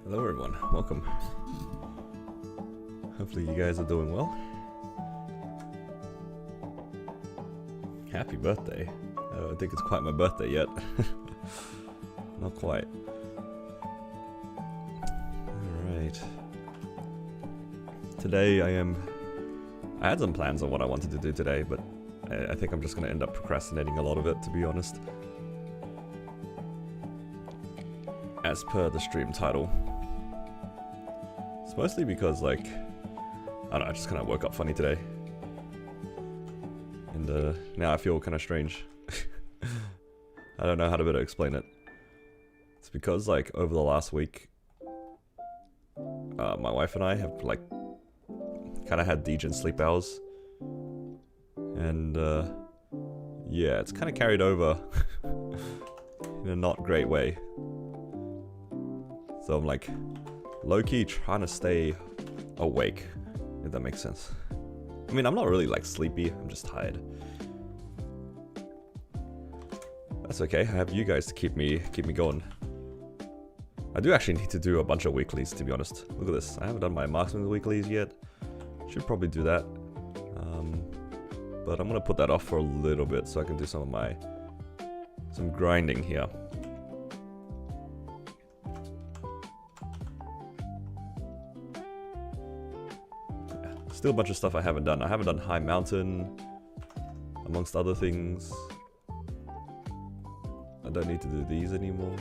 Hello everyone, welcome. Hopefully you guys are doing well. Happy birthday. I don't think it's quite my birthday yet. Not quite. Alright. Today I had some plans on what I wanted to do today, but I think I'm just gonna end up procrastinating a lot of it, to be honest. As per the stream title. It's mostly because, like, I don't know, I just kind of woke up funny today. And now I feel kind of strange. I don't know how to better explain it. It's because, like, over the last week, my wife and I have, like, kind of had degen sleep hours. And, yeah, it's kind of carried over in a not great way. So I'm, like, low-key trying to stay awake, if that makes sense. I mean, I'm not really, like, sleepy, I'm just tired. That's okay, I have you guys to keep me going. I do actually need to do a bunch of weeklies, to be honest. Look at this, I haven't done my marksman weeklies yet. Should probably do that. But I'm gonna put that off for a little bit so I can do some grinding here. Still a bunch of stuff I haven't done. I haven't done High Mountain, amongst other things. I don't need to do these anymore.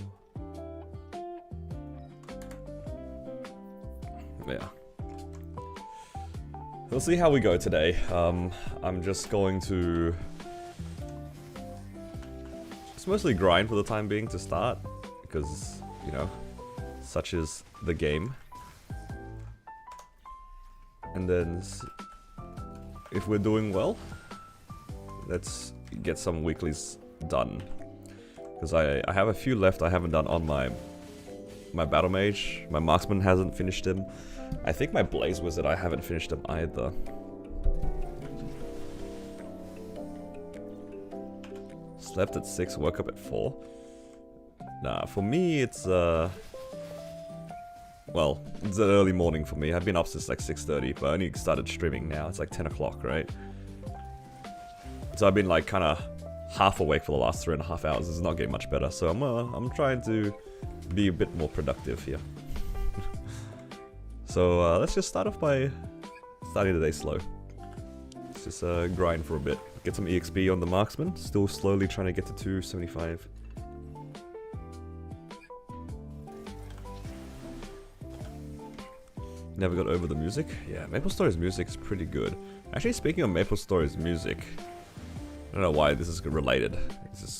Yeah. We'll see how we go today. I'm just going to just mostly grind for the time being to start, because, you know, such is the game. And then, if we're doing well, let's get some weeklies done. Because I have a few left I haven't done on my battle mage. My marksman hasn't finished him. I think my blaze wizard I haven't finished him either. Slept at 6, woke up at 4. Nah, for me it's well, it's an early morning for me. I've been up since like 6:30, but I only started streaming now. It's like 10 o'clock, right? So I've been like kind of half awake for the last 3.5 hours. It's not getting much better. So I'm trying to be a bit more productive here. So let's just start off by starting the day slow. Let's just grind for a bit. Get some EXP on the marksman. Still slowly trying to get to 275. Never got over the music. Yeah, MapleStory's music is pretty good. Actually, speaking of MapleStory's music, I don't know why this is related.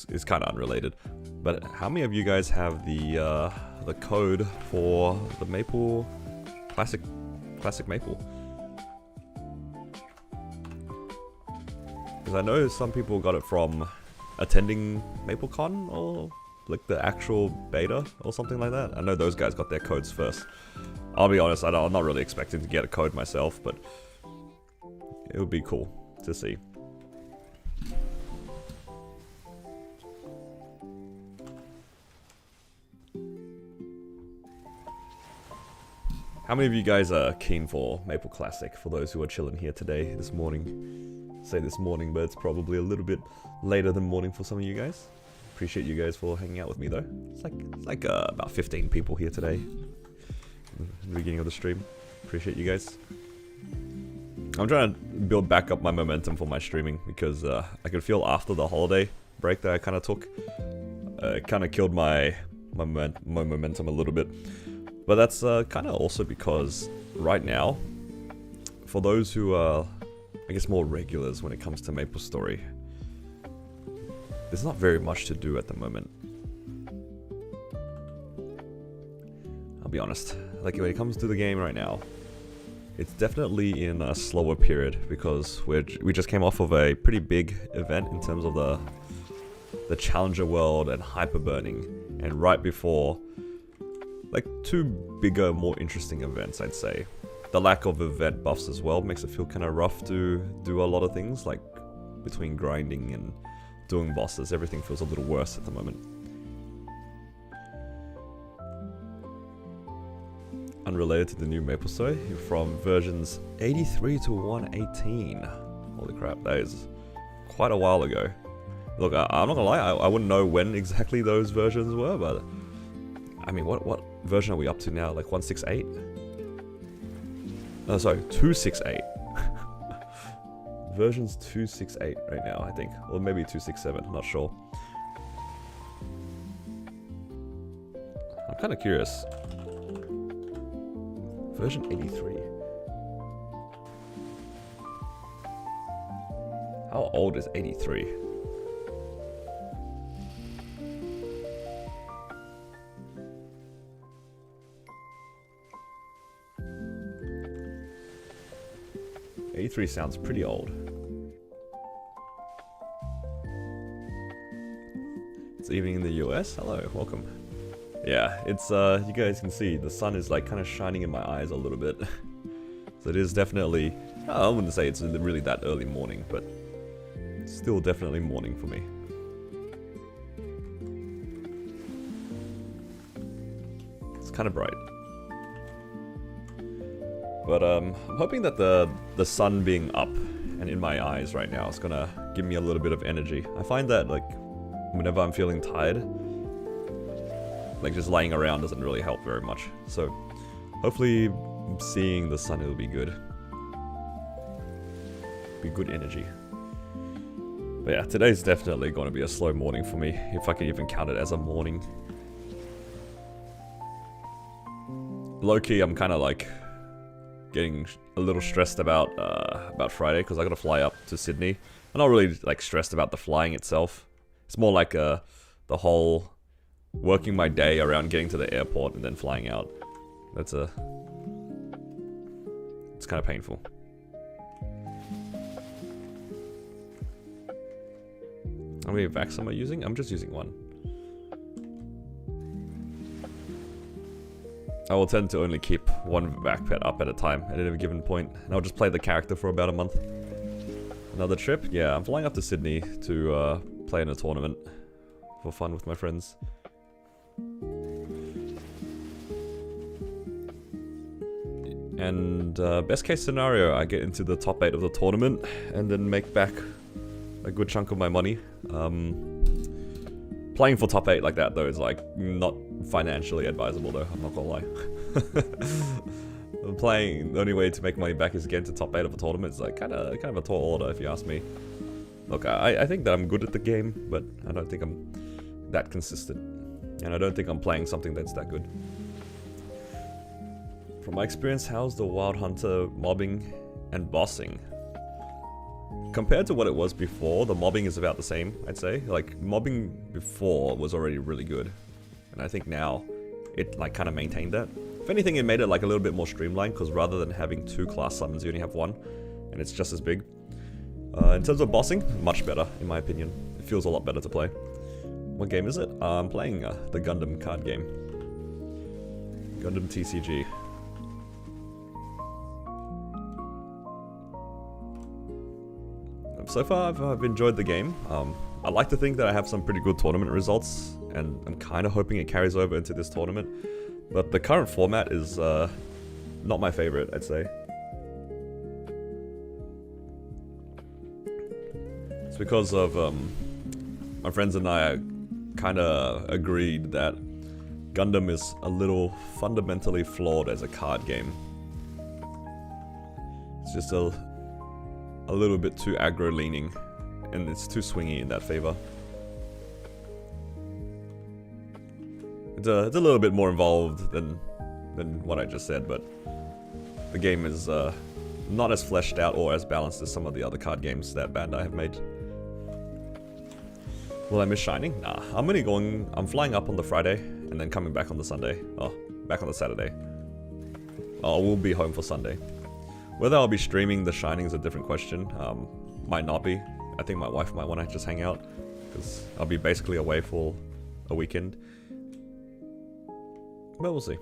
It's kind of unrelated. But how many of you guys have the code for the Maple classic Maple? Because I know some people got it from attending MapleCon or like the actual beta or something like that. I know those guys got their codes first. I'll be honest, I'm not really expecting to get a code myself, but it would be cool to see. How many of you guys are keen for Maple Classic, for those who are chilling here today, this morning? Say this morning, but it's probably a little bit later than morning for some of you guys. Appreciate you guys for hanging out with me though. It's like about 15 people here today. In the beginning of the stream. Appreciate you guys. I'm trying to build back up my momentum for my streaming because I could feel after the holiday break that I kind of took, it kind of killed my momentum a little bit. But that's kind of also because right now, for those who are, I guess, more regulars when it comes to MapleStory, there's not very much to do at the moment. I'll be honest, like when it comes to the game right now, it's definitely in a slower period because we just came off of a pretty big event in terms of the Challenger World and Hyper Burning, and right before, like, two bigger, more interesting events, I'd say. The lack of event buffs as well makes it feel kind of rough to do a lot of things, like between grinding and doing bosses, everything feels a little worse at the moment. unrelated to the new MapleStory, from versions 83 to 118. Holy crap, that is quite a while ago. Look, I'm not gonna lie, I wouldn't know when exactly those versions were, but I mean, what version are we up to now? Like 168? Oh, sorry, 268. Version's 268 right now, I think. Or maybe 267, I'm not sure. I'm kind of curious. Version 83. How old is 83? '83 sounds pretty old. It's evening in the US. Hello, welcome. Yeah, it's you guys can see the sun is like kind of shining in my eyes a little bit. So it is definitely, I wouldn't say it's really that early morning, but it's still definitely morning for me. It's kind of bright. But I'm hoping that the sun being up and in my eyes right now is gonna give me a little bit of energy. I find that like whenever I'm feeling tired, like just lying around doesn't really help very much. So hopefully seeing the sun will be good. Be good energy. But yeah, today's definitely going to be a slow morning for me, if I can even count it as a morning. Low-key, I'm kind of like getting a little stressed about Friday, because I got to fly up to Sydney. I'm not really like stressed about the flying itself. It's more like the whole working my day around getting to the airport and then flying out. It's kind of painful. How many vacs am I using? I'm just using one. I will tend to only keep one vac pet up at a time at any given point, and I'll just play the character for about a month. Another trip? Yeah, I'm flying up to Sydney to play in a tournament for fun with my friends. And best case scenario, I get into the top 8 of the tournament and then make back a good chunk of my money. Playing for top 8 like that though is like not financially advisable though, I'm not gonna lie. Playing, the only way to make money back is get into top 8 of a tournament. It's like kind of a tall order if you ask me. Look, I think that I'm good at the game, but I don't think I'm that consistent. And I don't think I'm playing something that's that good. From my experience, how's the Wild Hunter mobbing and bossing? Compared to what it was before, the mobbing is about the same, I'd say. Like, mobbing before was already really good. And I think now, it like kind of maintained that. If anything, it made it like a little bit more streamlined, because rather than having 2 class summons, you only have 1. And it's just as big. In terms of bossing, much better, in my opinion. It feels a lot better to play. What game is it? I'm playing the Gundam card game. Gundam TCG. So far, I've enjoyed the game. I like to think that I have some pretty good tournament results, and I'm kind of hoping it carries over into this tournament. But the current format is not my favorite, I'd say. It's because of my friends and I kind of agreed that Gundam is a little fundamentally flawed as a card game. It's just a little bit too aggro leaning, and it's too swingy in that favor. It's a little bit more involved than what I just said, but the game is not as fleshed out or as balanced as some of the other card games that Banter have made. Will I miss Shining? Nah, I'm flying up on the Friday and then coming back on the Sunday. Oh, back on the Saturday. Oh, we'll be home for Sunday. Whether I'll be streaming The Shining is a different question. Might not be. I think my wife might want to just hang out, because I'll be basically away for a weekend. But we'll see.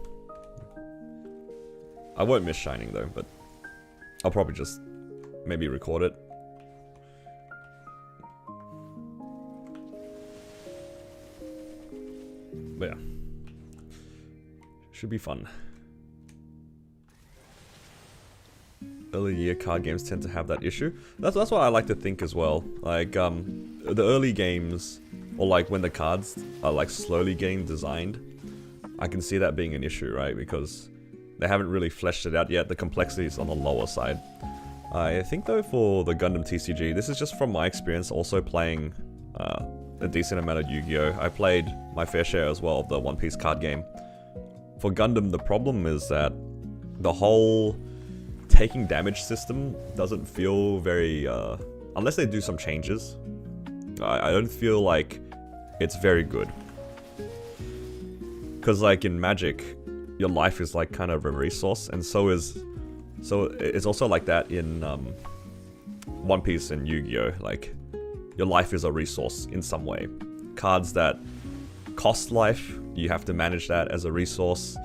I won't miss Shining though, but I'll probably just maybe record it. But yeah. Should be fun. early year card games tend to have that issue. That's what I like to think as well. Like, the early games, or like when the cards are like slowly getting designed, I can see that being an issue, right? Because they haven't really fleshed it out yet. The complexity is on the lower side. I think though for the Gundam TCG, this is just from my experience also playing a decent amount of Yu-Gi-Oh! I played my fair share as well of the One Piece card game. For Gundam, the problem is that the whole taking damage system doesn't feel very, unless they do some changes, I don't feel like it's very good. Because like in Magic, your life is like kind of a resource, and so it's also like that in One Piece and Yu-Gi-Oh! Like, your life is a resource in some way. Cards that cost life, you have to manage that as a resource.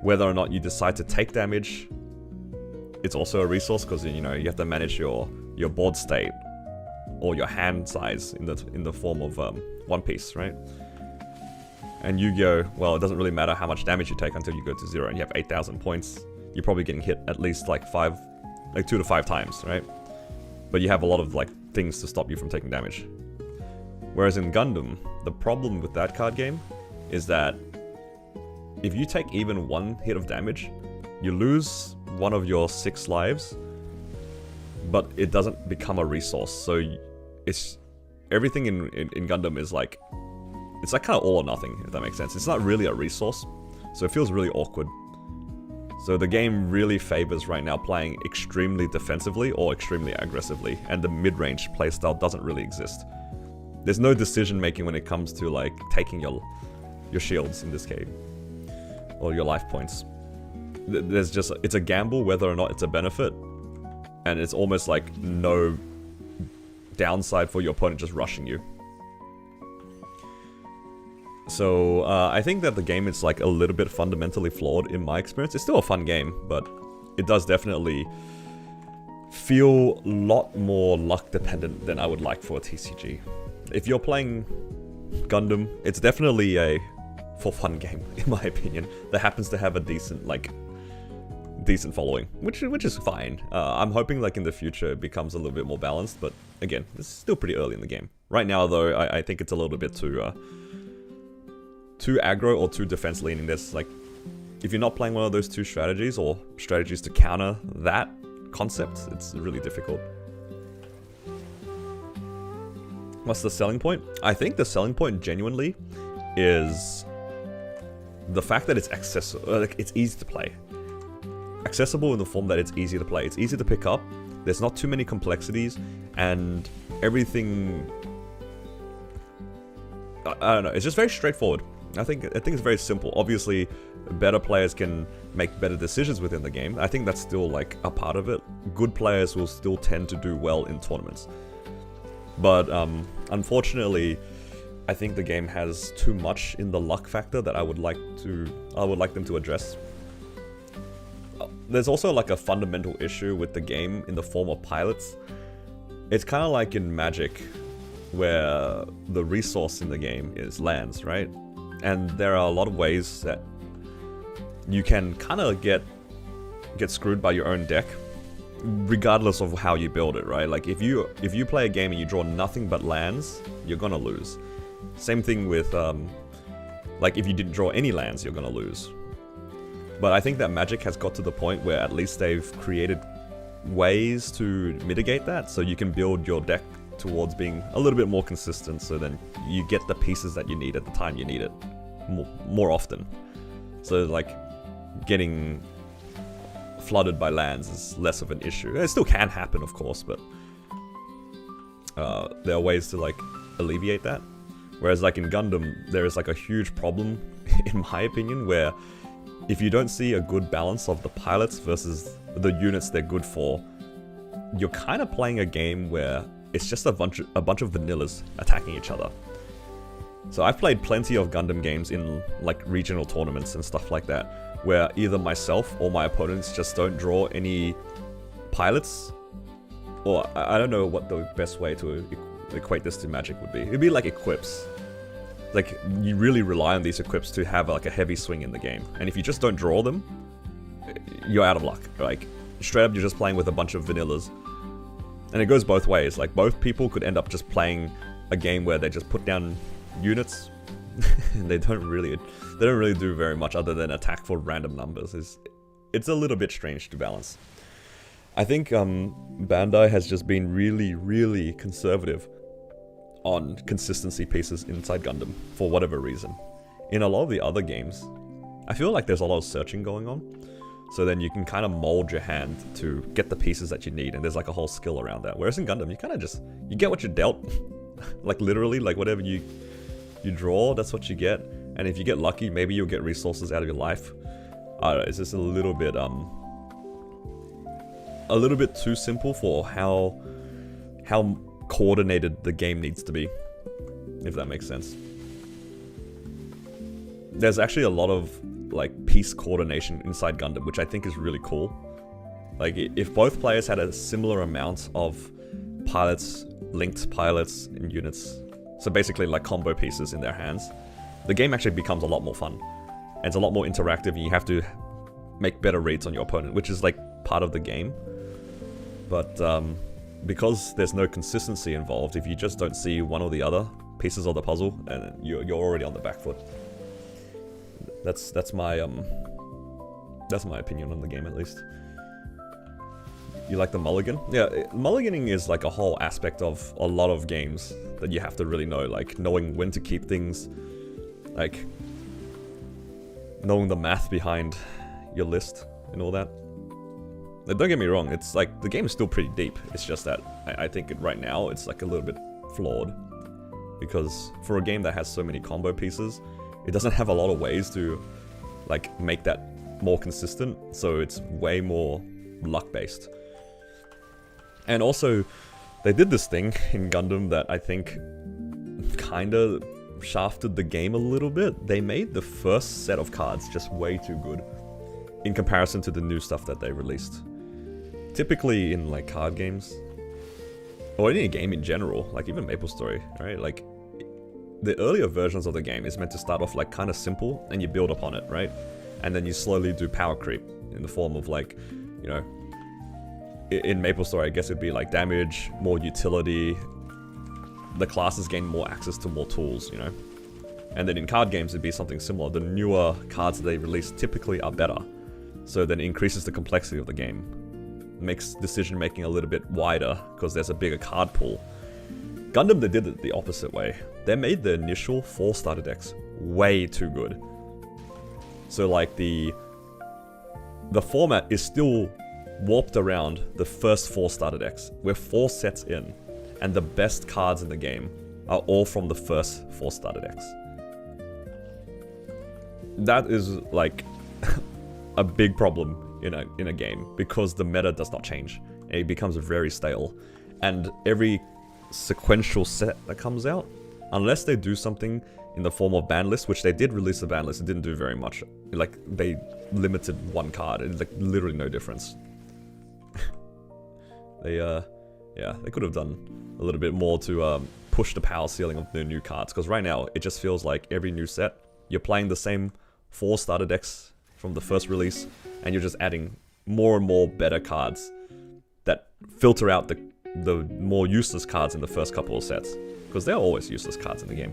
Whether or not you decide to take damage, it's also a resource because you know you have to manage your board state or your hand size in the form of One Piece, right? And Yu-Gi-Oh, well, it doesn't really matter how much damage you take until you go to 0, and you have 8,000 points. You're probably getting hit at least like 2 to 5 times, right? But you have a lot of like things to stop you from taking damage. Whereas in Gundam, the problem with that card game is that if you take even 1 hit of damage, you lose one of your 6 lives, but it doesn't become a resource. So it's everything in Gundam is like, it's like kind of all or nothing, if that makes sense. It's not really a resource, so it feels really awkward. So the game really favors right now playing extremely defensively or extremely aggressively, and the mid-range playstyle doesn't really exist. There's no decision making when it comes to like taking your shields in this case, or your life points. There's just, it's a gamble whether or not it's a benefit, and it's almost like no downside for your opponent just rushing you. So I think that the game is like a little bit fundamentally flawed in my experience. It's still a fun game, but it does definitely feel a lot more luck dependent than I would like for a TCG. If you're playing Gundam, it's definitely a for fun game in my opinion that happens to have a decent following, which is fine. I'm hoping like in the future it becomes a little bit more balanced, but again, it's still pretty early in the game. Right now though, I think it's a little bit too aggro or too defense leaning. There's like, if you're not playing one of those 2 strategies or strategies to counter that concept, it's really difficult. What's the selling point? I think the selling point genuinely is the fact that it's accessible, like it's easy to play. Accessible in the form that it's easy to play. It's easy to pick up. There's not too many complexities, and everything, I don't know, it's just very straightforward. I think it's very simple. Obviously, better players can make better decisions within the game. I think that's still like a part of it. Good players will still tend to do well in tournaments. But unfortunately, I think the game has too much in the luck factor that I would like them to address. There's also like a fundamental issue with the game in the form of pilots. It's kind of like in Magic, where the resource in the game is lands, right? And there are a lot of ways that you can kind of get screwed by your own deck, regardless of how you build it, right? Like if you play a game and you draw nothing but lands, you're gonna lose. Same thing with like if you didn't draw any lands, you're gonna lose. But I think that Magic has got to the point where at least they've created ways to mitigate that, so you can build your deck towards being a little bit more consistent, so then you get the pieces that you need at the time you need it more often. So like getting flooded by lands is less of an issue. It still can happen, of course, but there are ways to like alleviate that. Whereas like in Gundam, there is like a huge problem, in my opinion, where if you don't see a good balance of the pilots versus the units they're good for, you're kind of playing a game where it's just a bunch of vanillas attacking each other. So I've played plenty of Gundam games in like regional tournaments and stuff like that, where either myself or my opponents just don't draw any pilots, or I don't know what the best way to equate this to Magic would be. It'd be like equips. Like, you really rely on these equips to have like a heavy swing in the game, and if you just don't draw them, you're out of luck. Like, straight up you're just playing with a bunch of vanillas. And it goes both ways. Like, both people could end up just playing a game where they just put down units and they don't really do very much other than attack for random numbers. It's a little bit strange to balance. I think Bandai has just been really, really conservative on consistency pieces inside Gundam for whatever reason. In a lot of the other games, I feel like there's a lot of searching going on. So then you can kind of mold your hand to get the pieces that you need, and there's like a whole skill around that. Whereas in Gundam, you kind of just, you get what you're dealt. Like literally, like whatever you draw, that's what you get. And if you get lucky, maybe you'll get resources out of your life. I don't know, it's just a little bit too simple for how coordinated the game needs to be, if that makes sense. There's actually a lot of like piece coordination inside Gundam, which I think is really cool. Like, if both players had a similar amount of pilots, linked pilots and units, so basically like combo pieces in their hands, the game actually becomes a lot more fun. And it's a lot more interactive, and you have to make better reads on your opponent, which is like part of the game. But because there's no consistency involved, if you just don't see one or the other pieces of the puzzle, and you're already on the back foot. That's my opinion on the game, at least. You like the mulligan? Yeah, mulliganing is like a whole aspect of a lot of games that you have to really know, like knowing when to keep things, like knowing the math behind your list and all that. Now, don't get me wrong, it's like the game is still pretty deep. It's just that I think right now it's like a little bit flawed, because for a game that has so many combo pieces, it doesn't have a lot of ways to like make that more consistent, so it's way more luck based. And also, they did this thing in Gundam that I think kinda shafted the game a little bit. They made the first set of cards just way too good in comparison to the new stuff that they released. Typically in like card games, or any game in general, like even MapleStory, right? Like, the earlier versions of the game is meant to start off like kind of simple, and you build upon it, right? And then you slowly do power creep in the form of like, you know, in MapleStory, I guess it'd be like damage, more utility, the classes gain more access to more tools, you know? And then in card games, it'd be something similar. The newer cards that they release typically are better, so then it increases the complexity of the game. Makes decision making a little bit wider, because there's a bigger card pool. Gundam, they did it the opposite way. They made the initial 4 starter decks way too good. So like the format is still warped around the first 4 starter decks. We're 4 sets in, and the best cards in the game are all from the first 4 starter decks. That is like a big problem in a game, because the meta does not change. It becomes very stale, and every sequential set that comes out, unless they do something in the form of ban list, which they did release a ban list, it didn't do very much. Like, they limited 1 card, it's like literally no difference. They could have done a little bit more to push the power ceiling of the new cards, because right now it just feels like every new set, you're playing the same 4 starter decks from the first release, and you're just adding more and more better cards that filter out the more useless cards in the first couple of sets, because there are always useless cards in the game.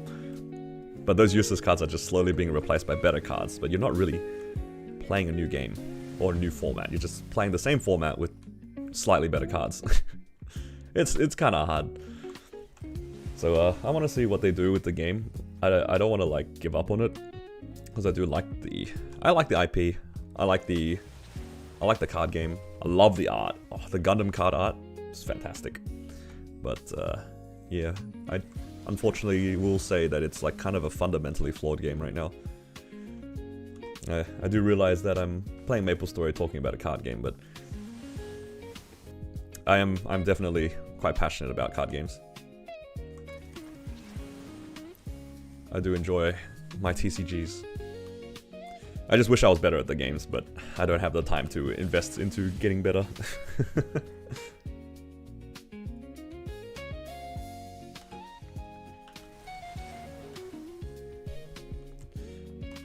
But those useless cards are just slowly being replaced by better cards, but you're not really playing a new game or a new format. You're just playing the same format with slightly better cards. It's kind of hard. So I want to see what they do with the game. I don't want to like give up on it, because I like the IP. I like the card game. I love the art. Oh, the Gundam card art is fantastic. But yeah, I unfortunately will say that it's like kind of a fundamentally flawed game right now. I do realize that I'm playing MapleStory talking about a card game, but I'm definitely quite passionate about card games. I do enjoy my TCGs. I just wish I was better at the games, but I don't have the time to invest into getting better.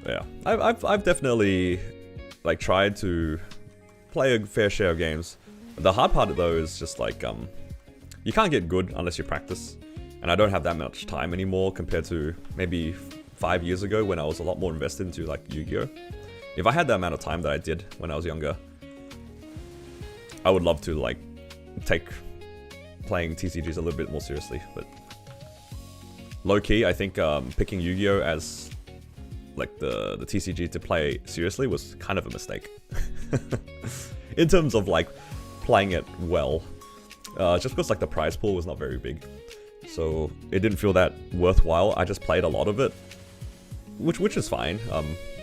Yeah, I've definitely like tried to play a fair share of games. The hard part though is just like, you can't get good unless you practice. And I don't have that much time anymore compared to maybe 5 years ago when I was a lot more invested into like Yu-Gi-Oh! If I had the amount of time that I did when I was younger, I would love to like take playing TCGs a little bit more seriously. But low-key, I think picking Yu-Gi-Oh! As like the TCG to play seriously was kind of a mistake. In terms of like playing it well. Just because like the prize pool was not very big. So it didn't feel that worthwhile. I just played a lot of it, which is fine.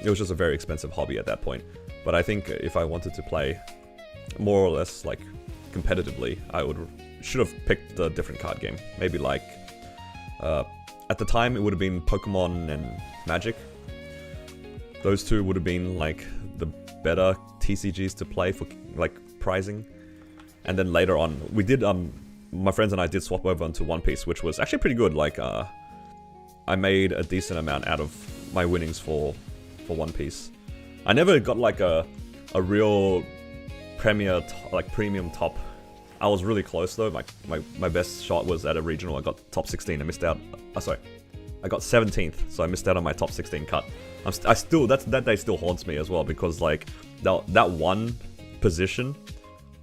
It was just a very expensive hobby at that point. But I think if I wanted to play more or less like competitively, I should have picked a different card game. Maybe like at the time it would have been Pokemon and Magic. Those two would have been like the better TCGs to play for like prizing. And then later on, we did my friends and I did swap over onto One Piece, which was actually pretty good. Like I made a decent amount out of my winnings for One Piece. I never got like a real premium top. I was really close though. My best shot was at a regional. I got top 16. I missed out. Sorry, I got 17th, so I missed out on my top 16 cut. I still that day still haunts me as well because like that one position,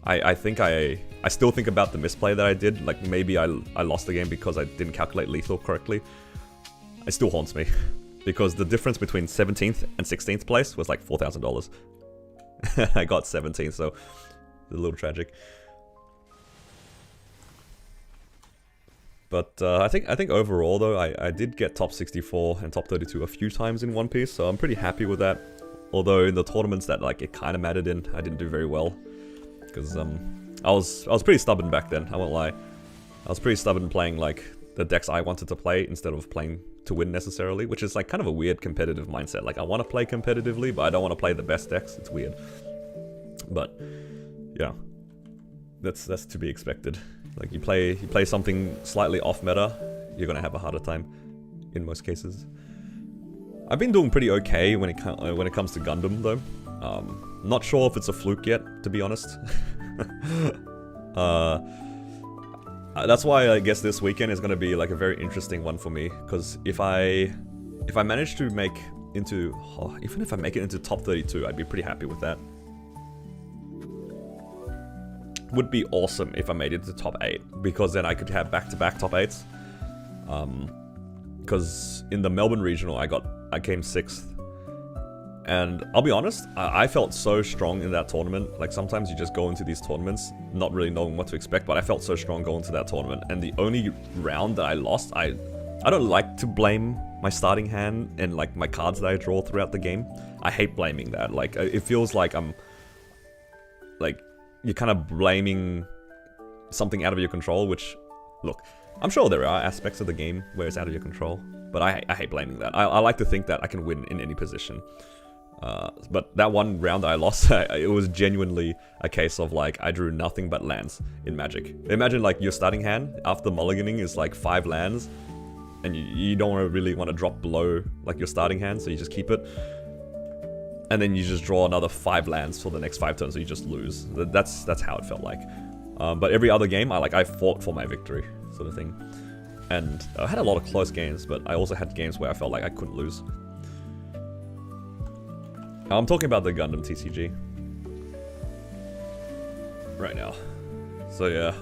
I think I still think about the misplay that I did. Like maybe I lost the game because I didn't calculate lethal correctly. It still haunts me because the difference between 17th and 16th place was like $4,000. I got 17th, so it's a little tragic. But I think overall though, I did get top 64 and top 32 a few times in One Piece, so I'm pretty happy with that. Although in the tournaments that like it kind of mattered in, I didn't do very well because I was pretty stubborn back then. I won't lie. I was pretty stubborn playing like the decks I wanted to play instead of playing to win necessarily, which is like kind of a weird competitive mindset. Like I want to play competitively, but I don't want to play the best decks. It's weird. But yeah, that's to be expected. Like you play something slightly off meta, you're gonna have a harder time in most cases. I've been doing pretty okay when it comes to Gundam though. Not sure if it's a fluke yet, to be honest. That's why I guess this weekend is gonna be like a very interesting one for me, because if I manage to make into even if I make it into top 32, I'd be pretty happy with that. Would be awesome if I made it to top 8, because then I could have back-to-back top 8s. Because in the Melbourne regional I came 6th. And I'll be honest, I felt so strong in that tournament. Like sometimes you just go into these tournaments not really knowing what to expect, but I felt so strong going to that tournament. And the only round that I lost, I don't like to blame my starting hand and like my cards that I draw throughout the game. I hate blaming that. Like it feels like I'm like you're kind of blaming something out of your control, which, look, I'm sure there are aspects of the game where it's out of your control, but I hate blaming that. I like to think that I can win in any position. But that one round that I lost, it was genuinely a case of like, I drew nothing but lands in Magic. Imagine like your starting hand after mulliganing is like 5 lands, and you don't really want to drop below like your starting hand, so you just keep it. And then you just draw another 5 lands for the next 5 turns, so you just lose. That's how it felt like. But every other game, I fought for my victory, sort of thing. And I had a lot of close games, but I also had games where I felt like I couldn't lose. I'm talking about the Gundam TCG right now. So yeah,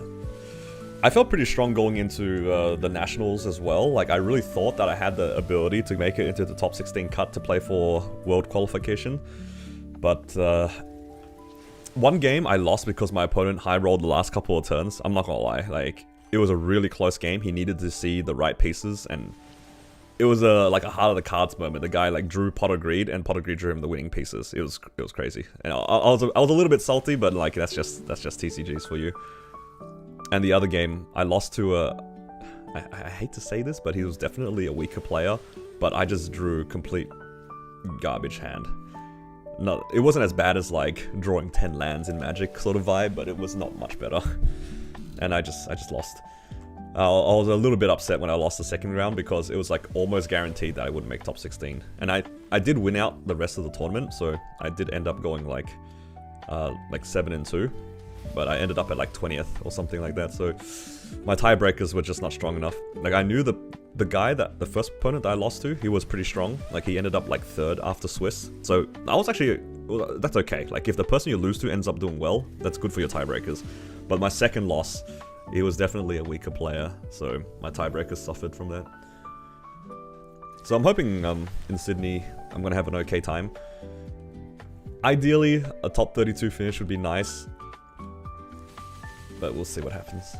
I felt pretty strong going into the Nationals as well. Like I really thought that I had the ability to make it into the top 16 cut to play for World Qualification. But one game I lost because my opponent high rolled the last couple of turns. I'm not gonna lie, like it was a really close game. He needed to see the right pieces, and it was like a heart of the cards moment. The guy like drew Pot of Greed, and Pot of Greed drew him the winning pieces. It was crazy. And I was a little bit salty, but like that's just TCGs for you. And the other game, I lost to I hate to say this, but he was definitely a weaker player, but I just drew complete garbage hand. No, it wasn't as bad as like drawing 10 lands in Magic sort of vibe, but it was not much better. And I just lost. I was a little bit upset when I lost the second round because it was like almost guaranteed that I wouldn't make top 16. And I did win out the rest of the tournament, so I did end up going like like 7-2, but I ended up at like 20th or something like that. So my tiebreakers were just not strong enough. Like I knew the guy that the first opponent that I lost to, he was pretty strong. Like he ended up like 3rd after Swiss. So I was actually, well, that's okay. Like if the person you lose to ends up doing well, that's good for your tiebreakers. But my second loss, he was definitely a weaker player, so my tiebreakers suffered from that. So I'm hoping in Sydney I'm gonna have an okay time. Ideally, a top 32 finish would be nice, but we'll see what happens.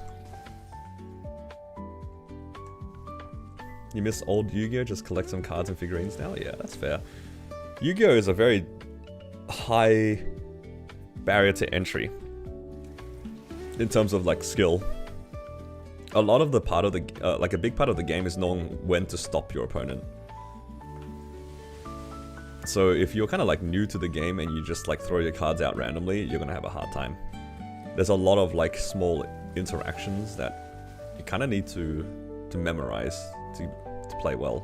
You miss old Yu-Gi-Oh? Just collect some cards and figurines now? Yeah, that's fair. Yu-Gi-Oh is a very high barrier to entry in terms of like skill. A lot of the part of the, like a big part of the game is knowing when to stop your opponent. So if you're kind of like new to the game and you just like throw your cards out randomly, you're gonna have a hard time. There's a lot of like small interactions that you kind of need to memorize to play well.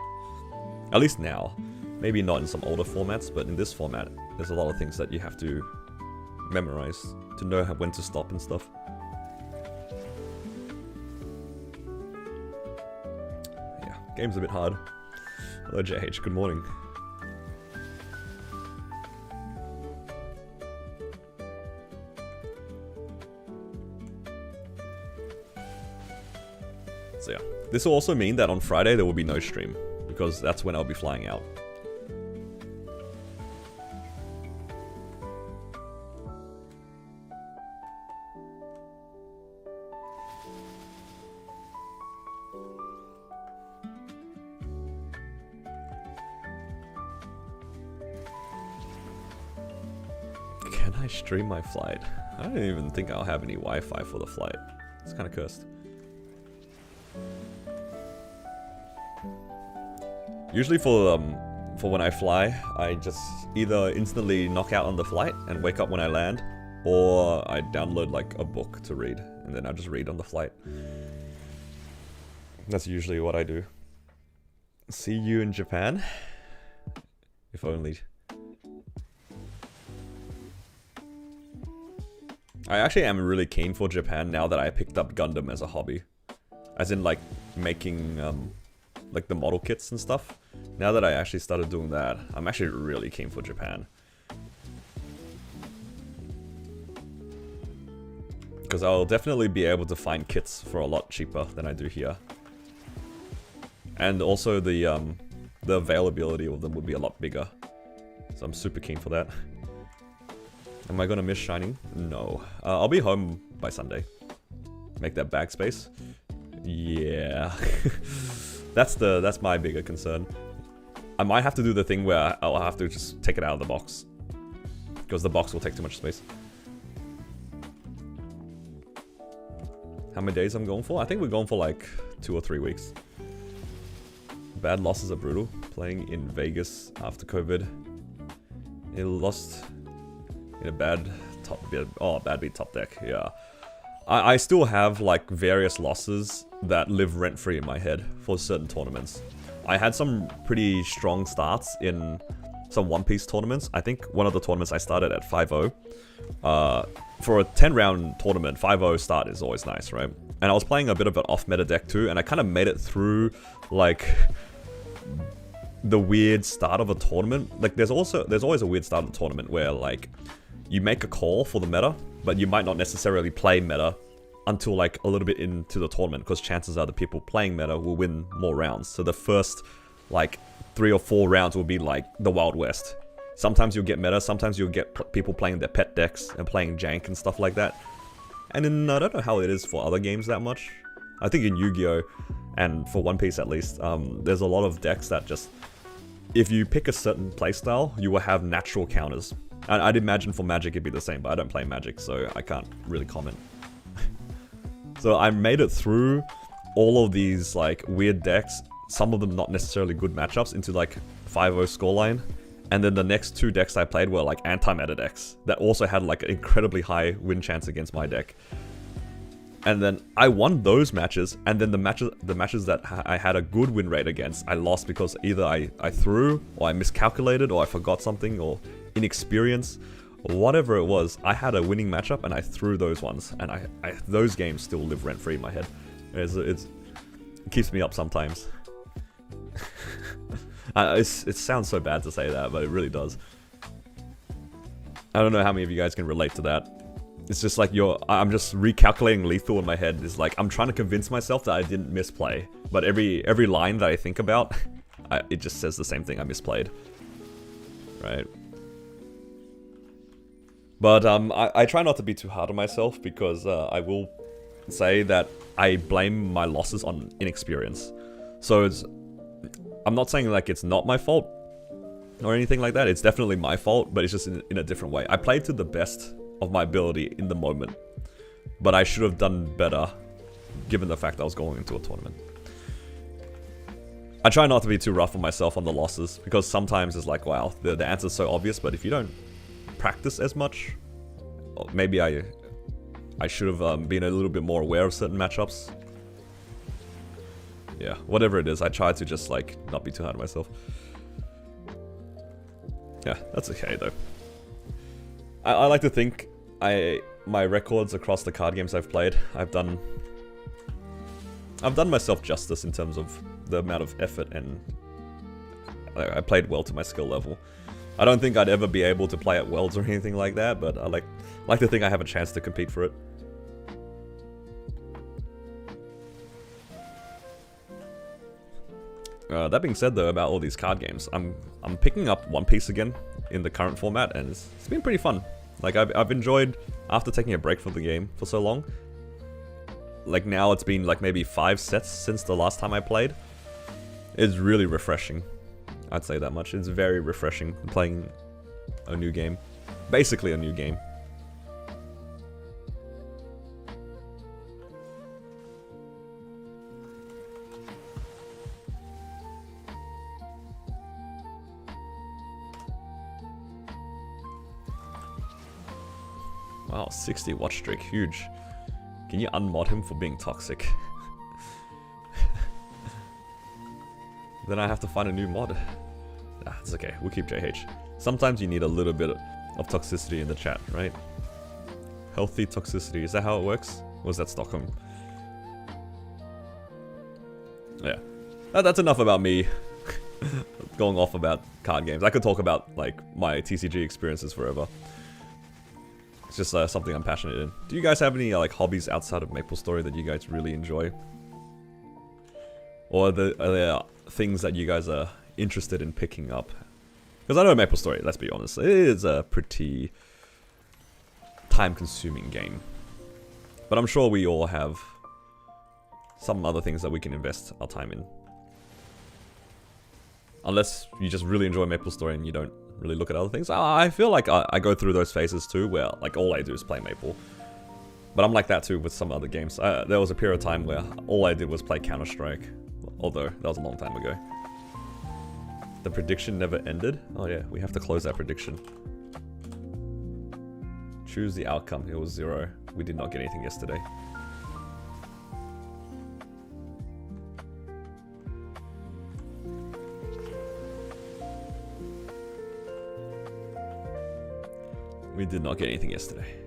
At least now. Maybe not in some older formats, but in this format, there's a lot of things that you have to memorize to know when to stop and stuff. Yeah, game's a bit hard. Hello JH, good morning. So yeah, this will also mean that on Friday there will be no stream, because that's when I'll be flying out. Can I stream my flight? I don't even think I'll have any Wi-Fi for the flight. It's kind of cursed. Usually for when I fly, I just either instantly knock out on the flight and wake up when I land, or I download like a book to read, and then I just read on the flight. That's usually what I do. See you in Japan? If only. I actually am really keen for Japan now that I picked up Gundam as a hobby. As in like making like the model kits and stuff. Now that I actually started doing that, I'm actually really keen for Japan. Because I'll definitely be able to find kits for a lot cheaper than I do here. And also the availability of them would be a lot bigger. So I'm super keen for that. Am I gonna miss Shining? No. I'll be home by Sunday. Make that bag space. Yeah. That's my bigger concern. I might have to do the thing where I'll have to just take it out of the box, because the box will take too much space. How many days I'm going for? I think we're going for like 2 or 3 weeks. Bad losses are brutal. Playing in Vegas after COVID. It lost in a bad beat top deck. Yeah. I still have like various losses that live rent-free in my head for certain tournaments. I had some pretty strong starts in some One Piece tournaments. I think one of the tournaments I started at 5-0. For a 10-round tournament, 5-0 start is always nice, right? And I was playing a bit of an off-meta deck too, and I kind of made it through like the weird start of a tournament. Like there's always a weird start of the tournament where like you make a call for the meta, but you might not necessarily play meta until like a little bit into the tournament, because chances are the people playing meta will win more rounds. So the first like 3 or 4 rounds will be like the Wild West. Sometimes you'll get meta, sometimes you'll get people playing their pet decks and playing jank and stuff like that. And then I don't know how it is for other games that much. I think in Yu-Gi-Oh! And for One Piece at least, there's a lot of decks that just, if you pick a certain playstyle, you will have natural counters. And I'd imagine for Magic it'd be the same, but I don't play Magic, so I can't really comment. So I made it through all of these like weird decks, some of them not necessarily good matchups, into like 5-0 scoreline. And then the next 2 decks I played were like anti-meta decks that also had like an incredibly high win chance against my deck. And then I won those matches, and then the matches that I had a good win rate against, I lost because either I threw, or I miscalculated, or I forgot something, or inexperience, whatever it was, I had a winning matchup and I threw those ones, and those games still live rent free in my head. It keeps me up sometimes. It sounds so bad to say that, but it really does. I don't know how many of you guys can relate to that. It's just like I'm just recalculating lethal in my head. It's like I'm trying to convince myself that I didn't misplay, but every line that I think about, it just says the same thing. I misplayed, right? But I try not to be too hard on myself, because I will say that I blame my losses on inexperience. So I'm not saying like it's not my fault or anything like that. It's definitely my fault, but it's just in a different way. I played to the best of my ability in the moment, but I should have done better given the fact I was going into a tournament. I try not to be too rough on myself on the losses, because sometimes it's like, wow, the answer's so obvious, but if you don't practice as much, maybe I should have been a little bit more aware of certain matchups. Yeah, whatever it is, I try to just like not be too hard on myself. Yeah, that's okay though. I like to think my records across the card games I've played, I've done myself justice in terms of the amount of effort, and I played well to my skill level. I don't think I'd ever be able to play at Worlds or anything like that, but I like to think I have a chance to compete for it. That being said though, about all these card games, I'm picking up One Piece again in the current format, and it's been pretty fun. Like I've enjoyed, after taking a break from the game for so long, like now it's been like maybe 5 sets since the last time I played. It's really refreshing. I'd say that much. It's very refreshing playing a new game. Basically a new game. Wow, 60 watch streak, huge. Can you unmod him for being toxic? Then I have to find a new mod. Ah, it's okay, we'll keep JH. Sometimes you need a little bit of toxicity in the chat, right? Healthy toxicity, is that how it works? Or is that Stockholm? Yeah. That's enough about me going off about card games. I could talk about like my TCG experiences forever. It's just something I'm passionate in. Do you guys have any like hobbies outside of MapleStory that you guys really enjoy? Or are there things that you guys are interested in picking up? Because I know MapleStory, let's be honest, it is a pretty time-consuming game. But I'm sure we all have some other things that we can invest our time in. Unless you just really enjoy MapleStory and you don't really look at other things. I feel like I go through those phases too, where like all I do is play Maple. But I'm like that too with some other games. There was a period of time where all I did was play Counter-Strike. Although, that was a long time ago. The prediction never ended? Oh yeah, we have to close that prediction. Choose the outcome. It was 0. We did not get anything yesterday. We did not get anything yesterday.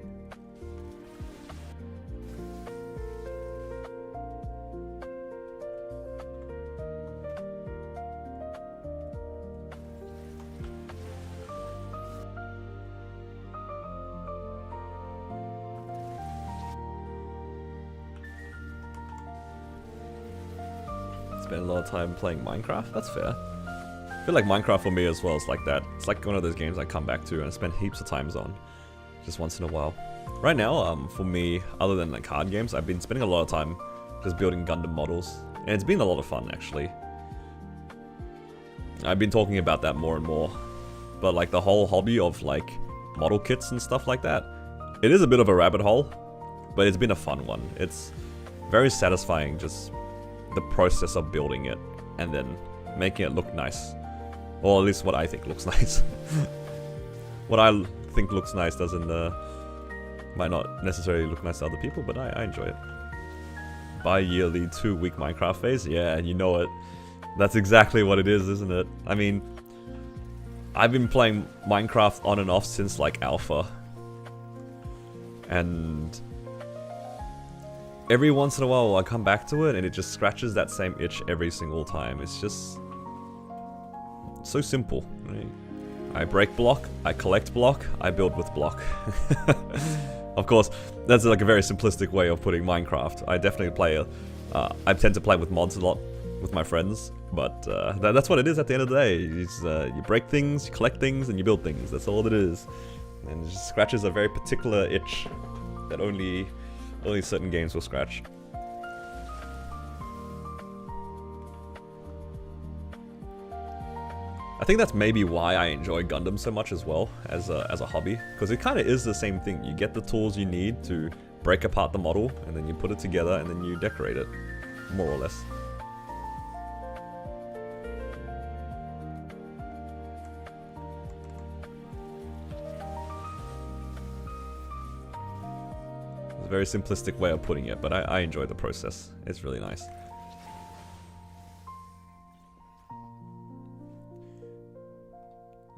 Spend a lot of time playing Minecraft, that's fair. I feel like Minecraft for me as well is like that. It's like one of those games I come back to and I spend heaps of times on, just once in a while. Right now, for me, other than like card games, I've been spending a lot of time just building Gundam models, and it's been a lot of fun actually. I've been talking about that more and more, but like the whole hobby of like model kits and stuff like that, it is a bit of a rabbit hole, but it's been a fun one. It's very satisfying, just the process of building it and then making it look nice, or at least what I think looks nice. What I think looks nice doesn't might not necessarily look nice to other people, but I enjoy it. Bi-yearly 2-week Minecraft phase, yeah, you know it. That's exactly what it is, isn't it? I mean, I've been playing Minecraft on and off since like alpha. And every once in a while I come back to it and it just scratches that same itch every single time. It's just so simple, right? I break block, I collect block, I build with block. Of course, that's like a very simplistic way of putting Minecraft. I definitely play I tend to play with mods a lot with my friends, but that's what it is at the end of the day. You break things, you collect things, and you build things. That's all it is. And it just scratches a very particular itch that only certain games will scratch. I think that's maybe why I enjoy Gundam so much as well as a hobby, because it kind of is the same thing. You get the tools you need to break apart the model, and then you put it together, and then you decorate it, more or less. It's a very simplistic way of putting it, but I enjoy the process. It's really nice.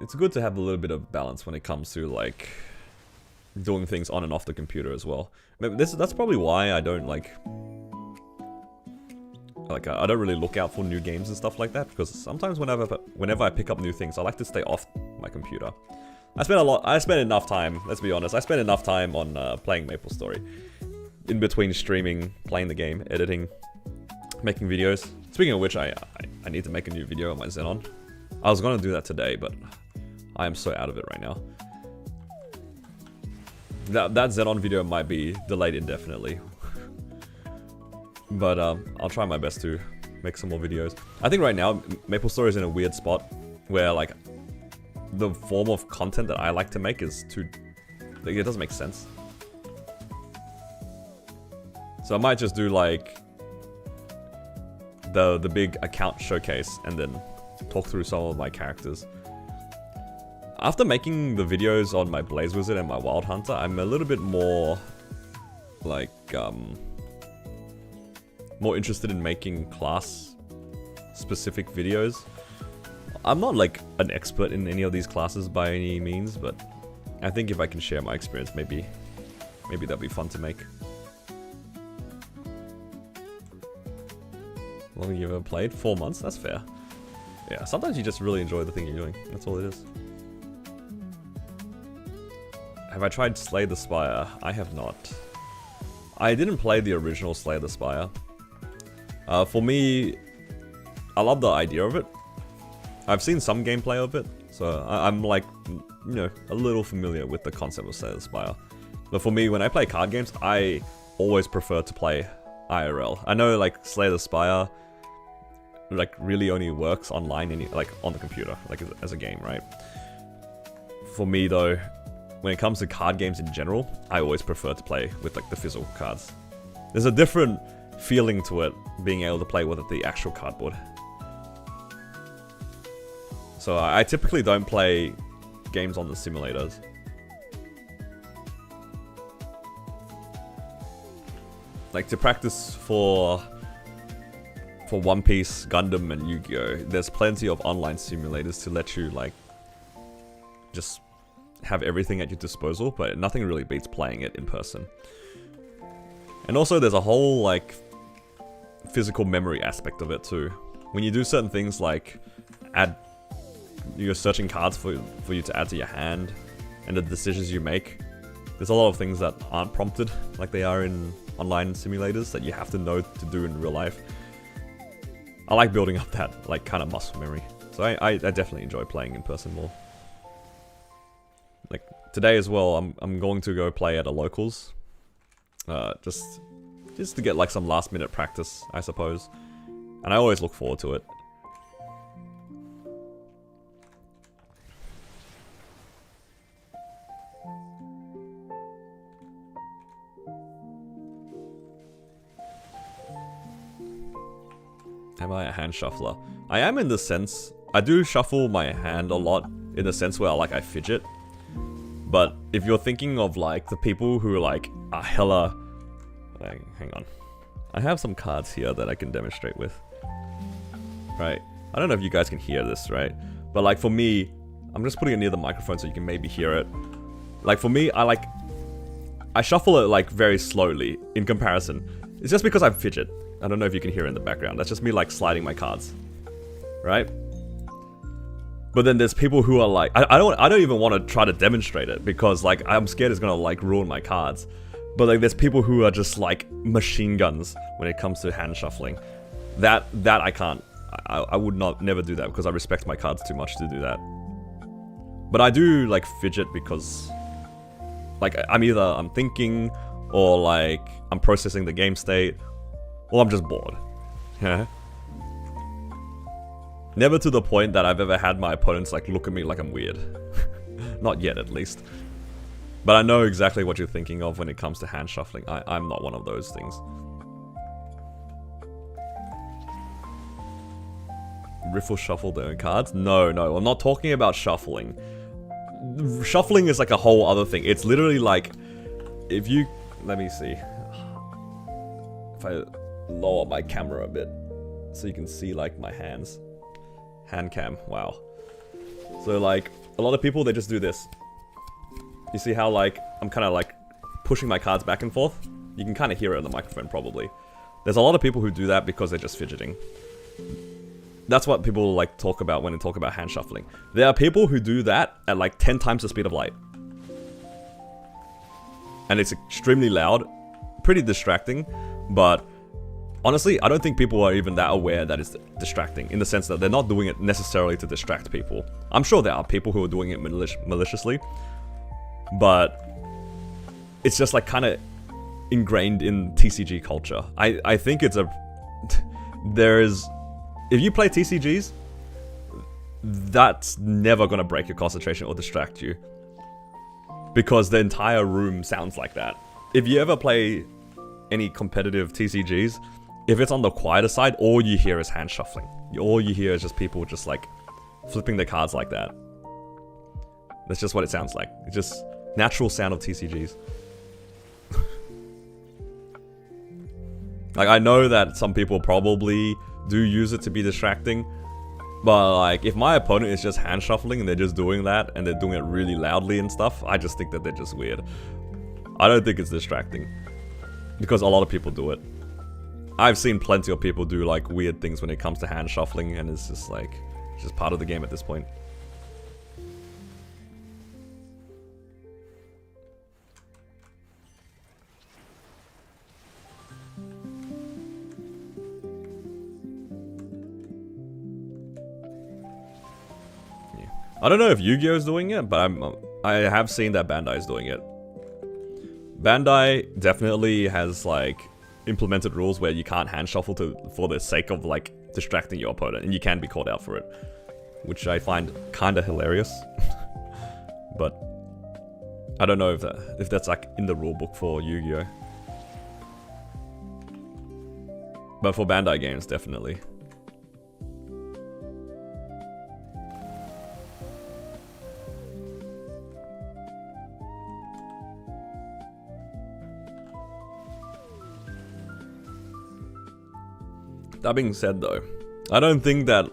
It's good to have a little bit of balance when it comes to like doing things on and off the computer as well. That's probably why I don't like I don't really look out for new games and stuff like that, because sometimes whenever I pick up new things, I like to stay off my computer. I spend enough time, let's be honest, I spend enough time on playing MapleStory. In between streaming, playing the game, editing, making videos. Speaking of which, I need to make a new video on my Xenon. I was gonna do that today, but I am so out of it right now. That Xenon video might be delayed indefinitely. But I'll try my best to make some more videos. I think right now, MapleStory is in a weird spot where like the form of content that I like to make is too... like, it doesn't make sense. So I might just do like the big account showcase and then talk through some of my characters. After making the videos on my Blaze Wizard and my Wild Hunter, I'm a little bit more like more interested in making class specific videos. I'm not like an expert in any of these classes by any means, but I think if I can share my experience, maybe that'd be fun to make. How long have you ever played? 4 months? That's fair. Yeah, sometimes you just really enjoy the thing you're doing. That's all it is. Have I tried Slay the Spire? I have not. I didn't play the original Slay the Spire. For me, I love the idea of it. I've seen some gameplay of it, so I'm like, you know, a little familiar with the concept of Slay the Spire. But for me, when I play card games, I always prefer to play IRL. I know like Slay the Spire like really only works online, like on the computer, like as a game, right? For me though, when it comes to card games in general, I always prefer to play with like the physical cards. There's a different feeling to it, being able to play with the actual cardboard. So I typically don't play games on the simulators. Like to practice for One Piece, Gundam, and Yu-Gi-Oh! There's plenty of online simulators to let you like just have everything at your disposal, but nothing really beats playing it in person. And also there's a whole like physical memory aspect of it too. When you do certain things like you're searching cards for you to add to your hand, and the decisions you make, there's a lot of things that aren't prompted like they are in online simulators that you have to know to do in real life. I like building up that like kind of muscle memory, so I definitely enjoy playing in person more. Like today as well, I'm going to go play at a locals, just to get like some last minute practice, I suppose, and I always look forward to it. Am I a hand shuffler? I am in the sense, I do shuffle my hand a lot in the sense where like I fidget. But if you're thinking of like the people who like are hella... like, hang on. I have some cards here that I can demonstrate with. Right. I don't know if you guys can hear this, right? But like for me, I'm just putting it near the microphone so you can maybe hear it. Like for me, I shuffle it like very slowly in comparison. It's just because I fidget. I don't know if you can hear it in the background. That's just me like sliding my cards, right? But then there's people who are like, I don't even want to try to demonstrate it because like I'm scared it's gonna like ruin my cards. But like there's people who are just like machine guns when it comes to hand shuffling. That I can't. I would never do that because I respect my cards too much to do that. But I do like fidget because like I'm thinking or like I'm processing the game state or I'm just bored. Yeah. Never to the point that I've ever had my opponents like look at me like I'm weird. Not yet at least. But I know exactly what you're thinking of when it comes to hand shuffling. I'm not one of those things. Riffle shuffle their own cards? No, I'm not talking about shuffling. Shuffling is like a whole other thing. It's literally like, if you, let me see. If I lower my camera a bit, so you can see like my hands. Hand cam, wow. So like, a lot of people, they just do this. You see how like, I'm kind of like pushing my cards back and forth? You can kind of hear it on the microphone probably. There's a lot of people who do that because they're just fidgeting. That's what people like talk about when they talk about hand shuffling. There are people who do that at like 10 times the speed of light. And it's extremely loud, pretty distracting, but honestly, I don't think people are even that aware that it's distracting, in the sense that they're not doing it necessarily to distract people. I'm sure there are people who are doing it maliciously, but it's just like kind of ingrained in TCG culture. I think it's a... If you play TCGs, that's never gonna break your concentration or distract you. Because the entire room sounds like that. If you ever play any competitive TCGs, if it's on the quieter side, all you hear is hand shuffling. All you hear is just people just like flipping their cards like that. That's just what it sounds like. It's just natural sound of TCGs. Like, I know that some people probably do use it to be distracting, but like, if my opponent is just hand shuffling and they're just doing that and they're doing it really loudly and stuff, I just think that they're just weird. I don't think it's distracting, because a lot of people do it. I've seen plenty of people do like weird things when it comes to hand shuffling, and it's just like, it's just part of the game at this point. I don't know if Yu-Gi-Oh is doing it, but I have seen that Bandai is doing it. Bandai definitely has like implemented rules where you can't hand shuffle for the sake of like distracting your opponent, and you can be called out for it, which I find kind of hilarious. But I don't know if that's like in the rulebook for Yu-Gi-Oh. But for Bandai games, definitely. That being said though, I don't think that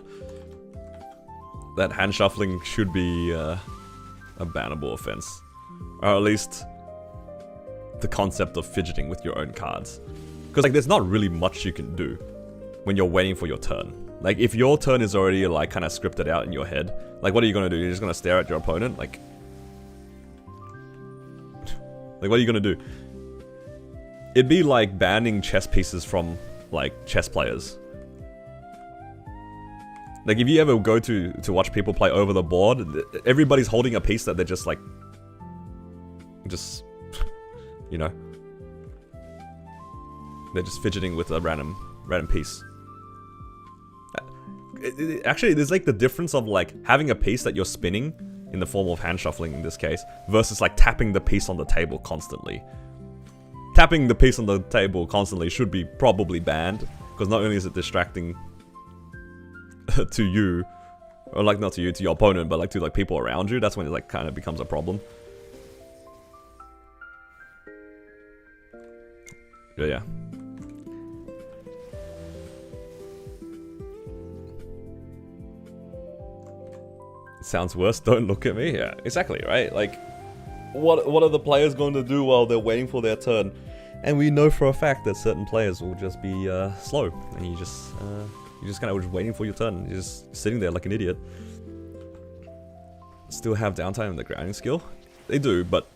hand shuffling should be a bannable offense. Or at least the concept of fidgeting with your own cards. Because like, there's not really much you can do when you're waiting for your turn. Like, if your turn is already like kind of scripted out in your head, like what are you gonna do? You're just gonna stare at your opponent? Like what are you gonna do? It'd be like banning chess pieces from like chess players. Like, if you ever go to watch people play over the board, everybody's holding a piece that they're just like, you know, they're just fidgeting with a random piece. Actually, there's like the difference of like having a piece that you're spinning in the form of hand shuffling in this case, versus like tapping the piece on the table constantly. Tapping the piece on the table constantly should be probably banned, because not only is it distracting to you, or like not to you, to your opponent, but like to like people around you. That's when it like kind of becomes a problem. Yeah. Sounds worse, don't look at me. Yeah, exactly, right? Like, what are the players going to do while they're waiting for their turn? And we know for a fact that certain players will just be slow, and you're just kind of just waiting for your turn. You're just sitting there like an idiot. Still have downtime in the grinding skill? They do, but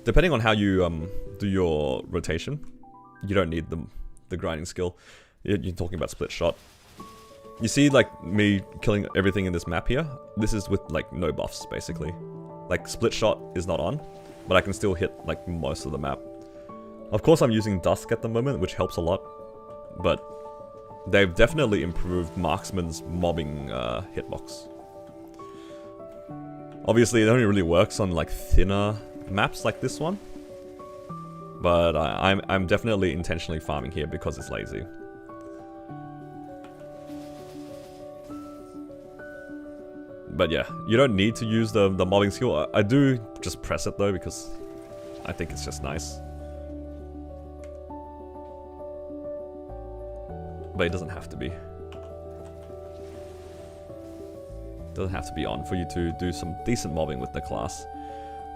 depending on how you do your rotation, you don't need the grinding skill. You're talking about split shot. You see, like, me killing everything in this map here? This is with, like, no buffs, basically. Like, split shot is not on, but I can still hit, like, most of the map. Of course, I'm using Dusk at the moment, which helps a lot, but they've definitely improved Marksman's mobbing hitbox. Obviously, it only really works on, like, thinner maps like this one, but I'm definitely intentionally farming here because it's lazy. But yeah, you don't need to use the mobbing skill. I do just press it though because I think it's just nice. But it doesn't have to be. It doesn't have to be on for you to do some decent mobbing with the class.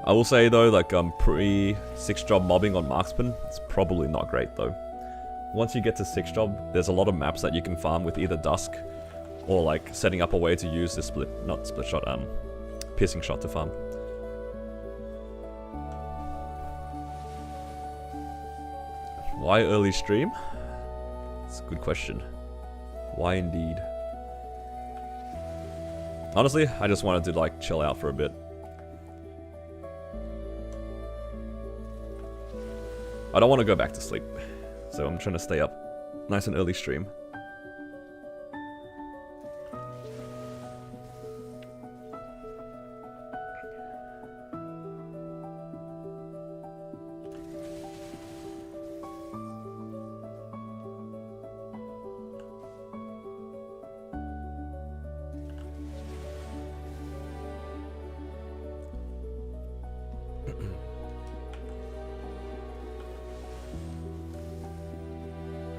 I will say though, like pre 6-job mobbing on Marksman, it's probably not great though. Once you get to 6-job, there's a lot of maps that you can farm with either Dusk or like setting up a way to use this piercing shot to farm. Why early stream? It's a good question. Why indeed? Honestly, I just wanted to like chill out for a bit. I don't want to go back to sleep, so I'm trying to stay up nice and early stream.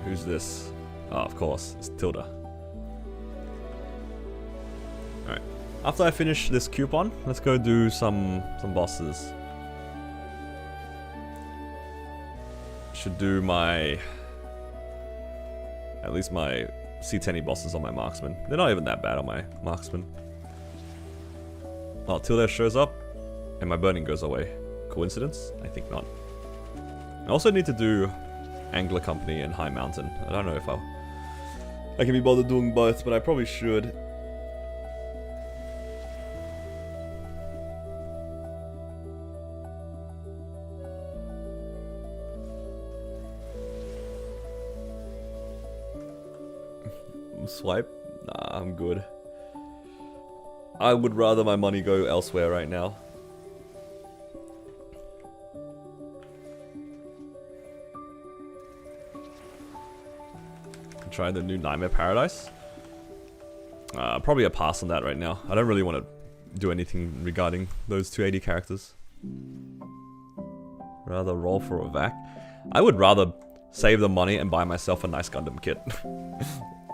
Who's this? Oh, of course, it's Tilda. Alright. After I finish this coupon, let's go do some bosses. Should do my... at least my C10 bosses on my Marksman. They're not even that bad on my Marksman. Oh, Tilda shows up, and my burning goes away. Coincidence? I think not. I also need to do Angler Company and High Mountain. I don't know if I can be bothered doing both, but I probably should. Swipe? Nah, I'm good. I would rather my money go elsewhere right now. Try the new Nightmare Paradise. Probably a pass on that right now. I don't really want to do anything regarding those 280 characters. Rather roll for a vac. I would rather save the money and buy myself a nice Gundam kit.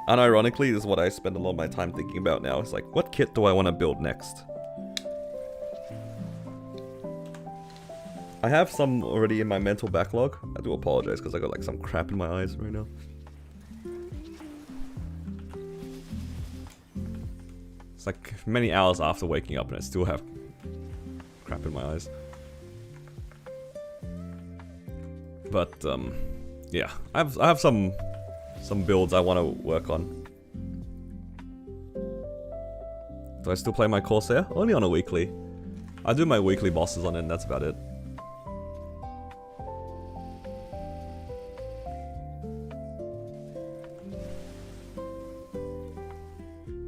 Unironically, this is what I spend a lot of my time thinking about now. It's like, what kit do I want to build next? I have some already in my mental backlog. I do apologize because I got like some crap in my eyes right now. It's like many hours after waking up and I still have crap in my eyes. But yeah, I have some builds I want to work on. Do I still play my Corsair? Only on a weekly. I do my weekly bosses on it and that's about it.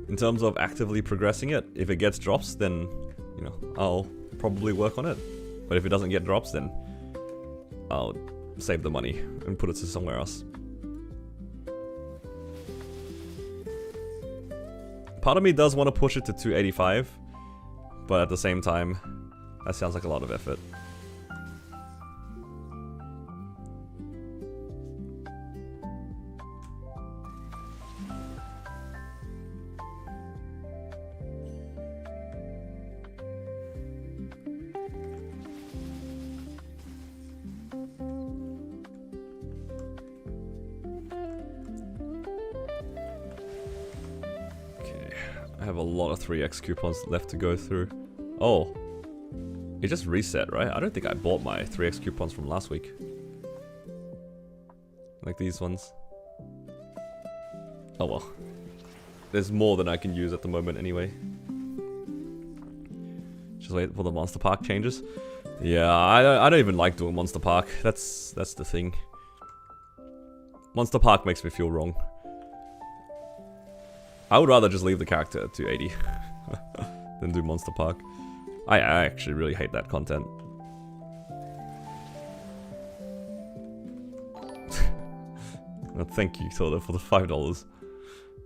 In terms of actively progressing it, if it gets drops, then, you know, I'll probably work on it. But if it doesn't get drops, then I'll save the money and put it to somewhere else. Part of me does want to push it to 285, but at the same time, that sounds like a lot of effort. I have a lot of 3x coupons left to go through. Oh, it just reset, right? I don't think I bought my 3x coupons from last week. Like these ones. Oh well. There's more than I can use at the moment anyway. Just wait for the Monster Park changes. Yeah, I don't even like doing Monster Park. That's the thing. Monster Park makes me feel wrong. I would rather just leave the character at 280 than do Monster Park. I actually really hate that content. Well, thank you, Tilda, for the $5.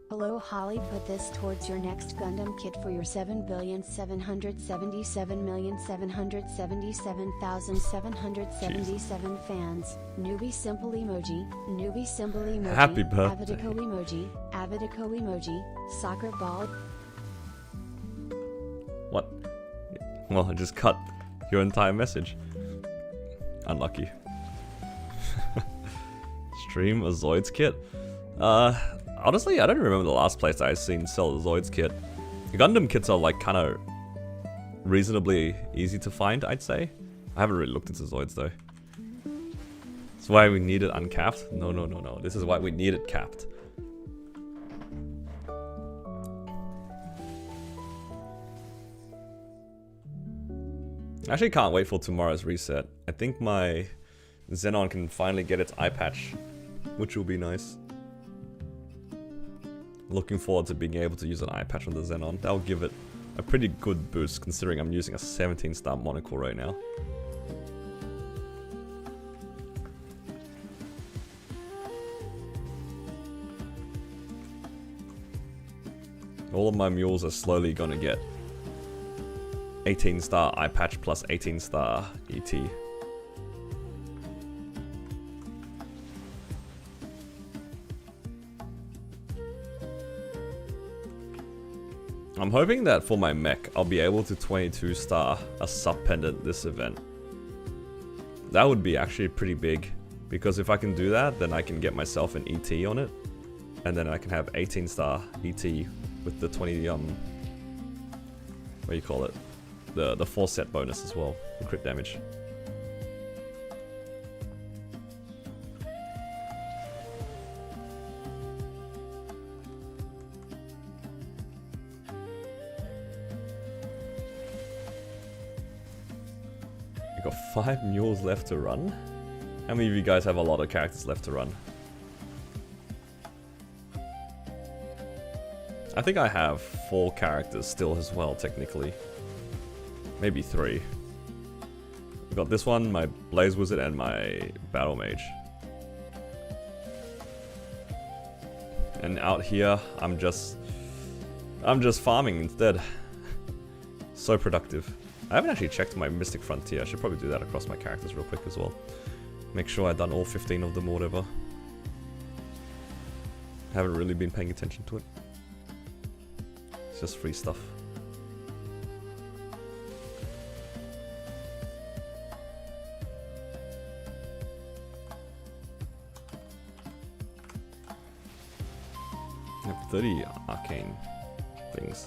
Hello Holly, put this towards your next Gundam kit for your 7,777,777,777 fans. Newbie simple emoji, newbie symbol emoji, Happy birthday. Avidico emoji, Avidico emoji, soccer ball. What? Well, I just cut your entire message. Unlucky. Stream a Zoids kit? Honestly, I don't remember the last place I've seen sell a Zoids kit. Gundam kits are like kind of reasonably easy to find, I'd say. I haven't really looked into Zoids though. That's why we need it uncapped? No. This is why we need it capped. I actually can't wait for tomorrow's reset. I think my Xenon can finally get its eye patch, which will be nice. Looking forward to being able to use an eye patch on the Xenon. That'll give it a pretty good boost considering I'm using a 17-star monocle right now. All of my mules are slowly gonna get 18-star eye patch plus 18-star ET. I'm hoping that for my mech, I'll be able to 22-star a sub-pendant this event. That would be actually pretty big, because if I can do that, then I can get myself an ET on it, and then I can have 18-star ET with the 20, what do you call it? The 4 set bonus as well, the crit damage. You got 5 mules left to run? How many of you guys have a lot of characters left to run? I think I have 4 characters still as well, technically. Maybe 3. We've got this one, my Blaze Wizard, and my Battle Mage. And out here, I'm just farming instead. So productive. I haven't actually checked my Mystic Frontier. I should probably do that across my characters real quick as well. Make sure I've done all 15 of them or whatever. Haven't really been paying attention to it. It's just free stuff. I have 30 arcane things.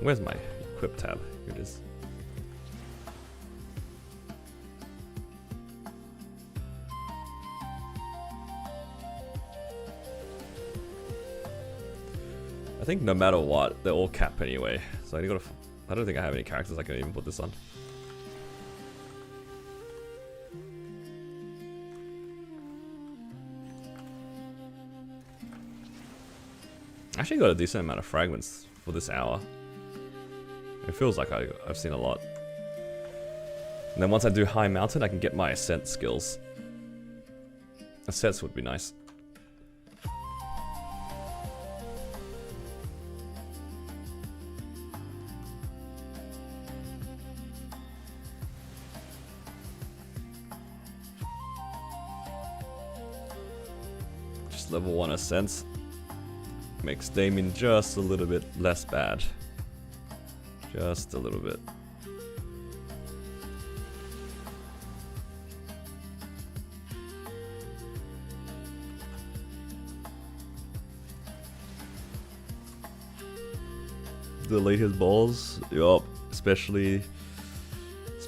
Where's my equip tab? Here it is. I think no matter what, they're all cap anyway. So I don't think I have any characters I can even put this on. I actually got a decent amount of fragments for this hour. It feels like I've seen a lot. And then once I do High Mountain, I can get my Ascent skills. Ascents would be nice. Just level 1 Ascents. Makes Damien just a little bit less bad. Just a little bit. delete his balls. Yup, especially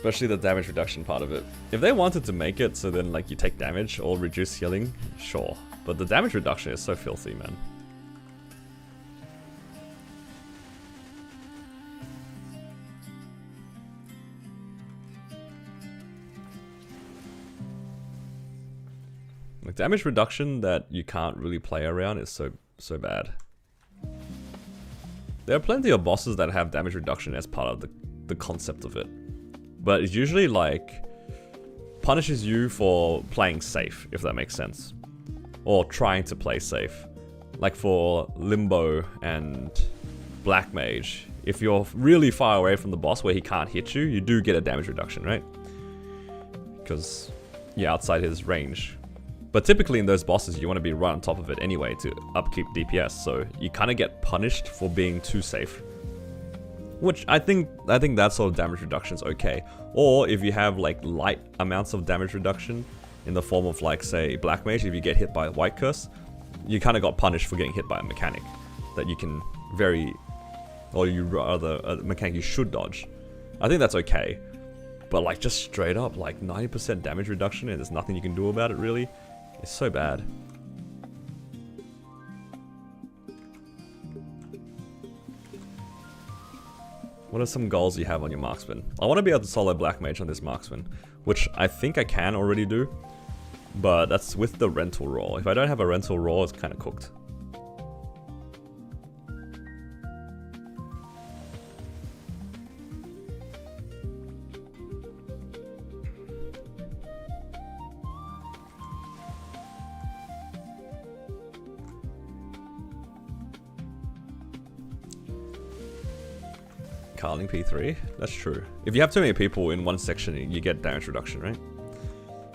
the damage reduction part of it. If they wanted to make it so then like you take damage or reduce healing, sure. But the damage reduction is so filthy, man. Like damage reduction that you can't really play around is so bad. There are plenty of bosses that have damage reduction as part of the concept of it. But it usually like punishes you for playing safe, if that makes sense. Or trying to play safe. Like for Limbo and Black Mage, if you're really far away from the boss where he can't hit you, you do get a damage reduction, right? Because you're outside his range. But typically in those bosses, you want to be right on top of it anyway to upkeep DPS, so you kind of get punished for being too safe. Which I think that sort of damage reduction is okay. Or if you have like light amounts of damage reduction in the form of like say Black Mage, if you get hit by a White Curse, you kind of got punished for getting hit by a mechanic that you can a mechanic you should dodge. I think that's okay. But like just straight up like 90% damage reduction and there's nothing you can do about it really. It's so bad. What are some goals you have on your marksman? I want to be able to solo Black Mage on this marksman, which I think I can already do, but that's with the rental roll. If I don't have a rental roll, it's kind of cooked. Carling P3? That's true. If you have too many people in one section, you get damage reduction, right?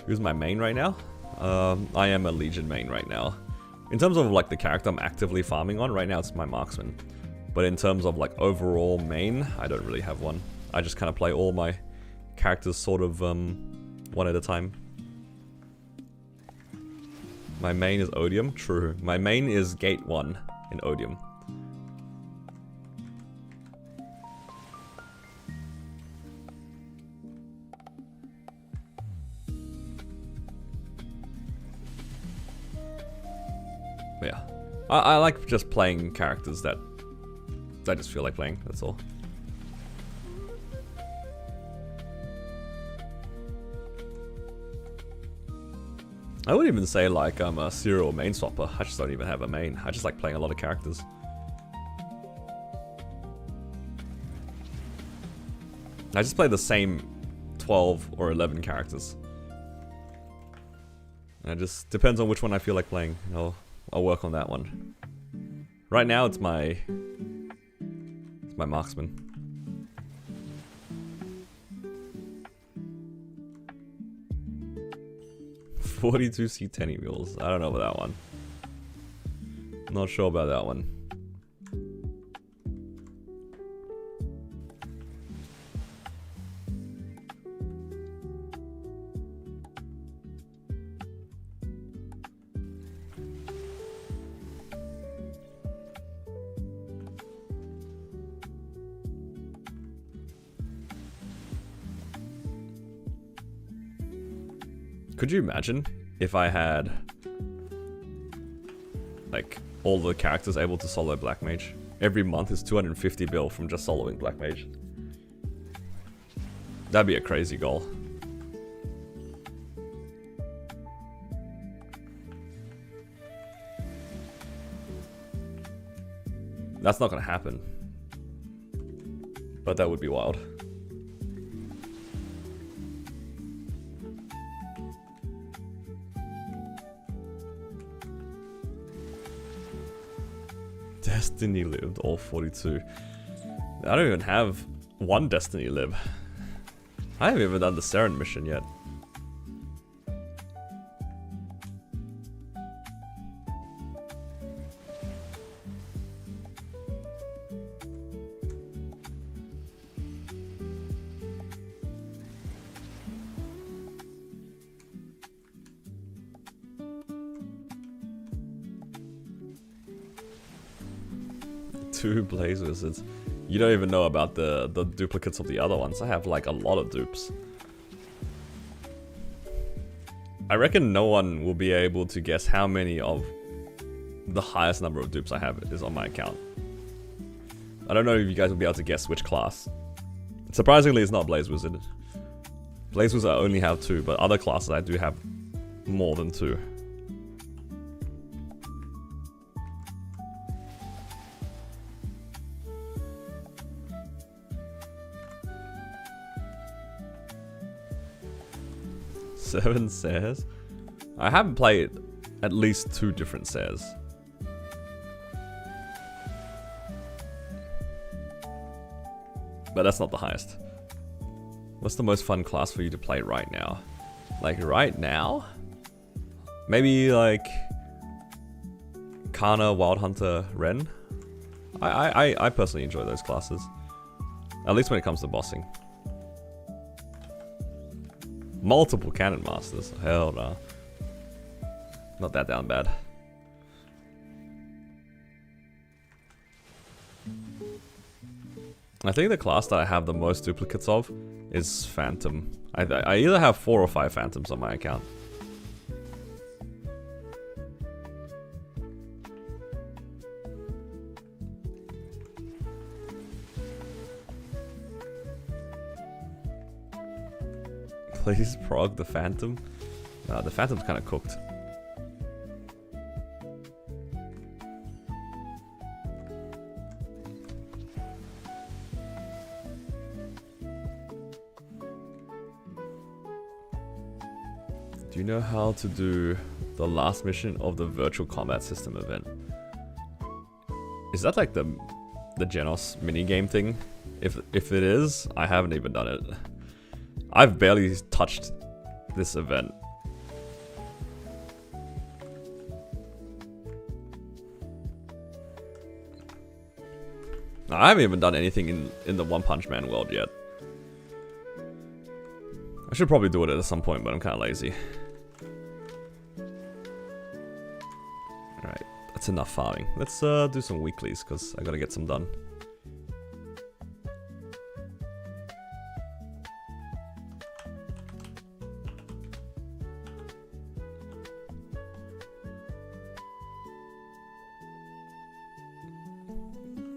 Who's my main right now? I am a Legion main right now. In terms of like the character I'm actively farming on, right now it's my marksman. But in terms of like overall main, I don't really have one. I just kind of play all my characters sort of one at a time. My main is Odium, true. My main is Gate 1 in Odium. Yeah, I like just playing characters that I just feel like playing, that's all. I wouldn't even say like I'm a serial main swapper, I just don't even have a main. I just like playing a lot of characters. I just play the same 12 or 11 characters. And it just depends on which one I feel like playing. I'll work on that one. Right now it's my marksman. 42 C10 mules. I don't know about that one. Not sure about that one. Could you imagine if I had like all the characters able to solo Black Mage? Every month is 250 bill from just soloing Black Mage. That'd be a crazy goal. That's not gonna happen. But that would be wild. Destiny lived all 42. I don't even have one Destiny live. I haven't even done the Saren mission yet. Two Blaze Wizards. You don't even know about the duplicates of the other ones. I have like a lot of dupes. I reckon no one will be able to guess how many of the highest number of dupes I have is on my account. I don't know if you guys will be able to guess which class. Surprisingly, it's not Blaze Wizard. Blaze Wizard I only have 2, but other classes I do have more than 2. Seven Sares? I haven't played at least 2 different Sares. But that's not the highest. What's the most fun class for you to play right now? Like right now? Maybe like Kana, Wild Hunter, Ren? I personally enjoy those classes. At least when it comes to bossing. Multiple Cannon Masters. Hell no. Not that down bad. I think the class that I have the most duplicates of is Phantom. I either have 4 or 5 Phantoms on my account. Please prog the Phantom. The Phantom's kind of cooked. Do you know how to do the last mission of the virtual combat system event? Is that like the Genos minigame thing? If it is, I haven't even done it. I've barely touched this event. I haven't even done anything in the One Punch Man world yet. I should probably do it at some point, but I'm kind of lazy. Alright, that's enough farming. Let's do some weeklies, because I gotta get some done.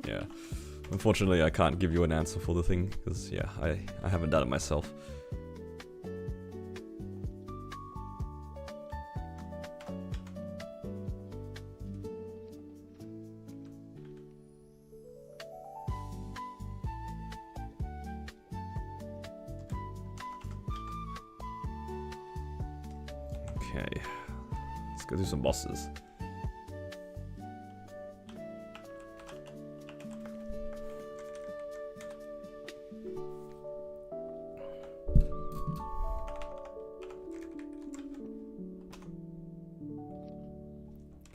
Yeah. Unfortunately, I can't give you an answer for the thing, because, yeah, I haven't done it myself. Okay. Let's go do some bosses.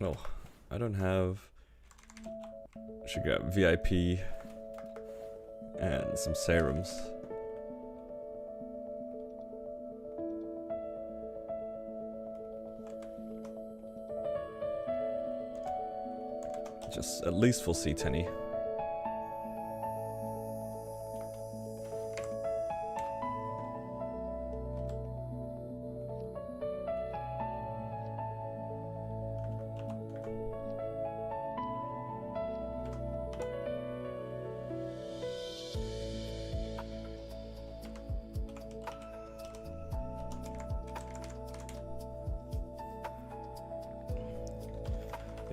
Oh, I don't have... Should get VIP and some serums. Just at least for C10.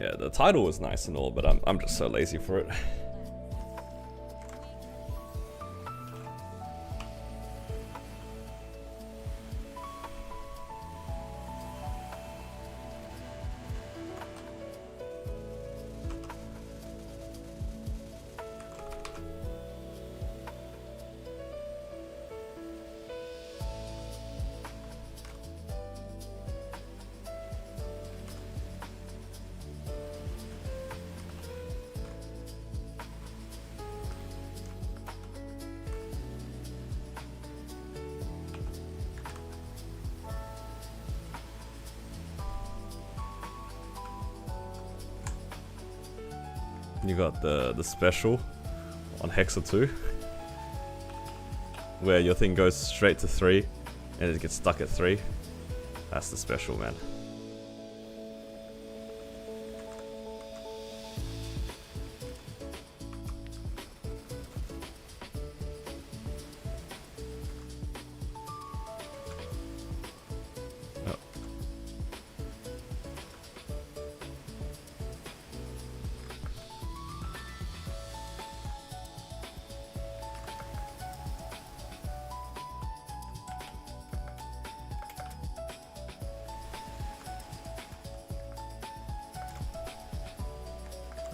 Yeah, the title was nice and all, but I'm just so lazy for it. You got the special on Hexa 2. Where your thing goes straight to 3 and it gets stuck at 3. That's the special, man.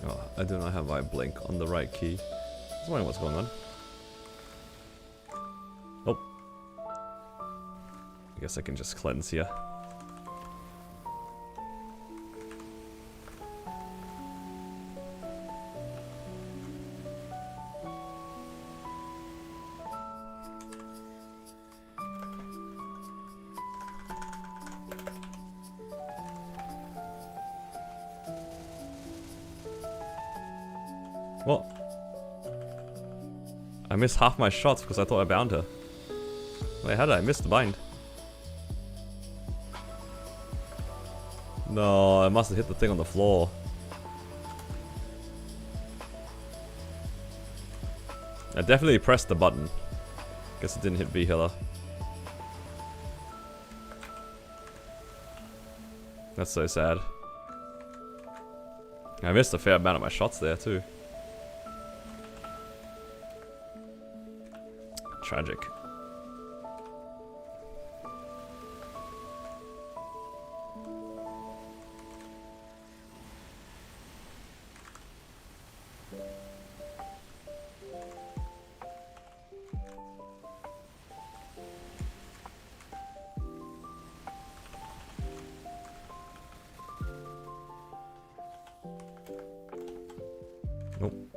Oh, I do not have my blink on the right key. I was wondering what's going on. Oh. I guess I can just cleanse here. Well, I missed half my shots because I thought I bound her. Wait, how did I miss the bind? No, I must have hit the thing on the floor. I definitely pressed the button. Guess it didn't hit V-Healer. That's so sad. I missed a fair amount of my shots there too. Tragic. Nope.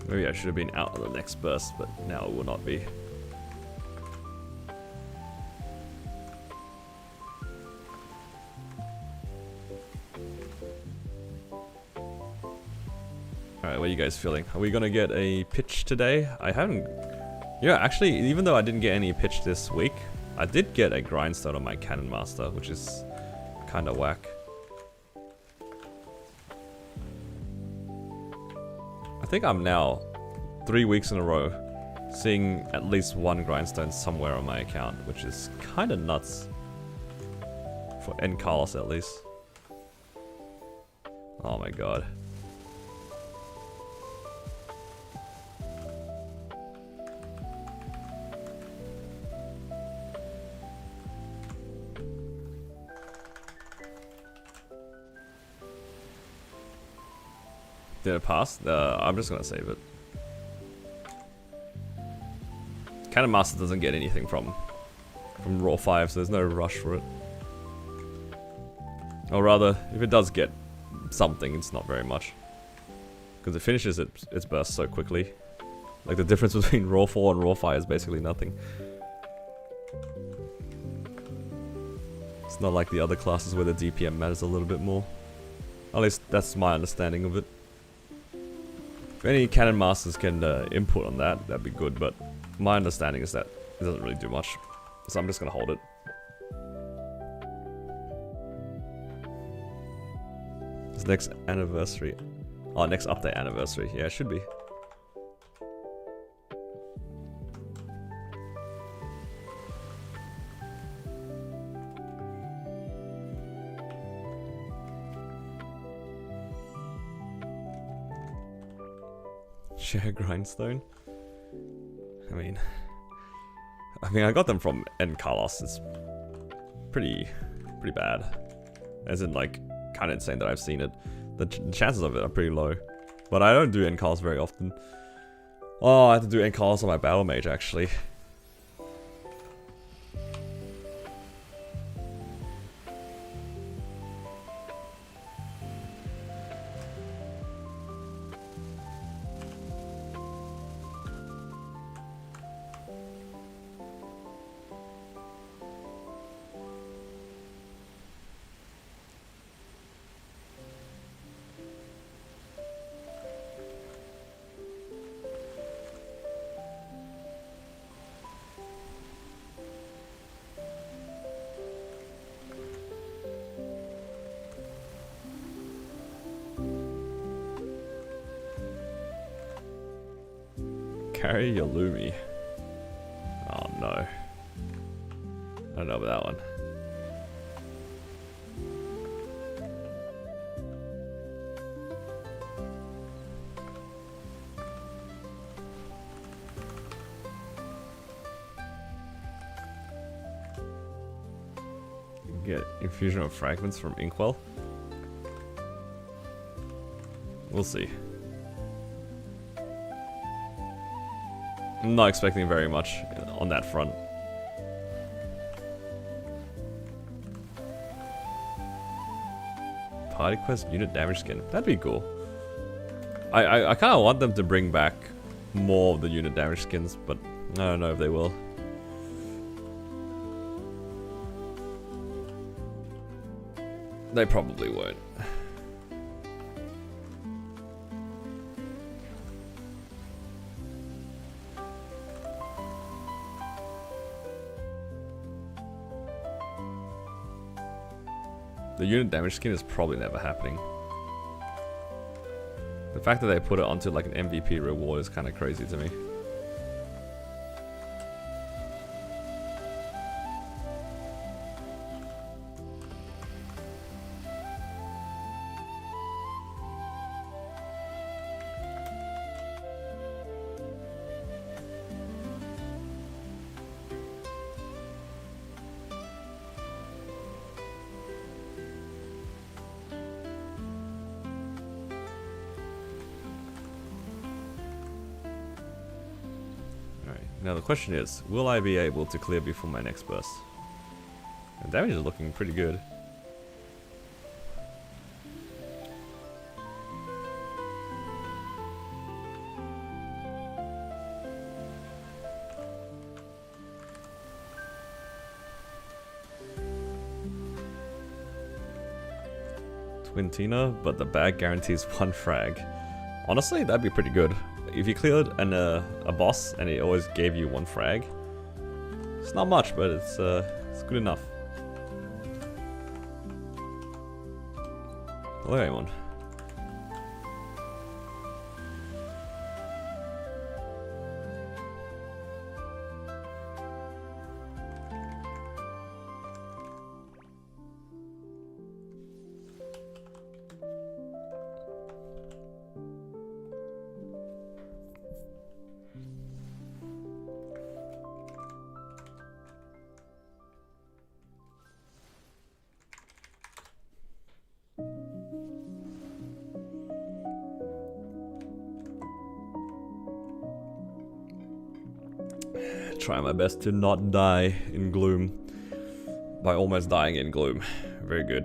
Maybe I should have been out on the next burst, but now it will not be. Alright, what are you guys feeling? Are we gonna get a pitch today? I haven't... Yeah, actually, even though I didn't get any pitch this week, I did get a grindstone on my Cannon Master, which is kinda whack. I think I'm now 3 weeks in a row seeing at least one grindstone somewhere on my account, which is kinda nuts. For N Carlos at least. Oh my god. Did it pass? I'm just gonna save it. Cannon Master doesn't get anything from Raw 5, so there's no rush for it. Or rather, if it does get something, it's not very much. Because it finishes its burst so quickly. Like the difference between Raw 4 and Raw 5 is basically nothing. It's not like the other classes where the DPM matters a little bit more. At least that's my understanding of it. If any Cannon Masters can input on that, that'd be good, but my understanding is that it doesn't really do much. So I'm just gonna hold it. It's next anniversary. Oh, next update anniversary. Yeah, it should be. Share grindstone. I mean, I got them from N Carlos. It's pretty bad. As in, like, kind of insane that I've seen it. The chances of it are pretty low. But I don't do N Carlos very often. Oh, I have to do N Carlos on my battle mage actually. carry your Lumi. Oh no. I don't know about that one. Get infusion of fragments from Inkwell. We'll see. I'm not expecting very much on that front. Party quest unit damage skin. That'd be cool. I kind of want them to bring back more of the unit damage skins, but I don't know if they will. They probably won't. The unit damage skin is probably never happening. The fact that they put it onto like an MVP reward is kind of crazy to me. Now the question is, will I be able to clear before my next burst? The damage is looking pretty good. Twintina, but the bag guarantees 1 frag. Honestly, that'd be pretty good. If you cleared a boss and it always gave you 1 frag, it's not much, but it's good enough. Hello, anyone. Try my best to not die in gloom by almost dying in gloom. Very good.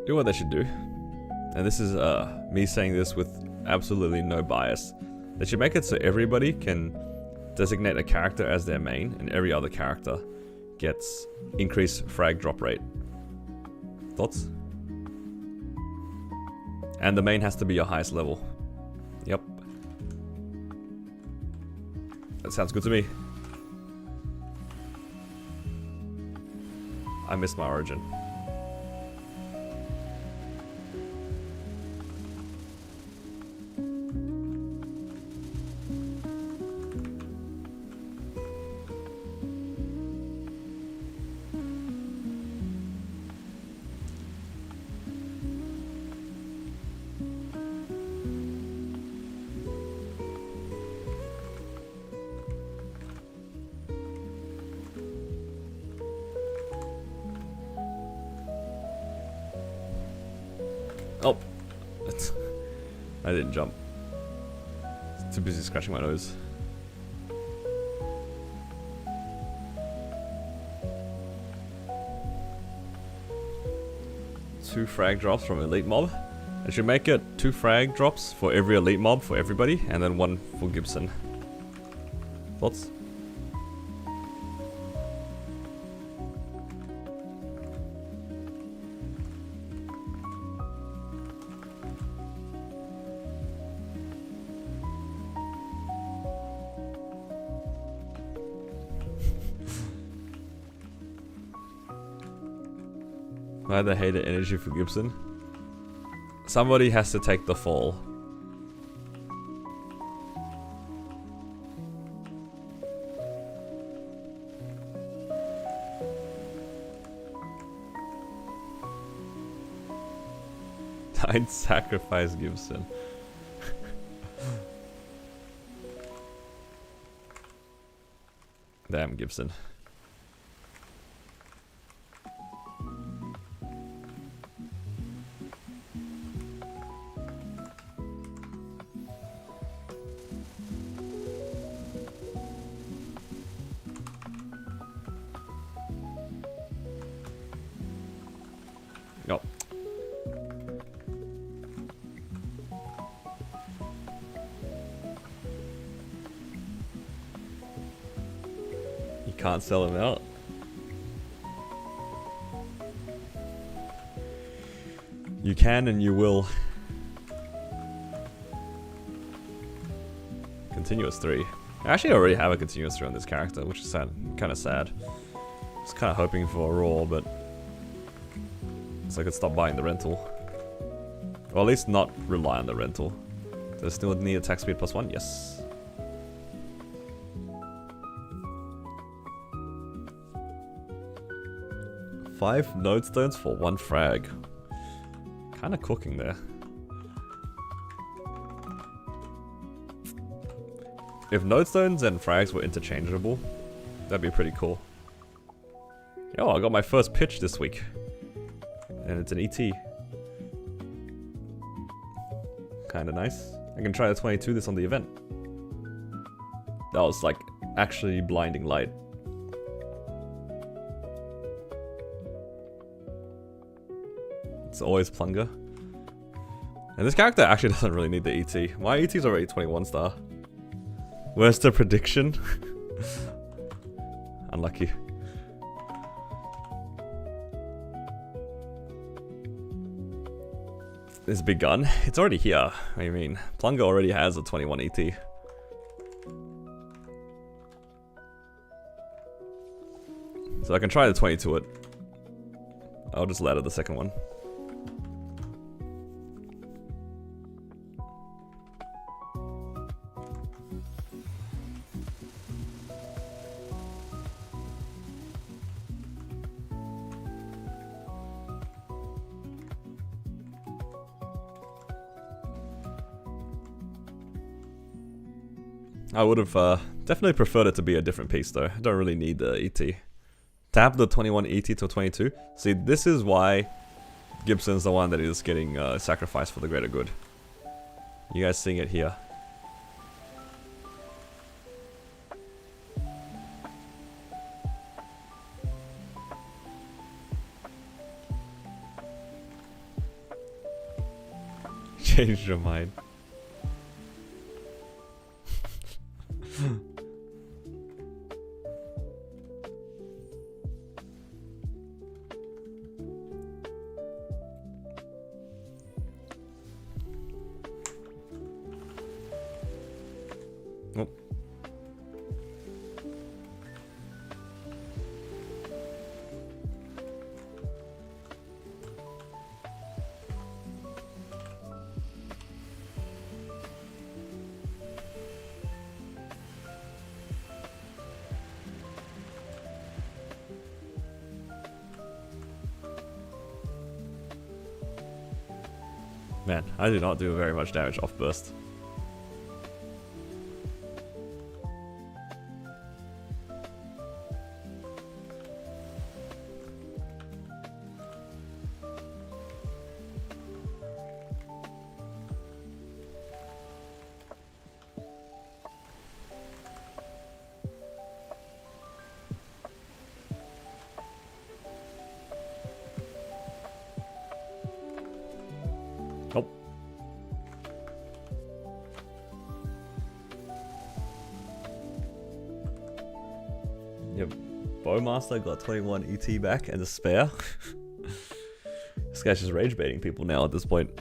Do what they should do, and this is me saying this with absolutely no bias. They should make it so everybody can designate a character as their main, and every other character gets increased frag drop rate. Thoughts? And the main has to be your highest level. Yep. That sounds good to me. I missed my origin. Oh, I didn't jump. Too busy scratching my nose. Two frag drops from elite mob. I should make it 2 frag drops for every elite mob for everybody, and then 1 for Gibson. Thoughts? Why the hated energy for Gibson? Somebody has to take the fall. I'd sacrifice Gibson. Damn Gibson. No. You can't sell him out. You can and you will. Continuous 3. I actually already have a continuous 3 on this character, which is kind of sad. I was kind of hoping for a raw, but so I could stop buying the rental. Or at least not rely on the rental. Do I still need attack speed +1? Yes. Five node stones for 1 frag. Kinda cooking there. If node stones and frags were interchangeable, that'd be pretty cool. Yo, I got my first pitch this week. And it's an ET. Kinda nice. I can try the 22 this on the event. That was like actually blinding light. It's always Plunger. And this character actually doesn't really need the ET. My ET's already 21 star. Where's the prediction? Unlucky. This big gun. It's already here. What do you mean? Plunger already has a 21 ET. So I can try the 22 it. I'll just ladder the second one. I would have definitely preferred it to be a different piece though. I don't really need the ET. Tap the 21 ET to 22. See, this is why Gibson's the one that is getting sacrificed for the greater good. You guys seeing it here. Changed your mind. Oh. Man, I do not do very much damage off burst. Oh. Yep. Bowmaster got 21 ET back and a spare. This guy's just rage baiting people now at this point.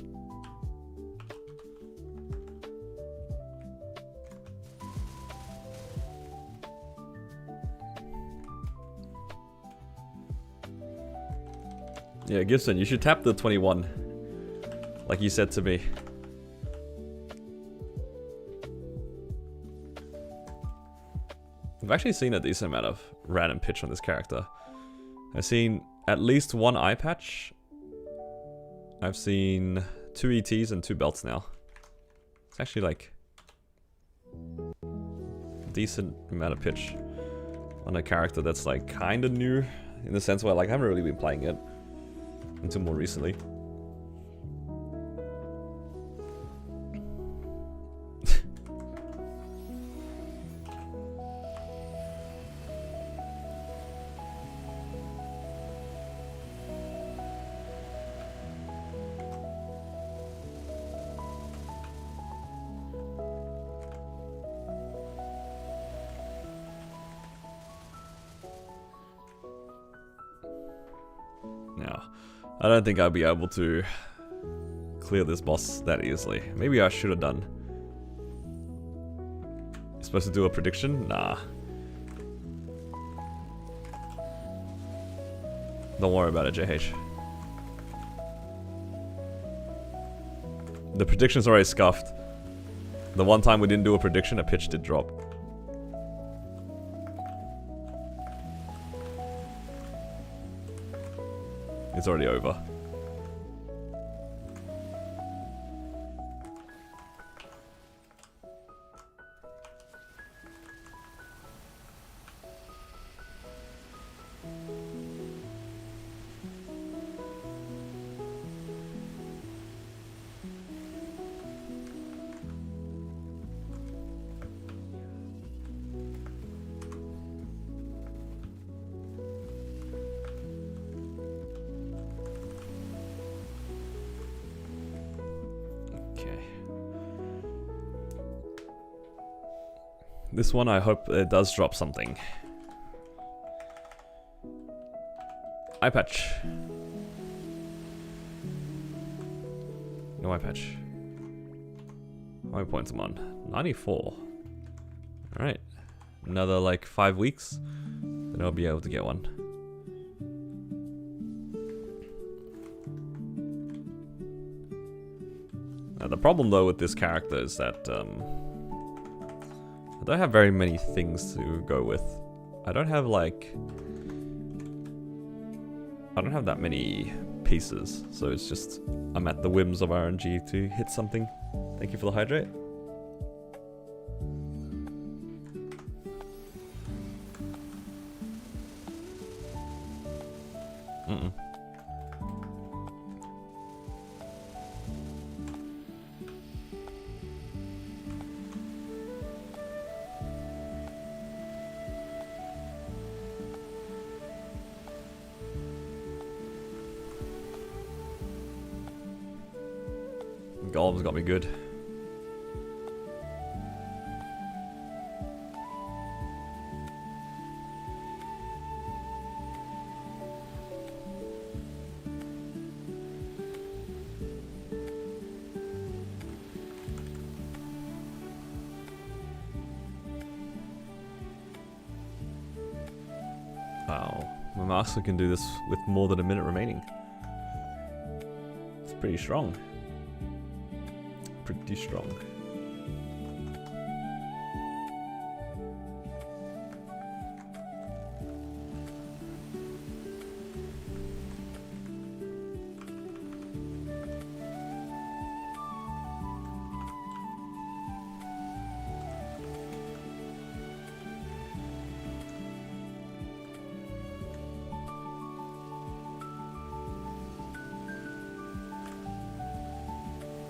Yeah, Gibson, you should tap the 21. Like you said to me. I've actually seen a decent amount of random pitch on this character. I've seen at least one eye patch. I've seen 2 ETs and 2 belts now. It's actually like a decent amount of pitch on a character that's like kind of new in the sense where like I haven't really been playing it until more recently. Now, I don't think I'll be able to clear this boss that easily. Maybe I should have done. You're supposed to do a prediction? Nah. Don't worry about it, JH. The prediction's already scuffed. The one time we didn't do a prediction, a pitch did drop. It's already over. This one, I hope it does drop something. Eye patch. No eye patch. How many points am I on? 94. Alright. Another like 5 weeks. Then I'll be able to get one. Now, the problem though with this character is that I don't have very many things to go with. I don't have that many pieces, so it's just I'm at the whims of RNG to hit something. Thank you for the hydrate. Golem's got me good. Wow, my master can do this with more than a minute remaining. It's pretty strong. Pretty strong.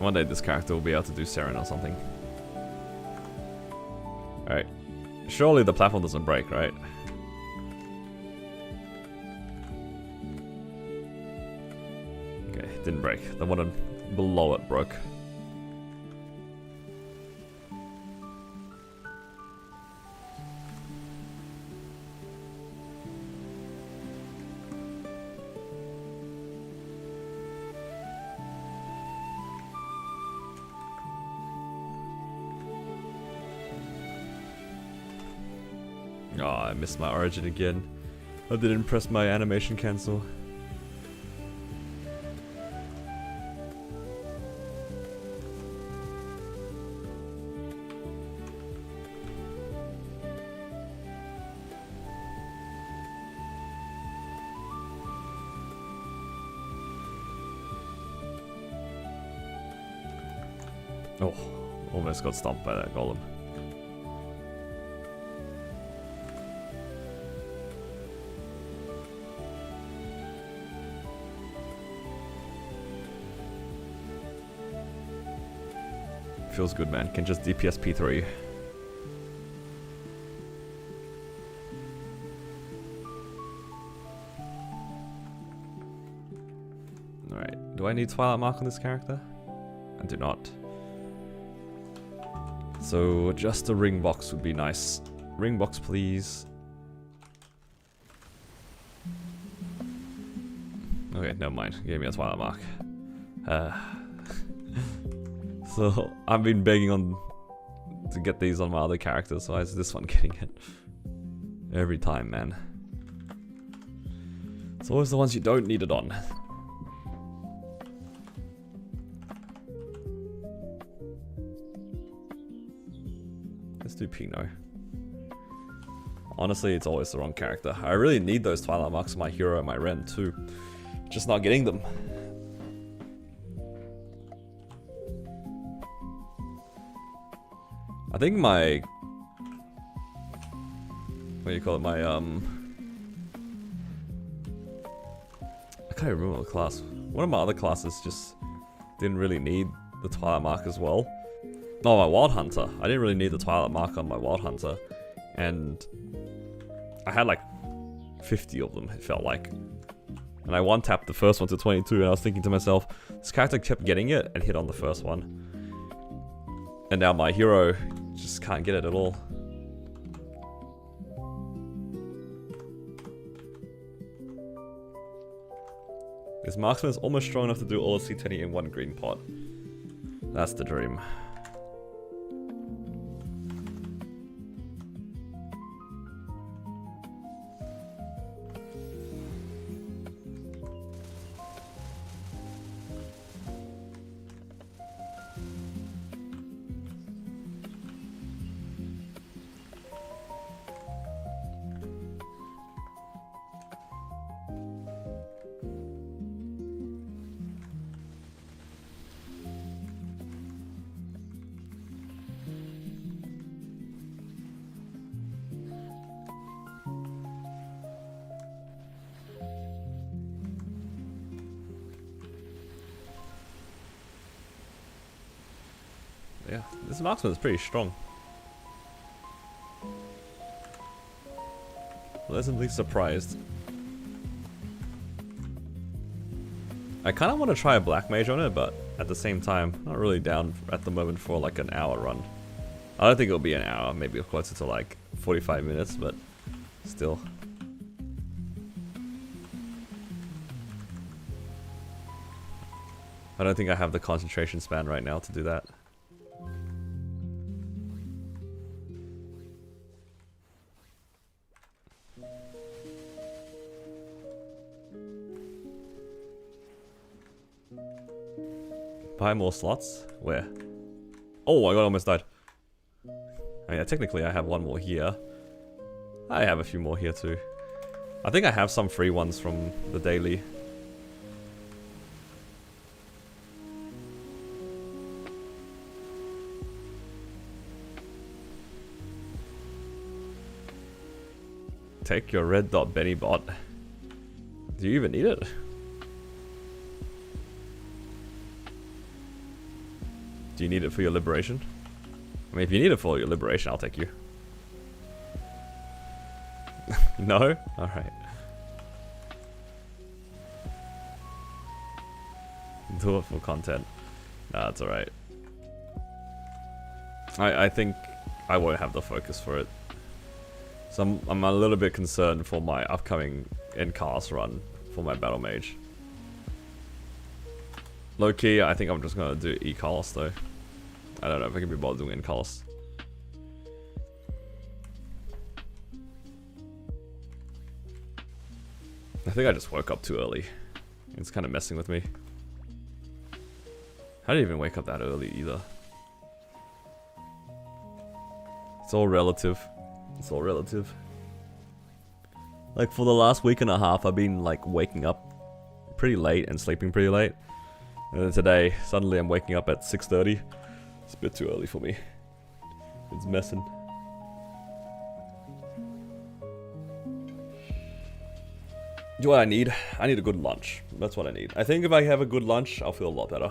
One day this character will be able to do Seren or something. Alright. Surely the platform doesn't break, right? Okay, it didn't break. The one below it broke. Oh, I missed my origin again. I didn't press my animation cancel. Oh, almost got stomped by that golem. Feels good, man. Can just DPS P3. Alright, do I need Twilight Mark on this character? I do not. So just a ring box would be nice. Ring box, please. Okay, never mind. Gave me a Twilight Mark. So I've been begging on to get these on my other characters. So why is this one getting it every time, man? It's always the ones you don't need it on. Let's do Pinot. Honestly, it's always the wrong character. I really need those Twilight Marks for my hero and my Ren too. Just not getting them. I think my... what do you call it? My, I can't remember what class. One of my other classes just didn't really need the Twilight Mark as well. Oh, my Wild Hunter. I didn't really need the Twilight Mark on my Wild Hunter. And I had like 50 of them, it felt like. And I one-tapped the first one to 22, and I was thinking to myself, this character kept getting it and hit on the first one. And now my hero just can't get it at all. This marksman is almost strong enough to do all of C20 in one green pot. That's the dream. Yeah, this marksman is pretty strong. Pleasantly surprised. I kind of want to try a black mage on it, but at the same time, not really down at the moment for like an hour run. I don't think it'll be an hour, maybe closer to like 45 minutes, but still. I don't think I have the concentration span right now to do that. Buy more slots? Where? Oh, I almost died. I mean, technically I have one more here. I have a few more here too. I think I have some free ones from the daily. Take your red dot Benny bot. Do you even need it? Do you need it for your liberation? I mean, if you need it for your liberation, I'll take you. No? Alright. Do it for content. Nah, it's alright. I think I won't have the focus for it. So I'm a little bit concerned for my upcoming Endcast run for my Battle Mage. Low key, I think I'm just gonna do E-Colors though. I don't know if I can be bothered doing Endcast. I think I just woke up too early. It's kind of messing with me. I didn't even wake up that early either. It's all relative. It's all relative. Like for the last week and a half, I've been like waking up pretty late and sleeping pretty late. And then today, suddenly I'm waking up at 6:30. It's a bit too early for me. It's messing. You know what I need? I need a good lunch. That's what I need. I think if I have a good lunch, I'll feel a lot better.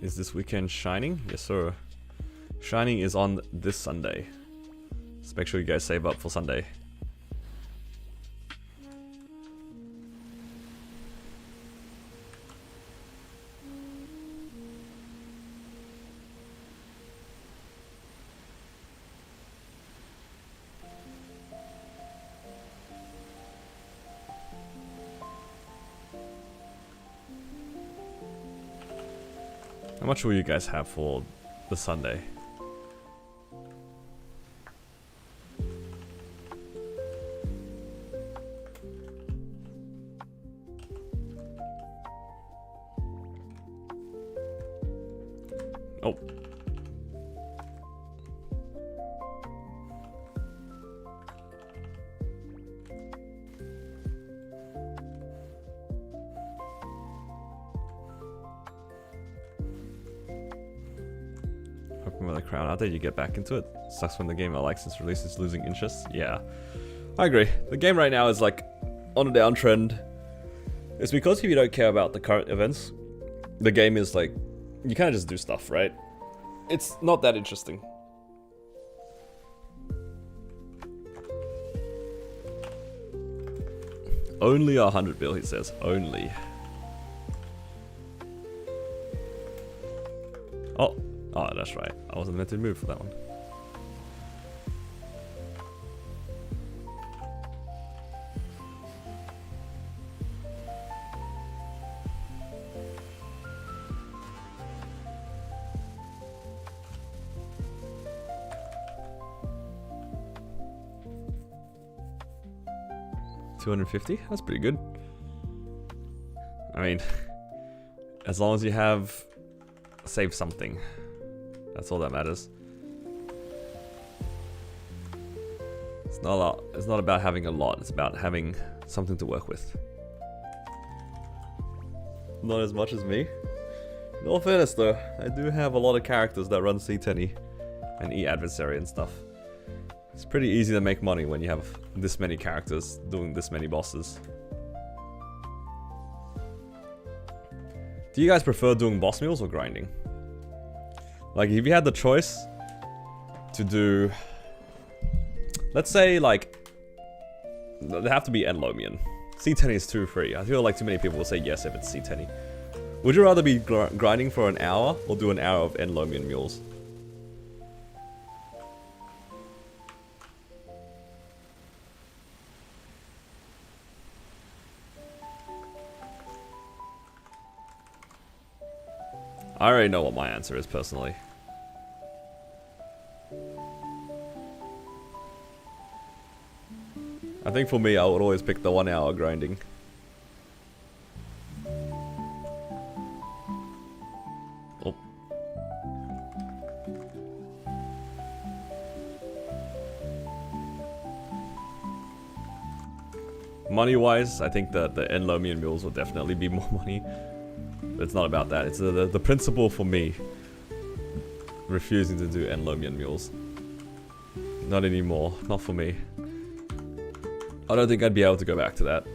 Is this weekend Shining? Yes, sir. Shining is on this Sunday. So make sure you guys save up for Sunday. How much will you guys have for the Sunday? Oh. With a crown out there, you get back into it. Sucks when the game I like since release is losing interest. Yeah, I agree. The game right now is like on a downtrend. It's because if you don't care about the current events, the game is like, you kind of just do stuff, right? It's not that interesting. Only 100 bill, he says. Only. Oh. Oh, that's right. I wasn't meant to move for that one. $250? That's pretty good. I mean, as long as you have saved something. That's all that matters. It's not a lot. It's not about having a lot. It's about having something to work with. Not as much as me. In all fairness though, I do have a lot of characters that run C10 and E-Adversary and stuff. It's pretty easy to make money when you have this many characters doing this many bosses. Do you guys prefer doing boss meals or grinding? Like, if you had the choice to do, let's say, like, they have to be Enlomian. C10 is too free. I feel like too many people will say yes if it's C10. Would you rather be grinding for an hour or do an hour of Enlomian mules? I already know what my answer is, personally. I think for me, I would always pick the 1 hour grinding. Oh. Money-wise, I think that the Enlomian mules will definitely be more money. But it's not about that. It's the principle for me. Refusing to do Enlomian mules. Not anymore. Not for me. I don't think I'd be able to go back to that.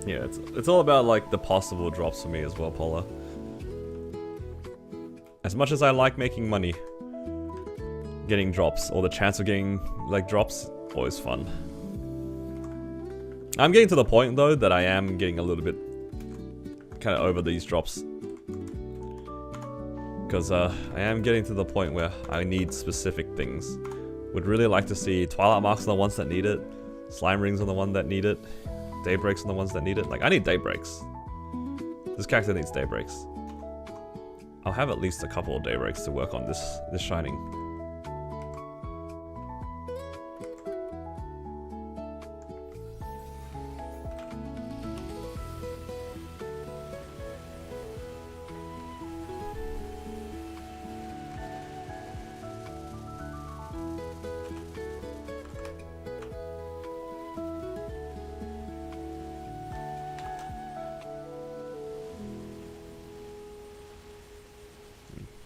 Yeah, it's all about like the possible drops for me as well, Paula. As much as I like making money, getting drops, or the chance of getting like drops, always fun. I'm getting to the point though that I am getting a little bit kind of over these drops. Because I am getting to the point where I need specific things. Would really like to see Twilight Marks on the ones that need it, Slime Rings on the one that need it, Daybreaks on the ones that need it. Like, I need Daybreaks. This character needs Daybreaks. I'll have at least a couple of Daybreaks to work on this Shining.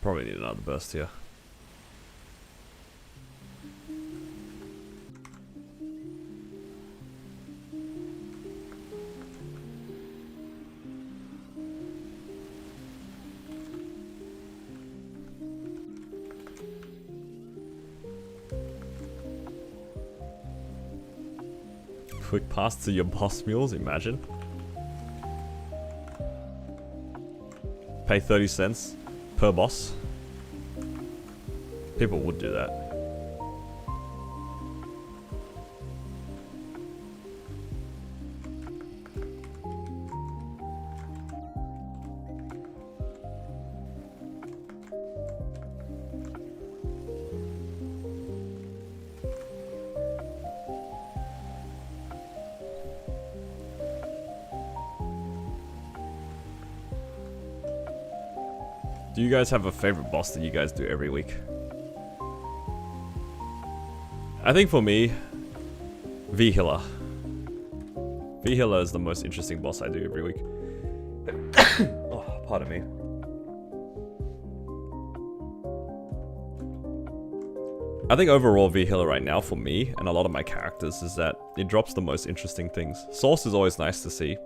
Probably need another burst here. Quick pass to your boss mules, imagine. Pay 30 cents per boss. People would do that. Do you guys have a favorite boss that you guys do every week? I think for me, V-Healer. V-Healer is the most interesting boss I do every week. Oh, pardon me. I think overall V-Healer right now for me and a lot of my characters is that it drops the most interesting things. Source is always nice to see.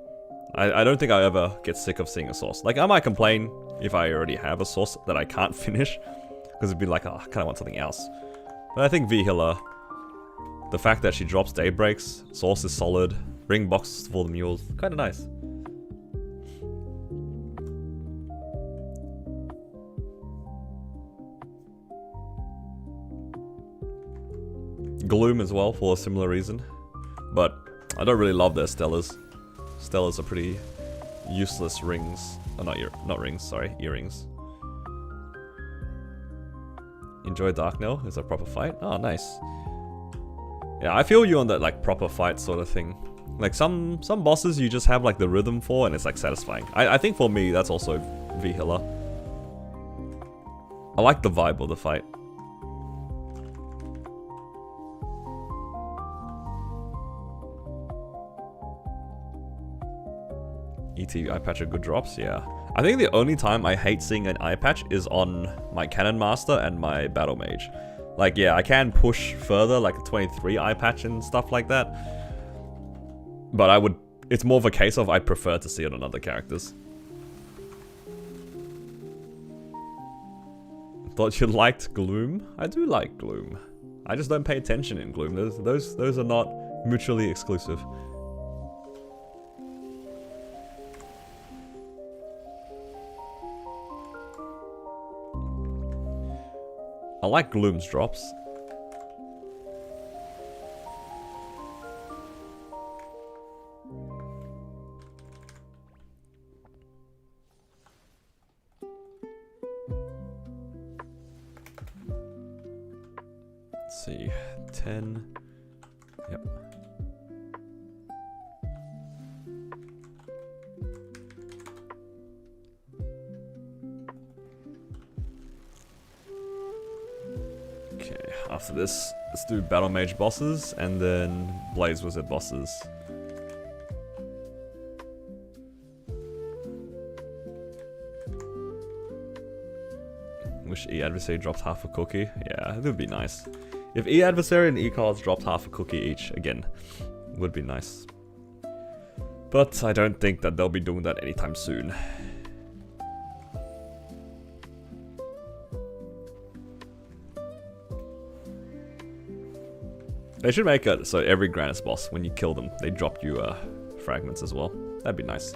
I don't think I ever get sick of seeing a source. Like, I might complain if I already have a source that I can't finish, because it'd be like, oh, I kind of want something else. But I think V-Healer, the fact that she drops Daybreaks, source is solid, ring boxes for the mules, kind of nice. Gloom as well for a similar reason, but I don't really love their Stellars. Stellars are pretty useless rings. Oh, not rings, sorry, earrings. Enjoy Dark Nail is a proper fight. Oh, nice. Yeah, I feel you on that like proper fight sort of thing. Like some bosses you just have like the rhythm for and it's like satisfying. I think for me that's also V-Healer. I like the vibe of the fight. ET eye patch are good drops, yeah. I think the only time I hate seeing an eye patch is on my Cannon Master and my Battle Mage. Like, yeah, I can push further, like a 23 eye patch and stuff like that. But it's more of a case of I'd prefer to see it on other characters. Thought you liked Gloom? I do like Gloom. I just don't pay attention in Gloom. Those are not mutually exclusive. I like Gloom's drops. Let's see, 10. Yep. Okay, after this, let's do Battle Mage bosses and then Blaze Wizard bosses. Wish E-Adversary dropped half a cookie. Yeah, it would be nice. If E-Adversary and E-Cards dropped half a cookie each, again, would be nice. But I don't think that they'll be doing that anytime soon. They should make it so every Grannis boss, when you kill them, they drop you fragments as well. That'd be nice.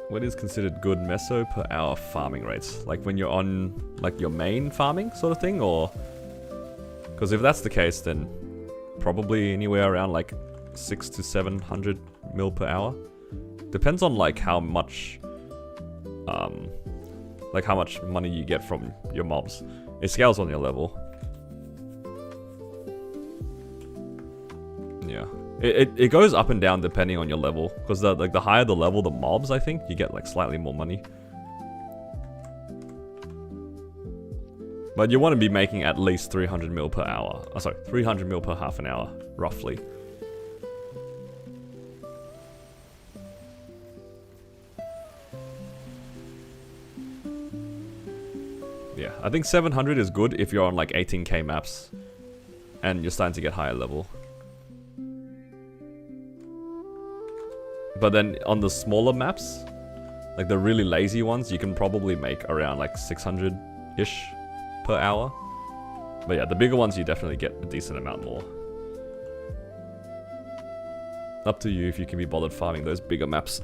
What is considered good meso per hour farming rates? Like when you're on like your main farming sort of thing, or? Because if that's the case, then probably anywhere around like 600 to 700 mil per hour. Depends on like how much money you get from your mobs. It scales on your level. Yeah. It goes up and down depending on your level, because the higher the level the mobs, I think, you get like slightly more money. But you want to be making at least 300 mil per hour. Oh, sorry, 300 mil per half an hour, roughly. Yeah, I think 700 is good if you're on like 18k maps and you're starting to get higher level. But then on the smaller maps, like the really lazy ones, you can probably make around like 600-ish per hour. But yeah, the bigger ones you definitely get a decent amount more. Up to you if you can be bothered farming those bigger maps.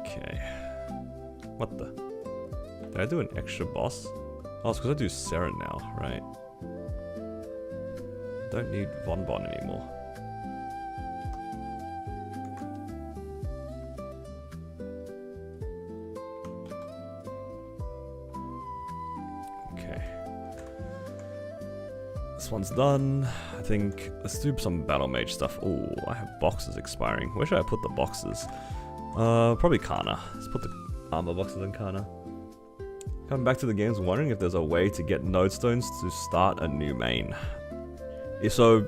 Okay. What the? Did I do an extra boss? Oh, it's because I do Seren now, right? Don't need Von Bon anymore. Okay. This one's done. I think let's do some Battle Mage stuff. Oh, I have boxes expiring. Where should I put the boxes? Probably Kana. Let's put the armor boxes in Kana. Coming back to the games, wondering if there's a way to get node stones to start a new main. So,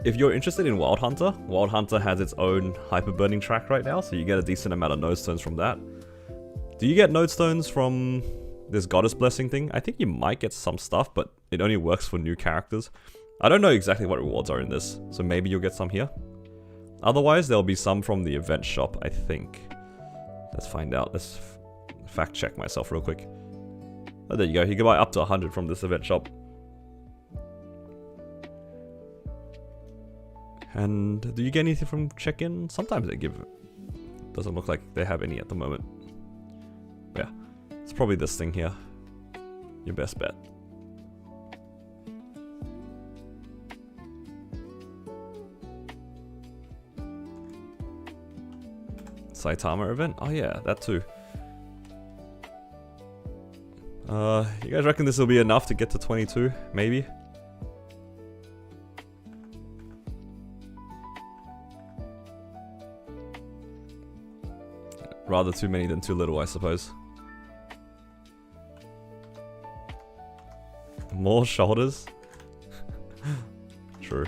if you're interested in Wild Hunter has its own hyper burning track right now, so you get a decent amount of node stones from that. Do you get node stones from this Goddess Blessing thing? I think you might get some stuff, but it only works for new characters. I don't know exactly what rewards are in this, so maybe you'll get some here. Otherwise, there'll be some from the event shop, I think. Let's find out. Let's fact check myself real quick. Oh, there you go. You can buy up to 100 from this event shop. And do you get anything from check-in? Sometimes they give. Doesn't look like they have any at the moment. Yeah, it's probably this thing here. Your best bet. Saitama event? Oh yeah, that too. You guys reckon this will be enough to get to 22? Maybe? Rather too many than too little, I suppose. More shoulders? True.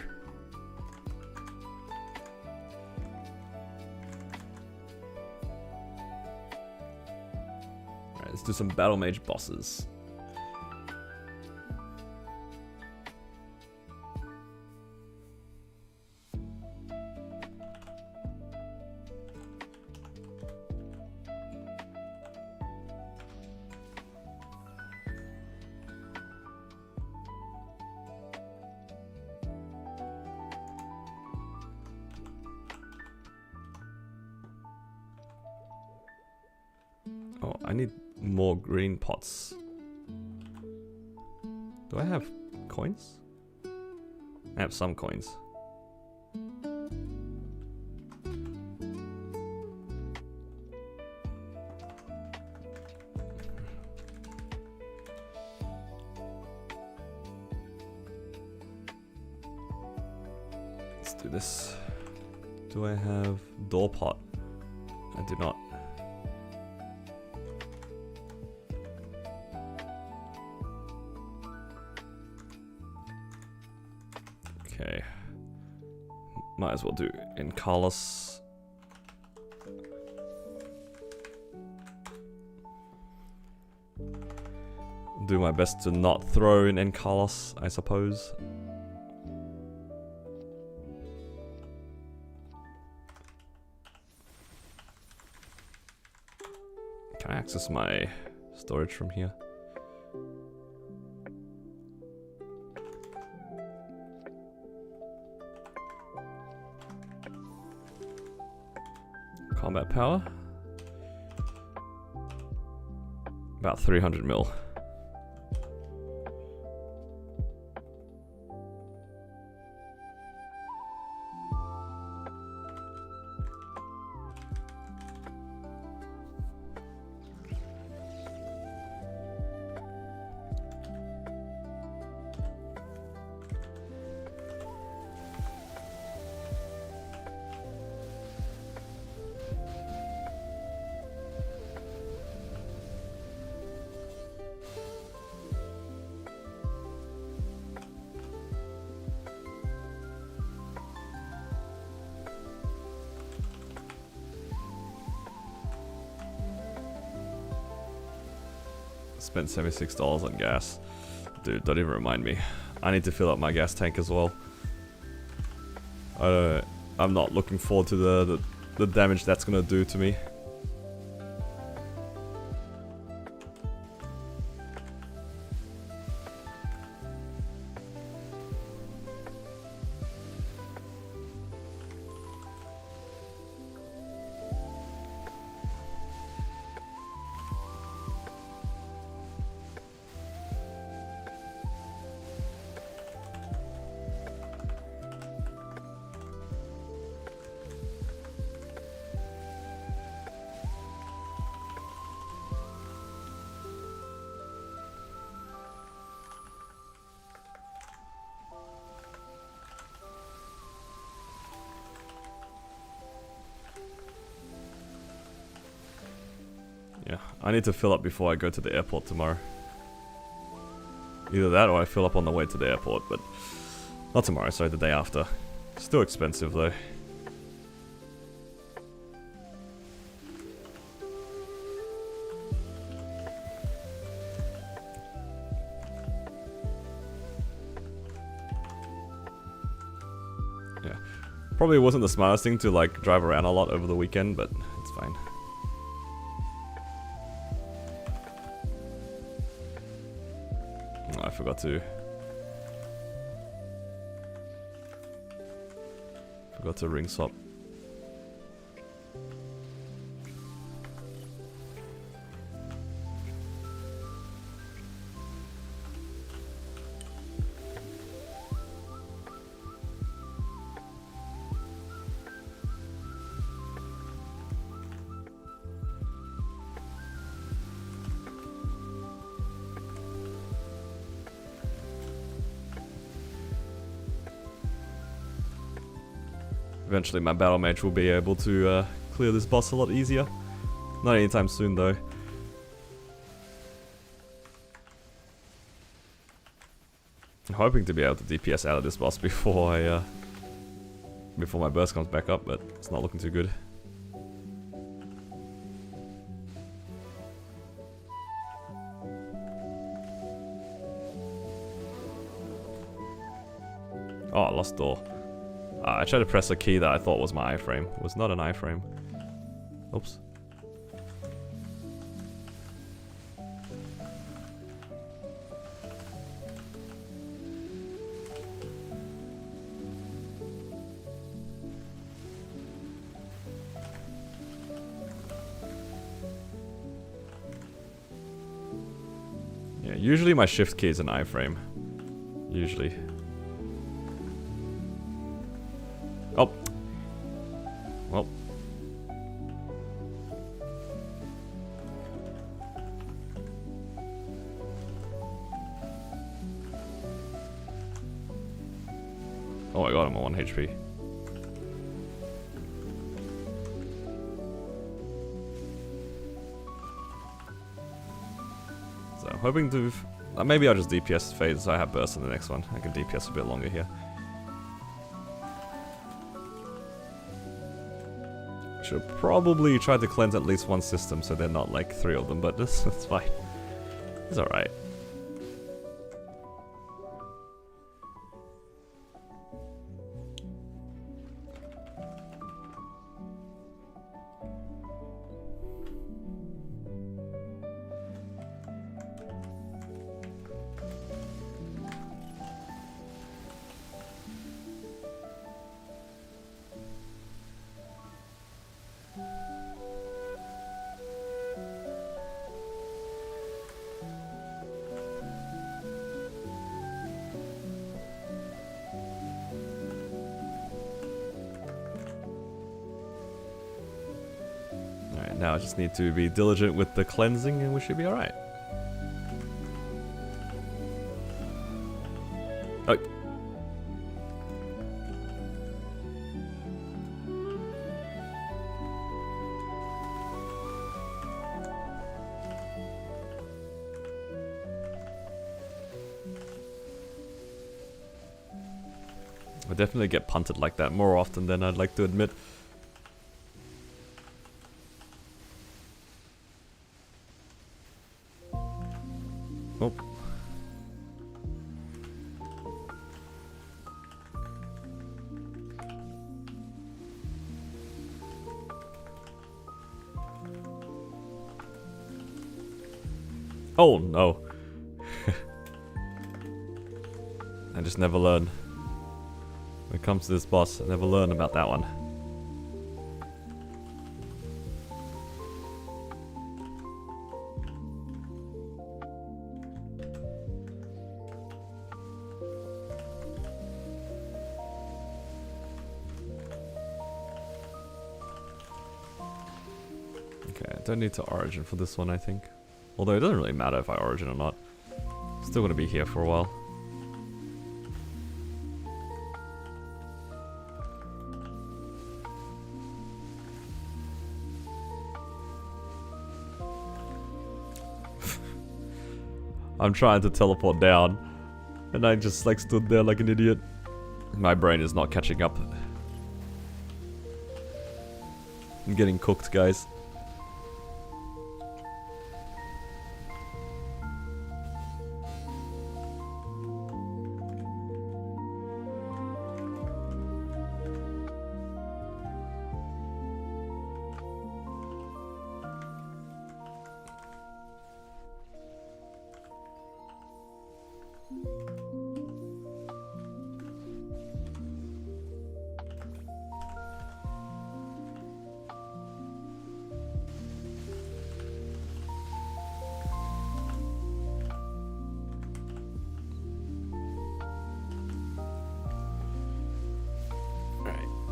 Alright, let's do some Battle Mage bosses. Oh, I need more green pots. Do I have coins? I have some coins. Let's do this. Do I have door pot? I do not. Okay. Might as well do Encalis. Do my best to not throw in Encalis, I suppose. Can I access my storage from here? Combat power? About 300 mil. Spent $76 on gas. Dude, don't even remind me. I need to fill up my gas tank as well. I'm not looking forward to the damage that's gonna do to me. Yeah, I need to fill up before I go to the airport tomorrow. Either that or I fill up on the way to the airport, but not tomorrow, sorry, the day after. Still expensive though. Yeah, probably wasn't the smartest thing to like drive around a lot over the weekend, but it's fine. Oh, I forgot to ring swap. Eventually my battle mage will be able to clear this boss a lot easier. Not anytime soon though. I'm hoping to be able to DPS out of this boss before my burst comes back up, but it's not looking too good. Oh, I lost door. I tried to press a key that I thought was my iframe. It was not an iframe. Oops. Yeah, usually my shift key is an iframe. Usually. Oh. Well. Oh my god, I'm on 1 HP. So I'm hoping to... maybe I'll just DPS Fade so I have burst in the next one. I can DPS a bit longer here. Should probably try to cleanse at least one system so they're not like 3 of them, but it's fine. It's alright. Now I just need to be diligent with the cleansing and we should be alright. Oh. I definitely get punted like that more often than I'd like to admit. Oh. Oh no. I just never learn. When it comes to this boss, I never learn about that one. Okay, I don't need to origin for this one, I think. Although it doesn't really matter if I origin or not. Still gonna be here for a while. I'm trying to teleport down, and I just like stood there like an idiot. My brain is not catching up. I'm getting cooked, guys.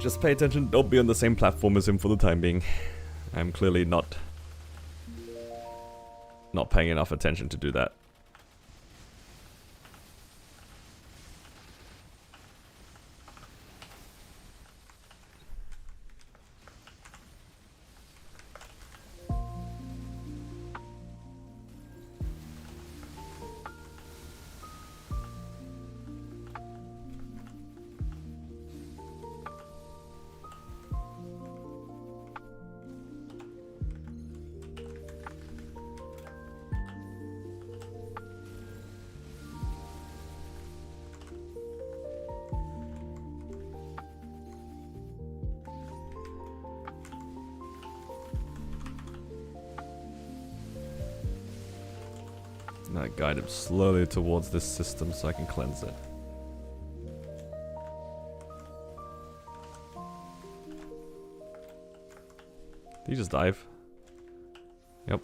Just pay attention, don't be on the same platform as him for the time being. I'm clearly not paying enough attention to do that. Now guide him slowly towards this system so I can cleanse it. Did he just dive? Yep.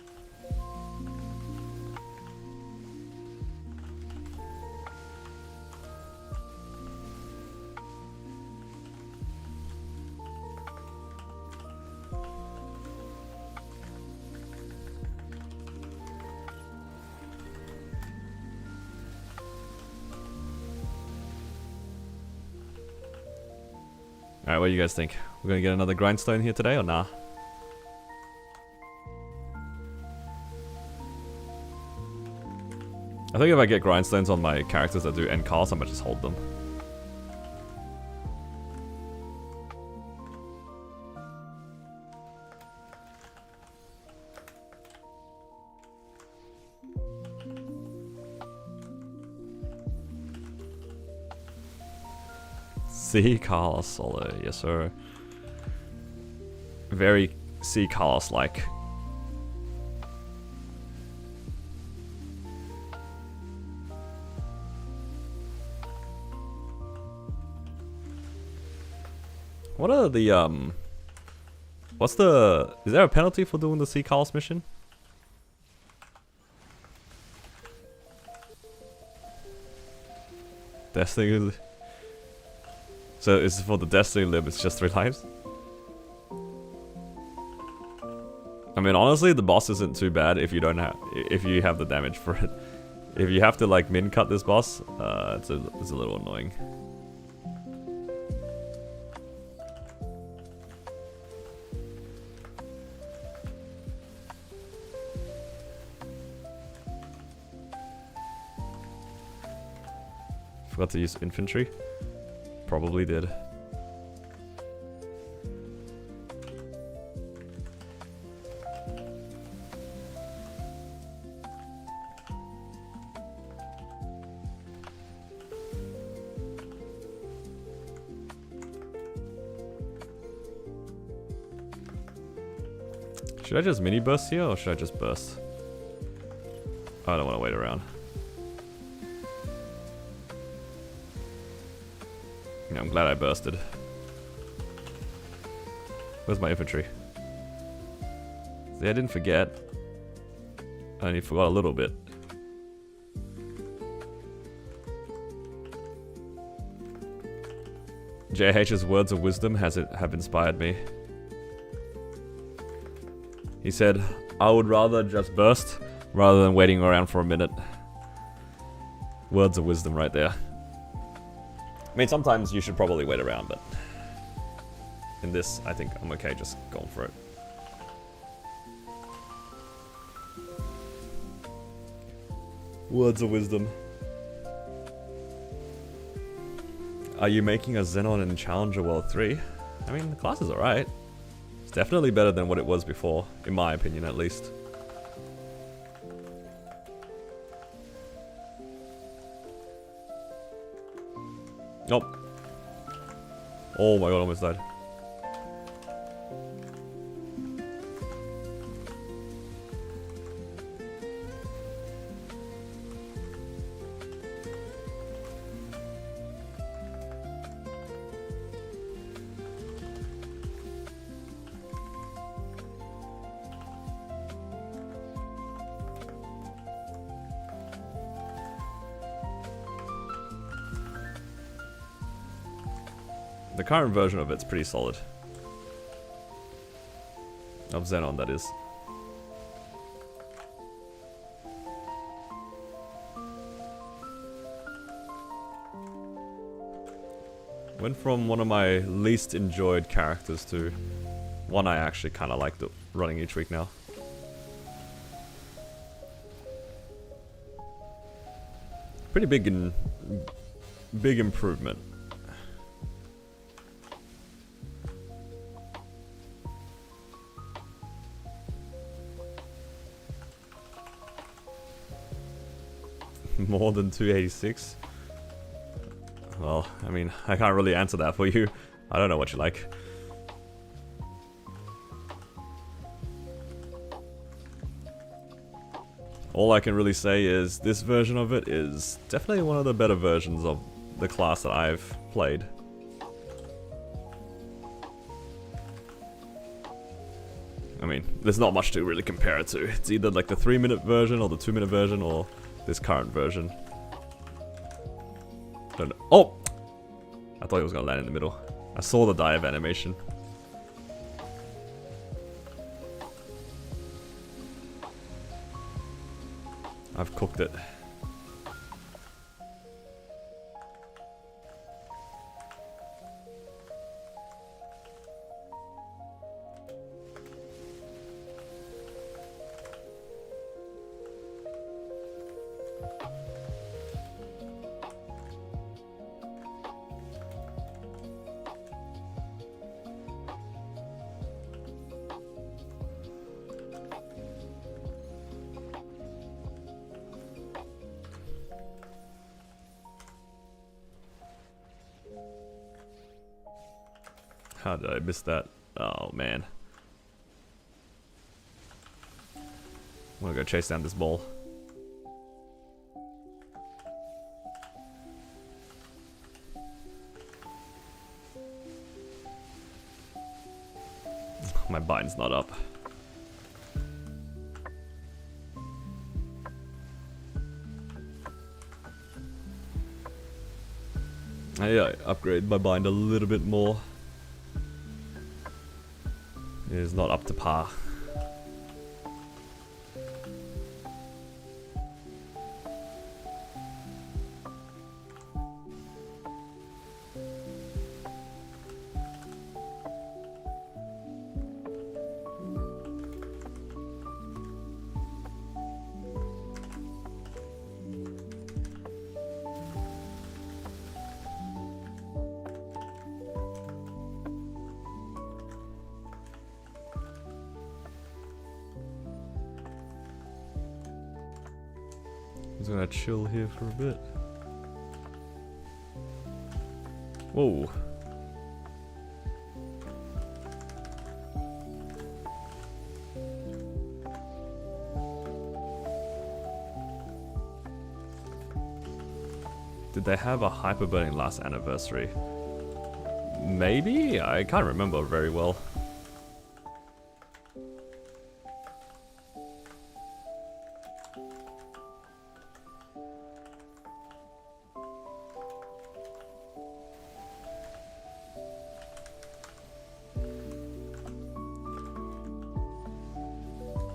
Alright, what do you guys think? We're gonna get another grindstone here today or nah? I think if I get grindstones on my characters that do end calls, I might just hold them. C. Carlos Solo, yes sir. Very C. Carlos-like. What are the, what's the, is there a penalty for doing the C. Carlos mission? Destiny. So is it for the Destiny lib, it's just 3 lives? I mean, honestly, the boss isn't too bad if you don't have the damage for it. If you have to like min cut this boss, it's a little annoying. Forgot to use infantry. Probably did. Should I just mini burst here or should I just burst? I don't want to wait around. Yeah, I'm glad I bursted. Where's my infantry? See, I didn't forget. I only forgot a little bit. JH's words of wisdom have inspired me. He said, I would rather just burst rather than waiting around for a minute. Words of wisdom right there. I mean, sometimes you should probably wait around, but in this, I think I'm okay just going for it. Words of wisdom. Are you making a Xenon in Challenger World 3? I mean, the class is alright. It's definitely better than what it was before, in my opinion at least. Nope. Oh my god, almost died. The current version of it's pretty solid. Of Xenon, that is. Went from one of my least enjoyed characters to one I actually kind of like running each week now. Pretty big improvement. More than 286? Well, I mean, I can't really answer that for you. I don't know what you like. All I can really say is this version of it is definitely one of the better versions of the class that I've played. I mean, there's not much to really compare it to. It's either like the 3-minute version or the 2-minute version or this current version. Don't know. Oh! I thought it was gonna land in the middle. I saw the dive animation. I've cooked it. How did I miss that? Oh man. I'm gonna go chase down this ball. My bind's not up. I upgrade my bind a little bit more. It is not up to par. Just gonna chill here for a bit. Whoa. Did they have a hyperburning last anniversary? Maybe? I can't remember very well.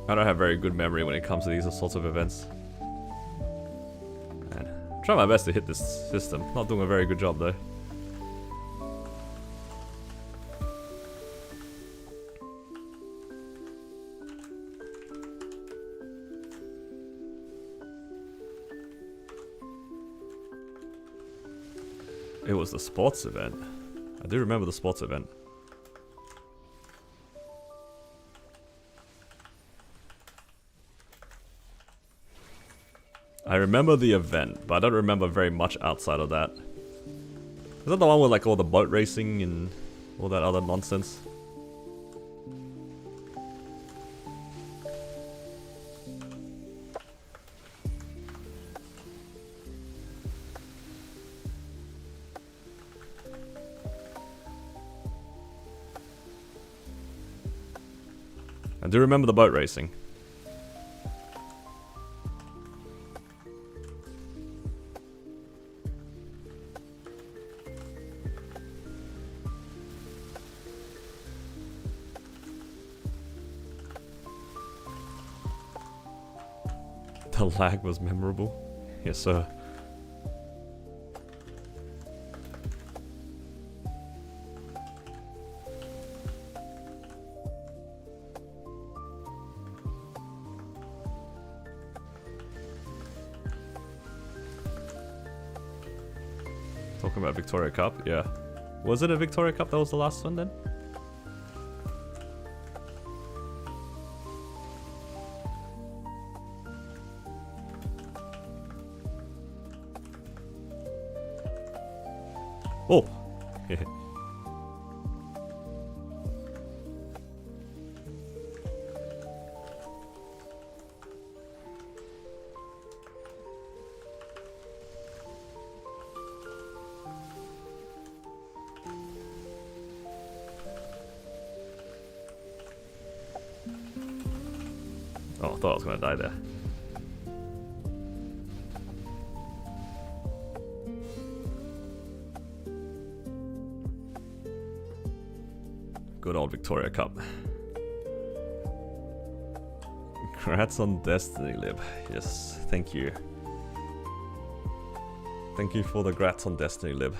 I don't have very good memory when it comes to these sorts of events. Man, I'm trying my best to hit this system. Not doing a very good job though. It was the sports event. I do remember the sports event. I remember the event, but I don't remember very much outside of that. Is that the one with like all the boat racing and all that other nonsense? I do remember the boat racing. The lag was memorable. Yes, sir. Talking about Victoria Cup, yeah. Was it a Victoria Cup that was the last one then? Oh! Oh, I thought I was gonna die there. Good old Victoria Cup. Congrats on Destiny Lib. Yes, thank you. Thank you for the grats on Destiny Lib.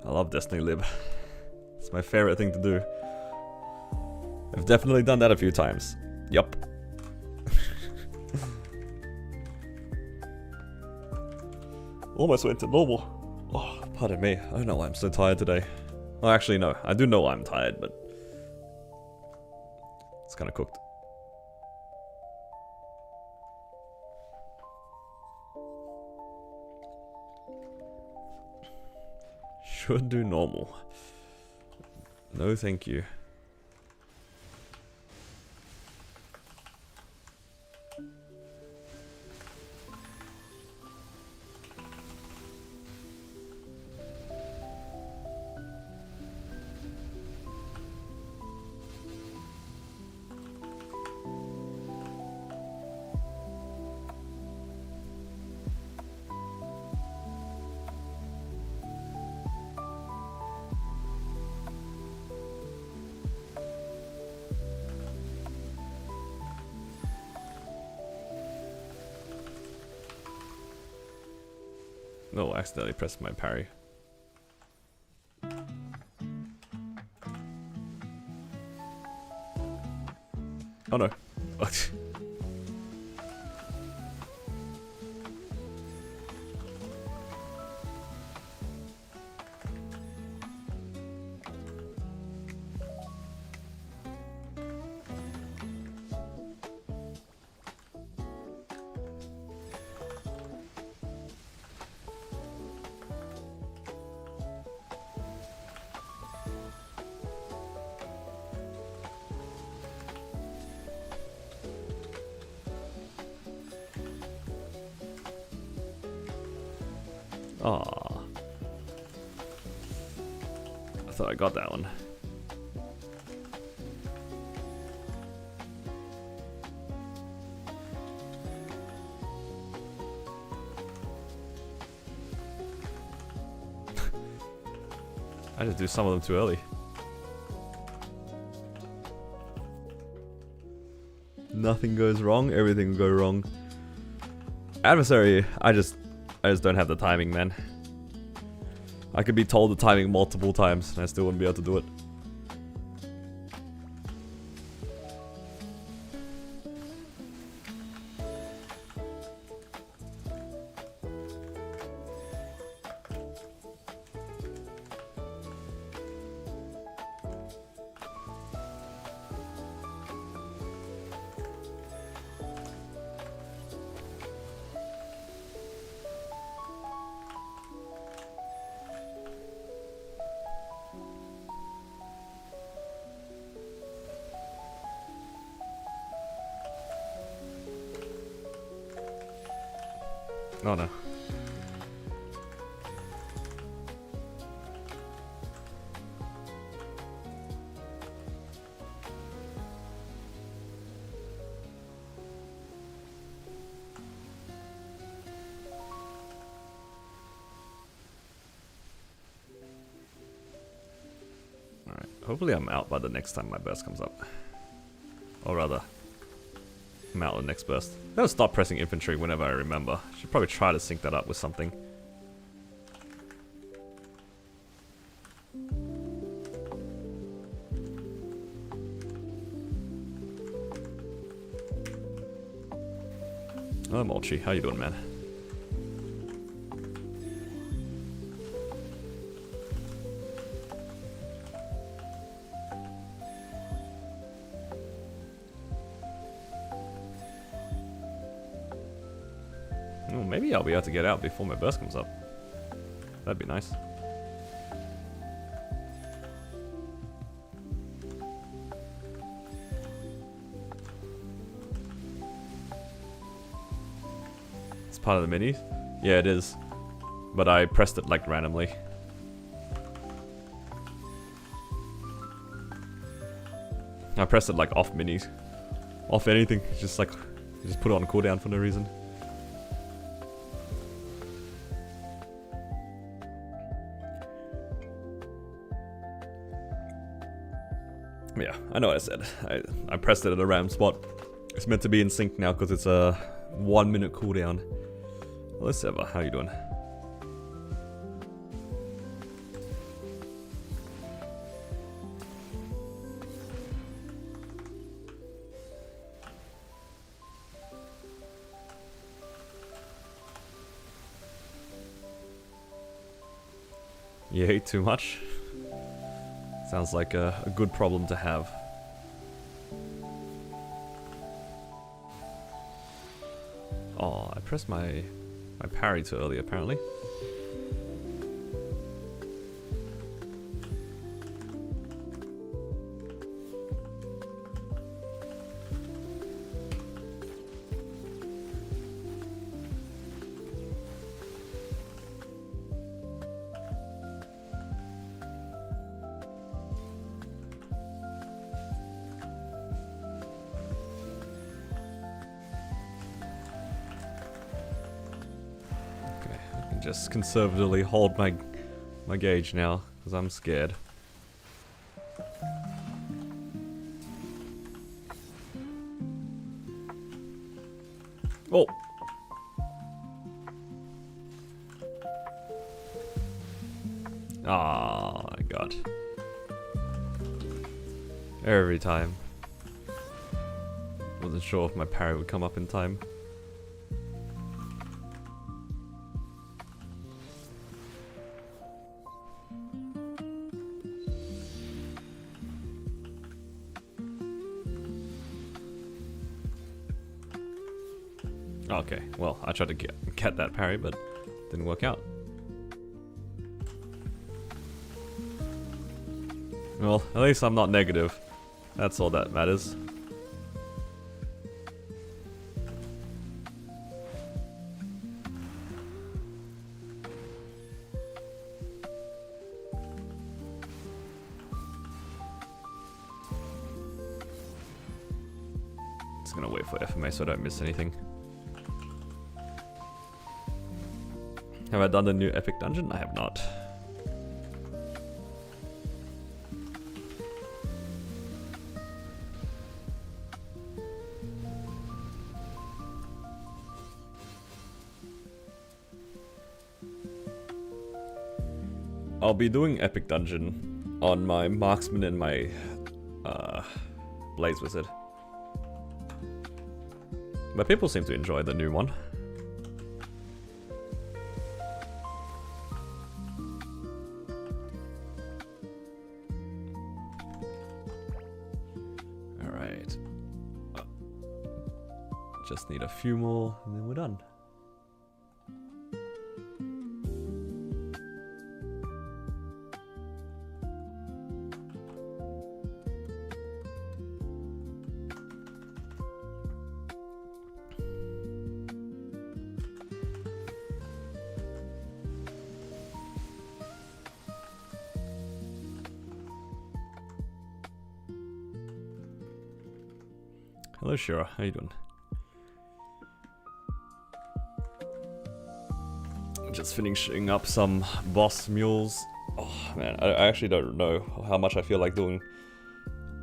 I love Destiny Lib. It's my favorite thing to do. I've definitely done that a few times. Yup. Almost went to normal. Oh, pardon me. I don't know why I'm so tired today. Well, actually, no. I do know why I'm tired, but it's kind of cooked. Should do normal. No, thank you. No, I accidentally pressed my parry. Oh no. Aw. I thought I got that one. I just do some of them too early. Nothing goes wrong, everything will go wrong. Adversary, I just don't have the timing, man. I could be told the timing multiple times and I still wouldn't be able to do it. Oh no. Alright, hopefully I'm out by the next time my burst comes up. Or rather, I'm out on the next burst. I'm gonna stop pressing infantry whenever I remember. Should probably try to sync that up with something. Oh, Molchi, how you doing, man? Oh, maybe I'll be able to get out before my burst comes up. That'd be nice. It's part of the minis? Yeah, it is. But I pressed it like randomly. I pressed it like off minis. Off anything. Just like, just put it on cooldown for no reason. Yeah, I know what I said. I pressed it at a random spot. It's meant to be in sync now because it's a 1 minute cooldown. Hello Seva, how you doing? You ate too much? Sounds like a good problem to have. Oh, I pressed my parry too early apparently. Just conservatively hold my gauge now, because I'm scared. Oh! Oh my god. Every time. Wasn't sure if my parry would come up in time. Okay, well, I tried to get that parry, but didn't work out. Well, at least I'm not negative. That's all that matters. Just gonna wait for FMA so I don't miss anything. Have I done the new epic dungeon? I have not. I'll be doing epic dungeon on my marksman and my blaze wizard. But people seem to enjoy the new one. Alright. Just need a few more and then we're done. Hello Shira, how you doing? Just finishing up some boss mules. Oh man, I actually don't know how much I feel like doing.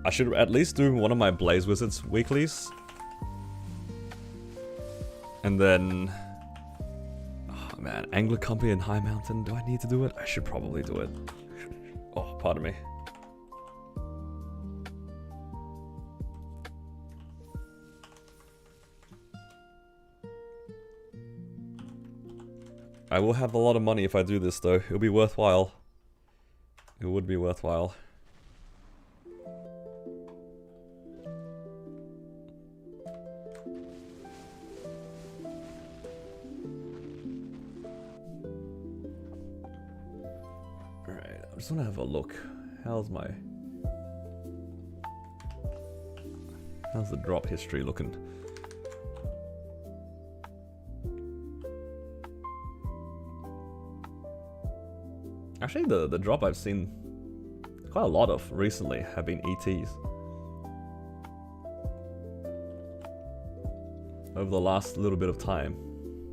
I should at least do one of my Blaze Wizards weeklies. And then... oh man, Angler Company and High Mountain, do I need to do it? I should probably do it. Oh, pardon me. I will have a lot of money if I do this though. It'll be worthwhile. It would be worthwhile. Alright, I just want to have a look. How's the drop history looking? Actually, the drop I've seen quite a lot of recently have been ETs. Over the last little bit of time.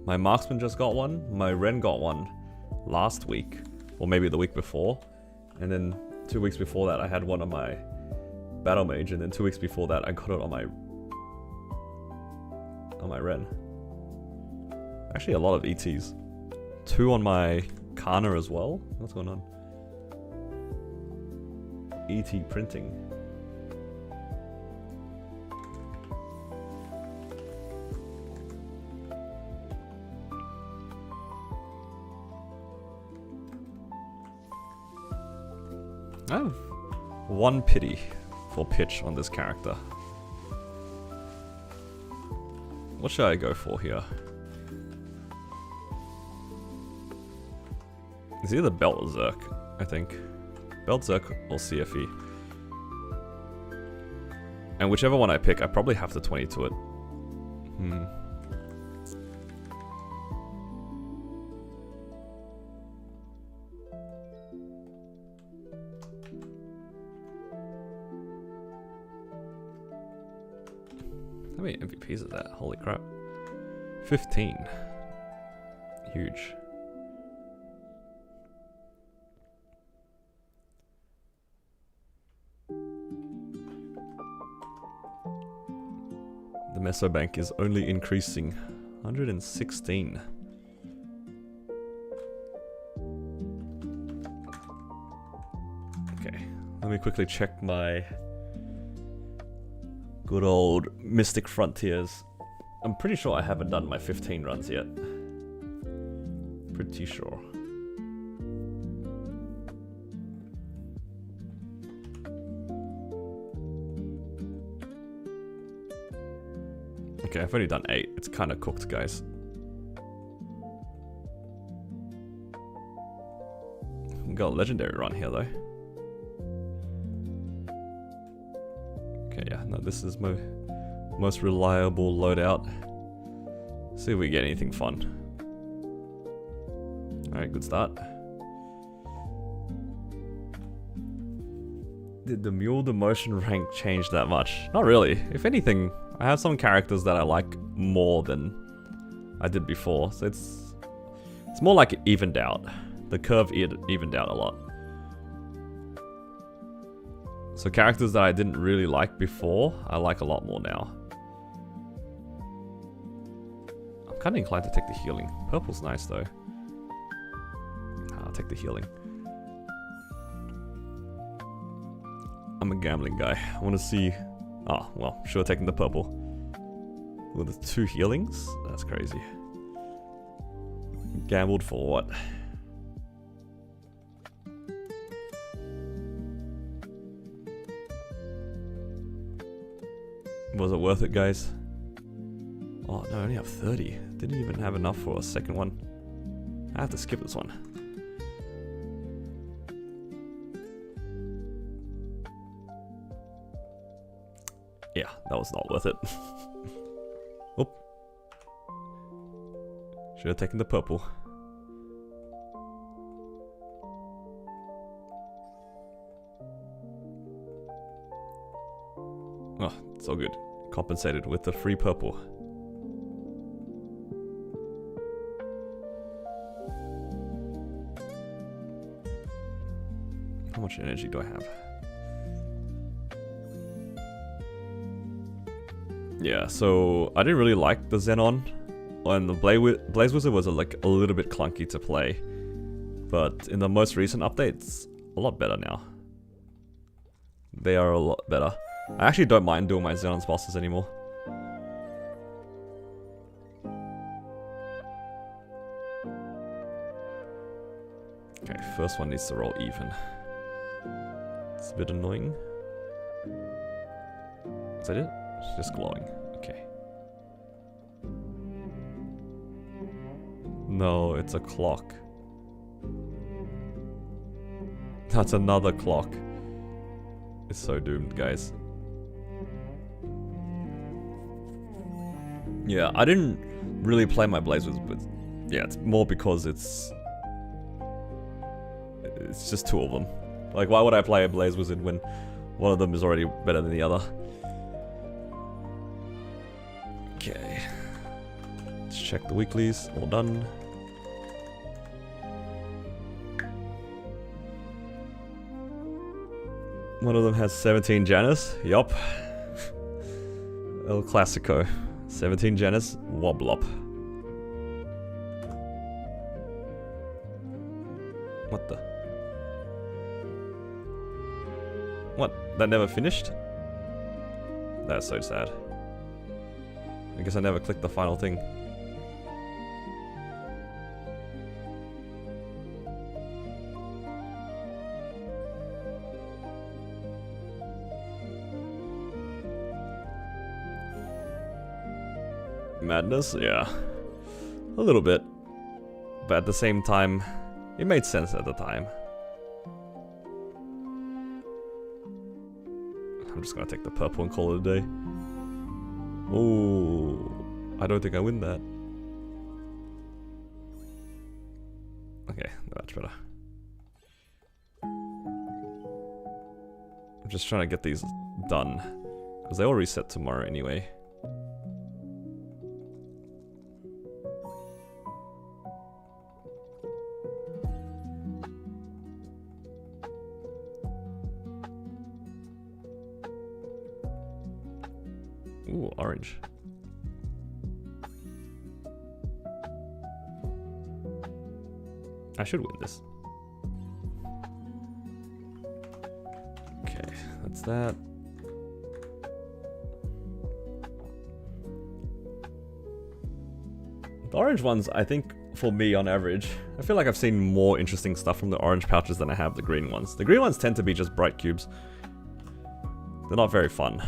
My marksman just got one, my Ren got one last week, or maybe the week before. And then 2 weeks before that I had one on my battle mage, and then 2 weeks before that I got it on my Ren. Actually a lot of ETs. 2 on my Kana as well? What's going on? ET printing. I have one pity for pitch on this character. What should I go for here? It's either Belt or Zerk, I think. Belt, Zerk, or CFE. And whichever one I pick, I probably have to 22 it. How many MVPs is that? Holy crap. 15. Huge. The Mesobank is only increasing. 116. Okay, let me quickly check my good old Mystic Frontiers. I'm pretty sure I haven't done my 15 runs yet. Pretty sure. Okay, I've only done 8. It's kind of cooked, guys. We got a legendary run here, though. Okay, yeah, no, this is my most reliable loadout. See if we get anything fun. Alright, good start. Did the mule demotion rank change that much? Not really. If anything, I have some characters that I like more than I did before, so it's more like it evened out. The curve evened out a lot. So characters that I didn't really like before, I like a lot more now. I'm kind of inclined to take the healing. Purple's nice though. I'll take the healing. I'm a gambling guy. I want to see... Oh, well, sure, taking the purple. With the 2 healings? That's crazy. Gambled for what? Was it worth it, guys? Oh, no, I only have 30. Didn't even have enough for a second one. I have to skip this one. Yeah, that was not worth it. Oop. Should have taken the purple. Oh, it's all good. Compensated with the free purple. How much energy do I have? Yeah, so I didn't really like the Xenon, and the Blaze Wizard was like a little bit clunky to play, but in the most recent updates, a lot better now. They are a lot better. I actually don't mind doing my Xenon's bosses anymore. Okay, first one needs to roll even. It's a bit annoying. Is that it? It's just glowing. Okay. No, it's a clock. That's another clock. It's so doomed, guys. Yeah, I didn't really play my Blaze Wizard, but yeah, it's more because it's just 2 of them. Like, why would I play a Blaze Wizard when one of them is already better than the other? Okay. Let's check the weeklies. All done. One of them has 17 Janus. Yup. El Clasico. 17 Janus. Woblop. What the? What? That never finished? That's so sad. I guess I never clicked the final thing. Madness? Yeah. A little bit. But at the same time, it made sense at the time. I'm just gonna take the purple and call it a day. Oh, I don't think I win that. Okay, that's better. I'm just trying to get these done, because they all reset tomorrow anyway. Ooh, orange. I should win this. Okay, that's that. The orange ones, I think, for me on average, I feel like I've seen more interesting stuff from the orange pouches than I have the green ones. The green ones tend to be just bright cubes. They're not very fun.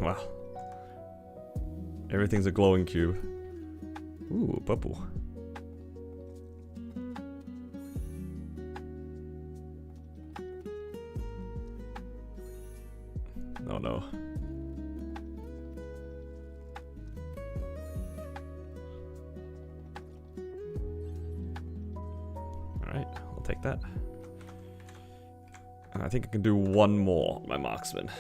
Wow. Everything's a glowing cube. Ooh, purple. Oh no. Alright, I'll take that. And I think I can do one more, my marksman.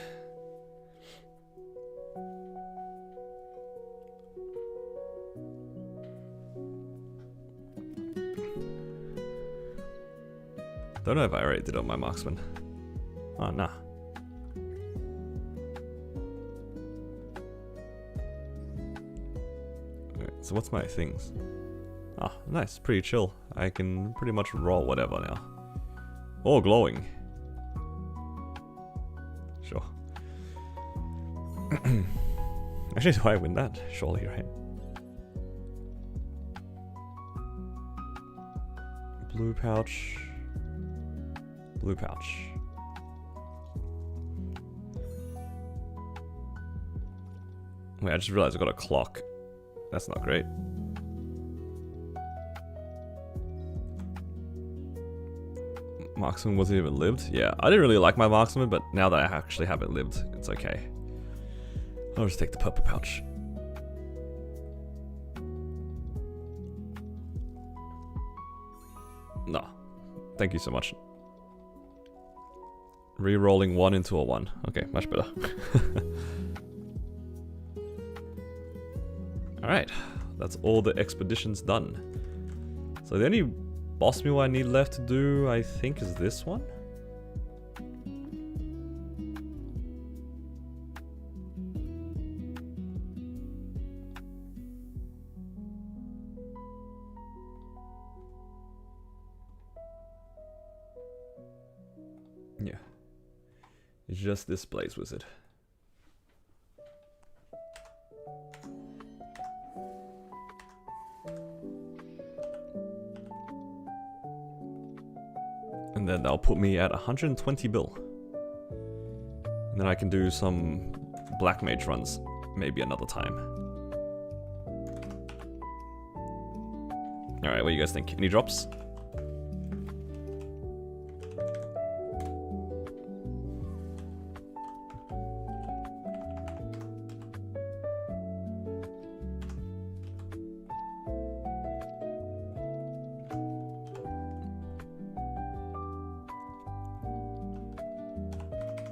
Don't know if I already did on my marksman. Oh, nah. Alright, so what's my things? Ah, nice, pretty chill. I can pretty much roll whatever now. Oh, glowing. Sure. Actually, do I win that? Surely, right? Blue pouch. Blue pouch. Wait, I just realized I got a clock. That's not great. Marksman wasn't even lived? Yeah, I didn't really like my marksman, but now that I actually have it lived, it's okay. I'll just take the purple pouch. No. Thank you so much. Re-rolling 1 into a 1. Okay, much better. Alright, that's all the expeditions done. So the only boss mule I need left to do, I think, is this one? Yeah. It's just this Blaze Wizard. And then that'll put me at 120 bill. And then I can do some Black Mage runs maybe another time. Alright, what do you guys think? Any drops?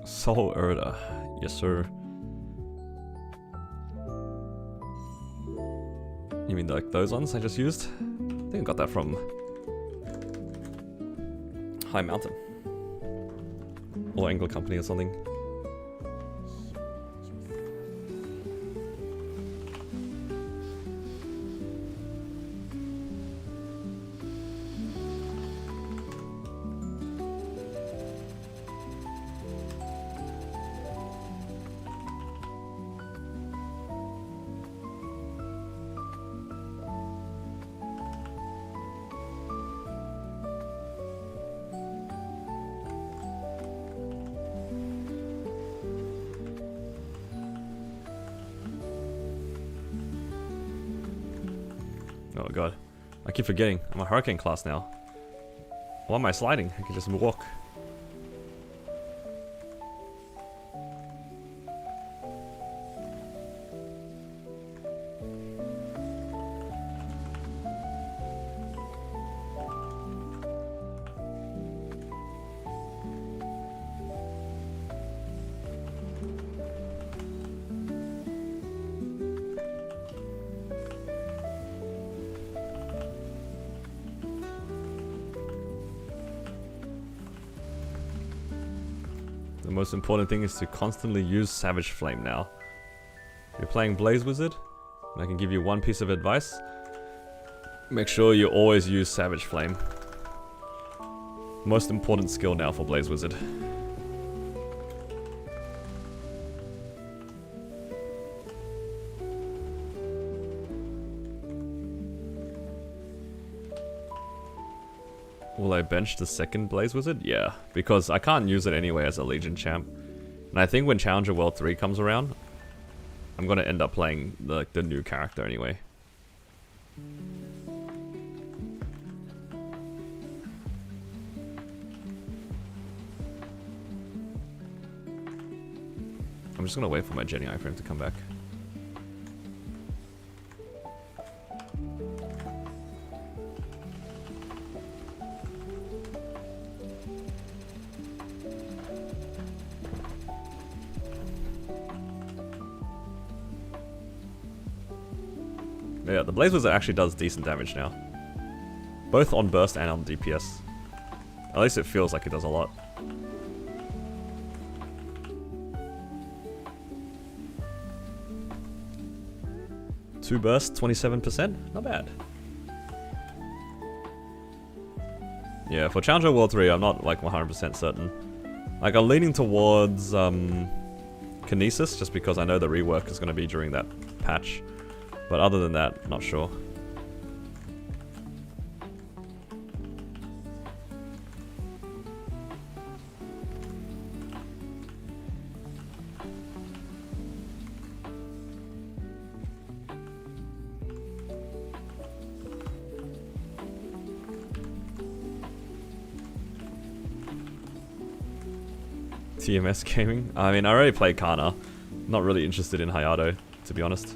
Soul Erda. Yes, sir. You mean like those ones I just used? I think I got that from High Mountain. Or Angle Company or something. Oh god. I keep forgetting. I'm a hurricane class now. Why am I sliding? I can just walk. The most important thing is to constantly use Savage Flame now. If you're playing Blaze Wizard, and I can give you one piece of advice, make sure you always use Savage Flame. Most important skill now for Blaze Wizard. Will I bench the second Blaze Wizard? Yeah, because I can't use it anyway as a Legion champ. And I think when Challenger World 3 comes around, I'm gonna end up playing the new character anyway. I'm just gonna wait for my Jenny iframe to come back. Yeah, the Blaze Wizard actually does decent damage now. Both on burst and on DPS. At least it feels like it does a lot. Two burst, 27%? Not bad. Yeah, for Challenger World 3, I'm not like 100% certain. Like, I'm leaning towards Kinesis, just because I know the rework is going to be during that patch. But other than that, not sure. TMS gaming? I mean, I already played Kana. Not really interested in Hayato, to be honest.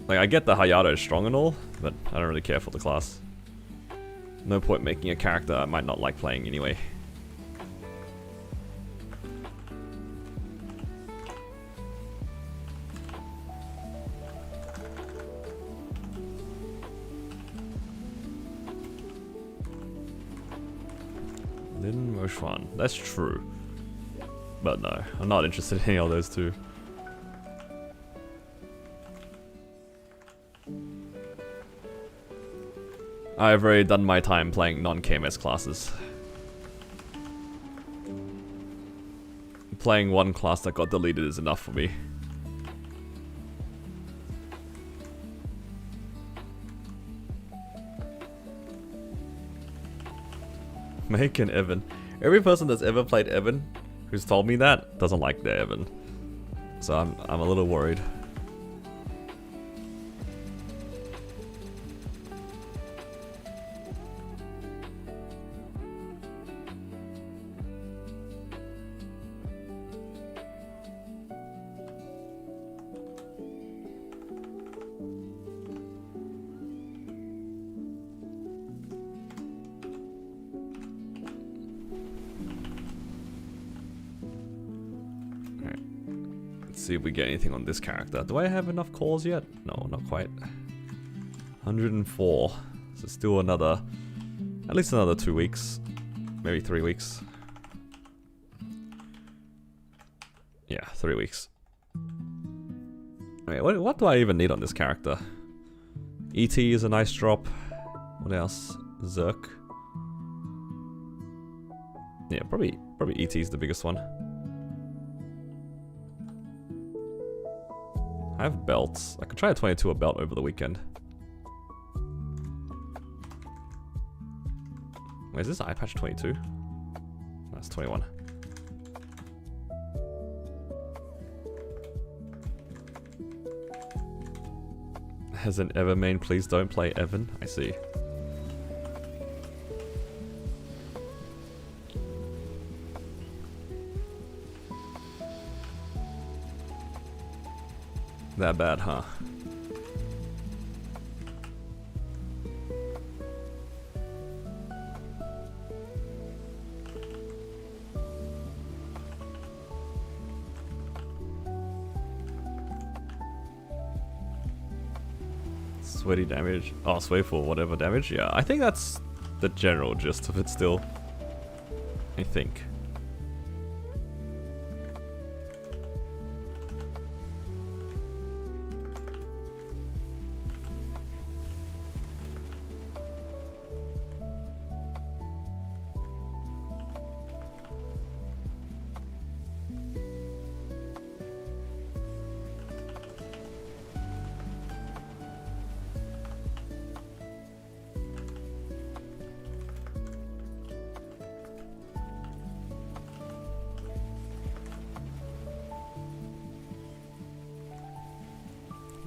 Like, I get the Hayato is strong and all, but I don't really care for the class. No point making a character I might not like playing anyway. Lin Moshuan. That's true. But no, I'm not interested in any of those two. I've already done my time playing non-KMS classes. Playing one class that got deleted is enough for me. Make an Evan. Every person that's ever played Evan who's told me that doesn't like their Evan. So I'm a little worried. See if we get anything on this character. Do I have enough calls yet? No, not quite. 104. So still another, at least another 2 weeks. Maybe 3 weeks. Yeah, 3 weeks. Wait, what do I even need on this character? ET is a nice drop. What else? Zerk. Yeah, probably ET is the biggest one. I have belts. I could try a 22 a belt over the weekend. Wait, is this eye patch 22? That's 21. As an Ever main, please don't play Evan. I see. That bad, huh? Sweaty damage. Oh, sweat for whatever damage. Yeah, I think that's the general gist of it still. I think.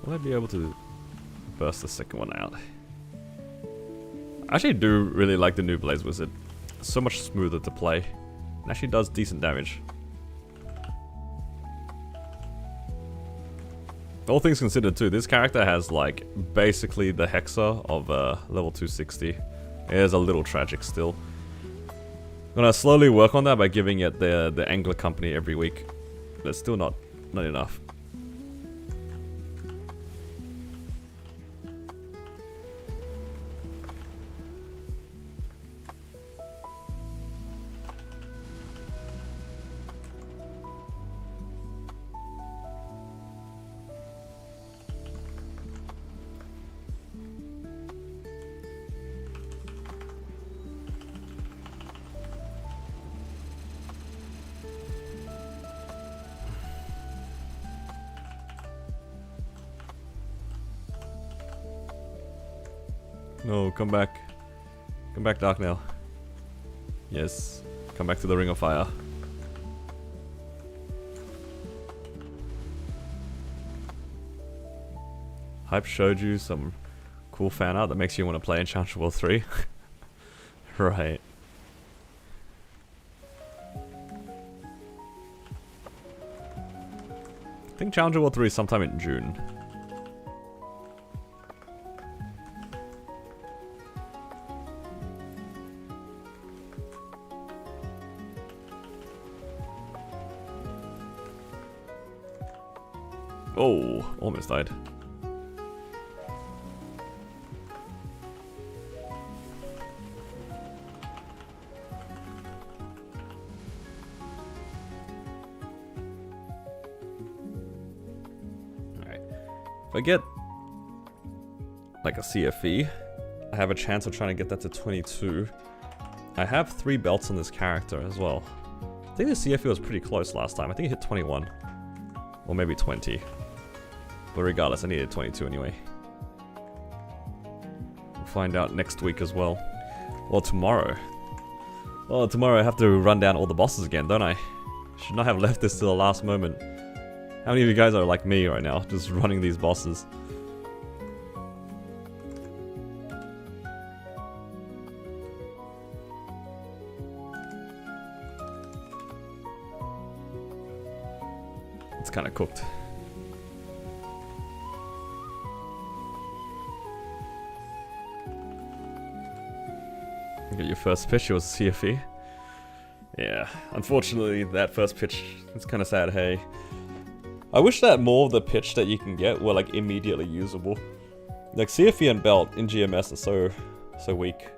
Will I be able to burst the second one out? I actually do really like the new Blaze Wizard. It's so much smoother to play It actually does decent damage. All things considered too, this character has like basically the Hexa of level 260. It is a little tragic still. I'm gonna slowly work on that by giving it the Angler Company every week. But it's still not enough. No, come back. Come back, Dark now. Yes. Come back to the Ring of Fire. Hype showed you some cool fan art that makes you want to play Enchantress World 3. Right. I think Challenger World 3 is sometime in June. Oh, almost died. Alright. If I get like a CFE, I have a chance of trying to get that to 22. I have 3 belts on this character as well. I think the CFE was pretty close last time. I think it hit 21. Or maybe 20. But regardless, I needed 22 anyway. We'll find out next week as well. Well, tomorrow. Well, tomorrow I have to run down all the bosses again, don't I? Should not have left this to the last moment. How many of you guys are like me right now, just running these bosses? It's kind of cooked. Get your first pitch, it was CFE. Yeah, unfortunately that first pitch, it's kind of sad, hey. I wish that more of the pitch that you can get were like immediately usable. Like CFE and belt in GMS are so weak.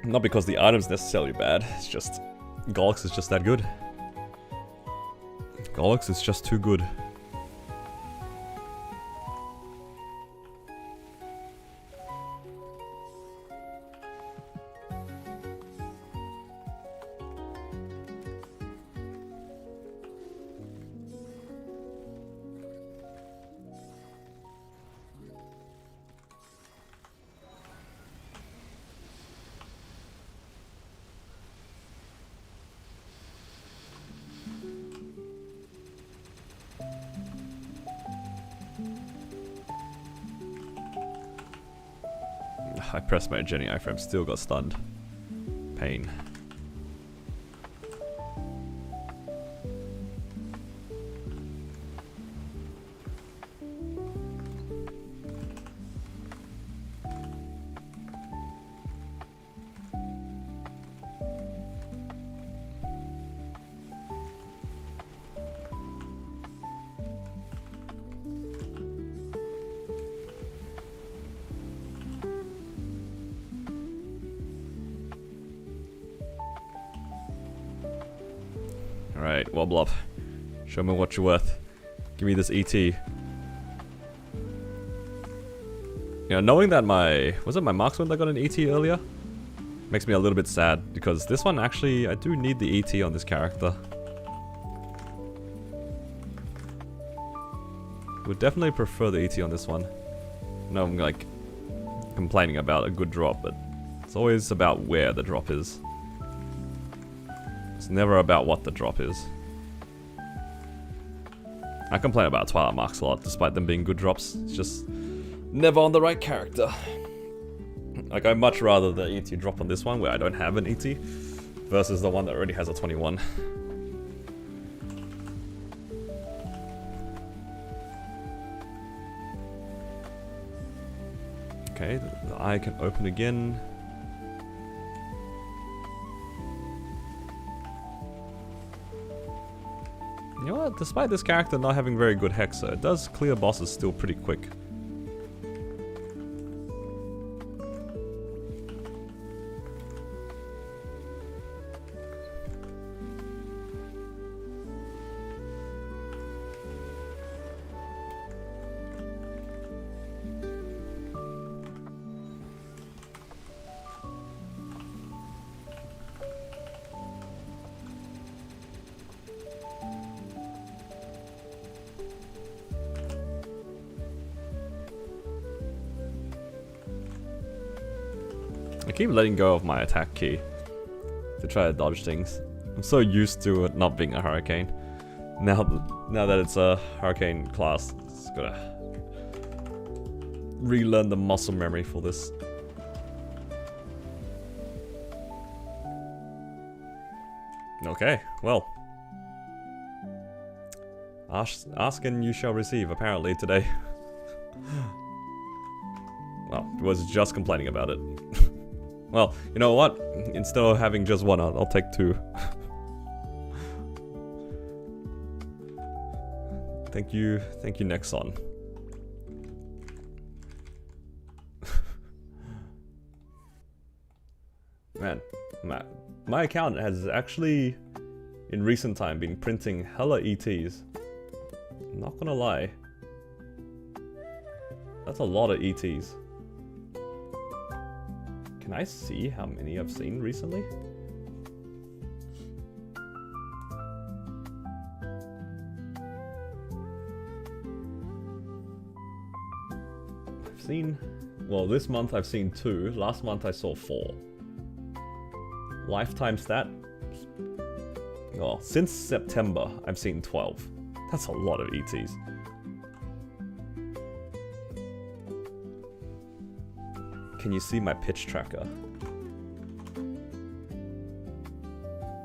Not because the item's necessarily bad, it's just Golix is just that good. Golix is just too good. I pressed my Jenny iframe, still got stunned. Pain. Alright, wobble up. Show me what you're worth. Give me this ET. You know, knowing that was it my marksman that got an ET earlier? Makes me a little bit sad, because this one actually, I do need the ET on this character. Would definitely prefer the ET on this one. No, I'm like complaining about a good drop, but it's always about where the drop is. It's never about what the drop is. I complain about Twilight Marks a lot, despite them being good drops. It's just never on the right character. Like, I'd much rather the ET drop on this one, where I don't have an ET, versus the one that already has a 21. Okay, the eye can open again. You know what? Despite this character not having very good hexa, it does clear bosses still pretty quick. I keep letting go of my attack key to try to dodge things. I'm so used to it not being a hurricane. Now that it's a hurricane class, it's gotta relearn the muscle memory for this. Okay, well. Ask and you shall receive, apparently, today. Well, I was just complaining about it. Well, you know what? Instead of having just one, I'll take two. Thank you, Nexon. Man, my account has actually, in recent time, been printing hella ETs. Not gonna lie. That's a lot of ETs. Can I see how many I've seen recently? I've seen... Well, this month I've seen 2. Last month I saw 4. Lifetime stat? Well, since September I've seen 12. That's a lot of ETs. Can you see my pitch tracker?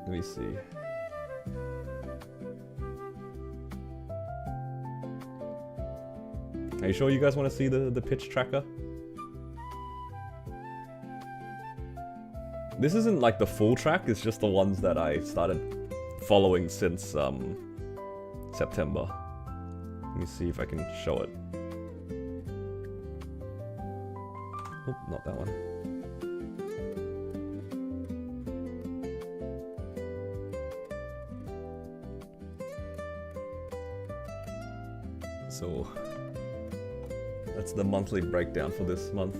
Let me see. Are you sure you guys want to see the pitch tracker? This isn't like the full track, it's just the ones that I started following since September. Let me see if I can show it. Oh, not that one. So, that's the monthly breakdown for this month.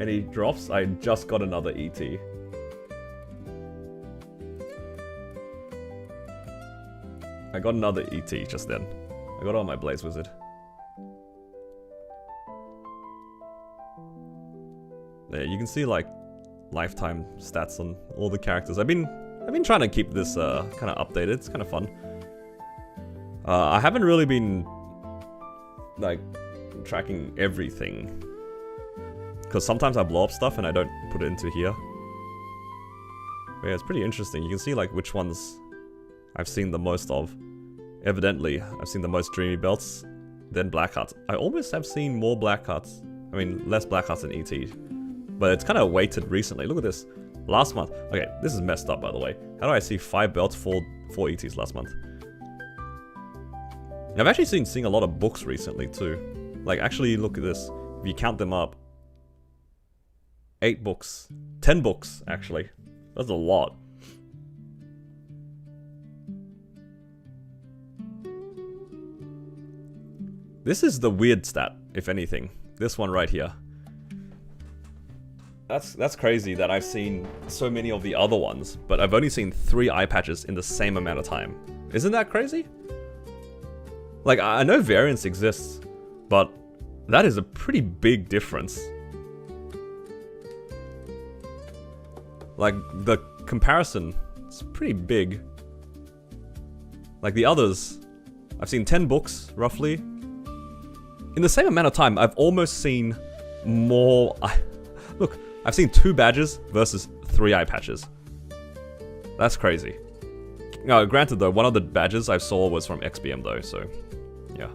Any drops? I just got another ET. I got another ET just then. I got it on my Blaze Wizard. There, you can see like lifetime stats on all the characters. I've been trying to keep this kind of updated. It's kind of fun. I haven't really been like tracking everything because sometimes I blow up stuff and I don't put it into here. But yeah, it's pretty interesting. You can see like which ones I've seen the most of. Evidently, I've seen the most Dreamy Belts, then Black Hearts. I almost have seen more Black Hearts. I mean, less Black Hearts than ET. But it's kind of weighted recently. Look at this. Last month. Okay, this is messed up, by the way. How do I see 5 belts, 4 ETs last month? I've actually seen a lot of books recently, too. Like, actually, look at this. If you count them up. 8 books. 10 books, actually. That's a lot. This is the weird stat, if anything. This one right here. That's crazy that I've seen so many of the other ones, but I've only seen 3 eye patches in the same amount of time. Isn't that crazy? Like, I know variance exists, but that is a pretty big difference. Like, the comparison is pretty big. Like, the others, I've seen 10 books, roughly. In the same amount of time, I've almost seen more... Look, I've seen 2 badges versus 3 eye patches. That's crazy. No, granted though, one of the badges I saw was from XBM though, so yeah.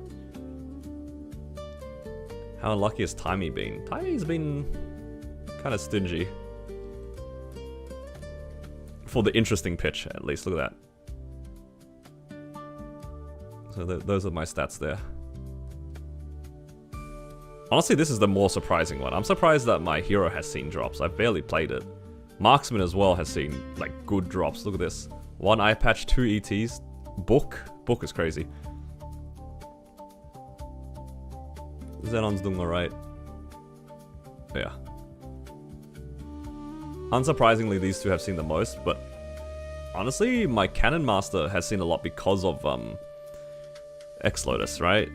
How unlucky has Timey been? Timey's been kind of stingy. For the interesting pitch, at least. Look at that. So those are my stats there. Honestly, this is the more surprising one. I'm surprised that my hero has seen drops. I've barely played it. Marksman as well has seen, like, good drops. Look at this. 1 eye patch, 2 ETs. Book is crazy. Xenon's doing alright. Yeah. Unsurprisingly, these two have seen the most, but honestly, my Cannon Master has seen a lot because of X-Lotus, right?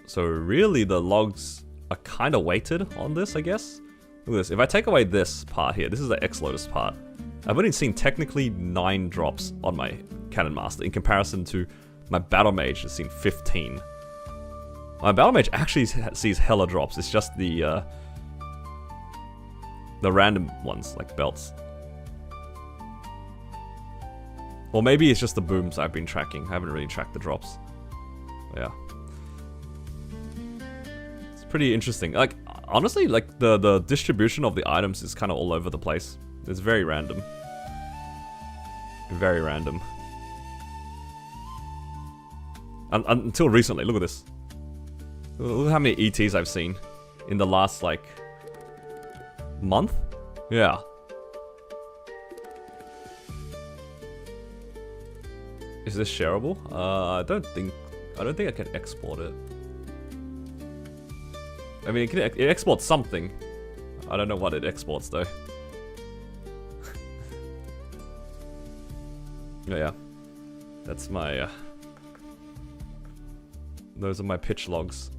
So really, the logs are kind of weighted on this, I guess. Look at this. If I take away this part here, this is the X-Lotus part. I've only seen technically 9 drops on my Cannon Master in comparison to my Battle Mage has seen 15. My Battle Mage actually sees hella drops. It's just the random ones, like belts. Or maybe it's just the booms I've been tracking. I haven't really tracked the drops. Yeah. It's pretty interesting. Like, honestly, like, the distribution of the items is kind of all over the place. It's very random. Very random. Until recently, look at this. Look how many ETs I've seen in the last, like, month? Yeah. Is this shareable? I don't think I can export it. I mean, it exports something. I don't know what it exports, though. Oh, yeah. That's my, those are my pitch logs.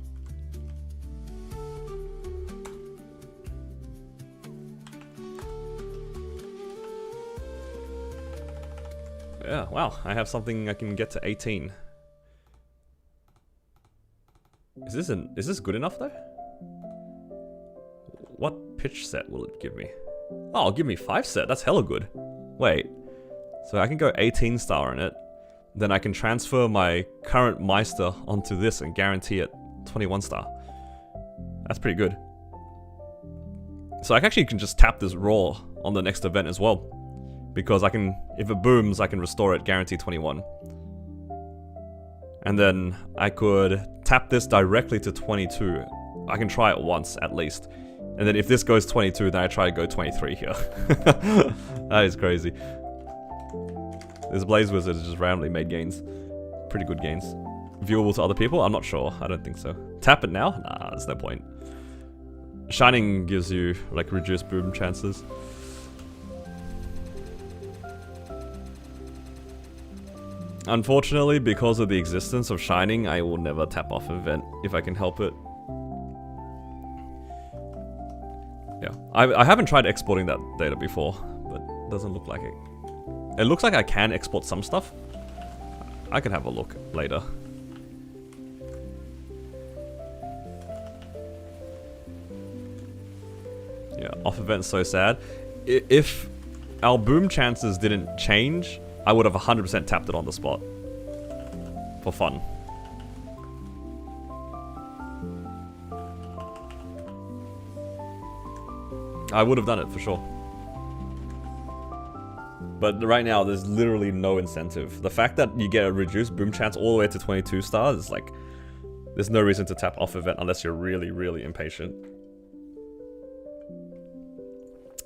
Yeah, wow, I have something I can get to 18. Is this good enough though? What pitch set will it give me? Oh, give me 5 set, that's hella good. Wait, so I can go 18 star in it, then I can transfer my current Meister onto this and guarantee it 21 star. That's pretty good. So I actually can just tap this raw on the next event as well. Because I can, if it booms, I can restore it, guarantee 21. And then I could tap this directly to 22. I can try it once, at least. And then if this goes 22, then I try to go 23 here. That is crazy. This Blaze Wizard just randomly made gains. Pretty good gains. Viewable to other people? I'm not sure. I don't think so. Tap it now? Nah, there's no point. Shining gives you, like, reduced boom chances. Unfortunately, because of the existence of Shining, I will never tap off event if I can help it. Yeah, I haven't tried exporting that data before, but it doesn't look like it. It looks like I can export some stuff. I can have a look later. Yeah, off event's so sad. If our boom chances didn't change, I would have 100% tapped it on the spot. For fun. I would have done it for sure. But right now, there's literally no incentive. The fact that you get a reduced boom chance all the way to 22 stars is like... There's no reason to tap off event unless you're really, really impatient.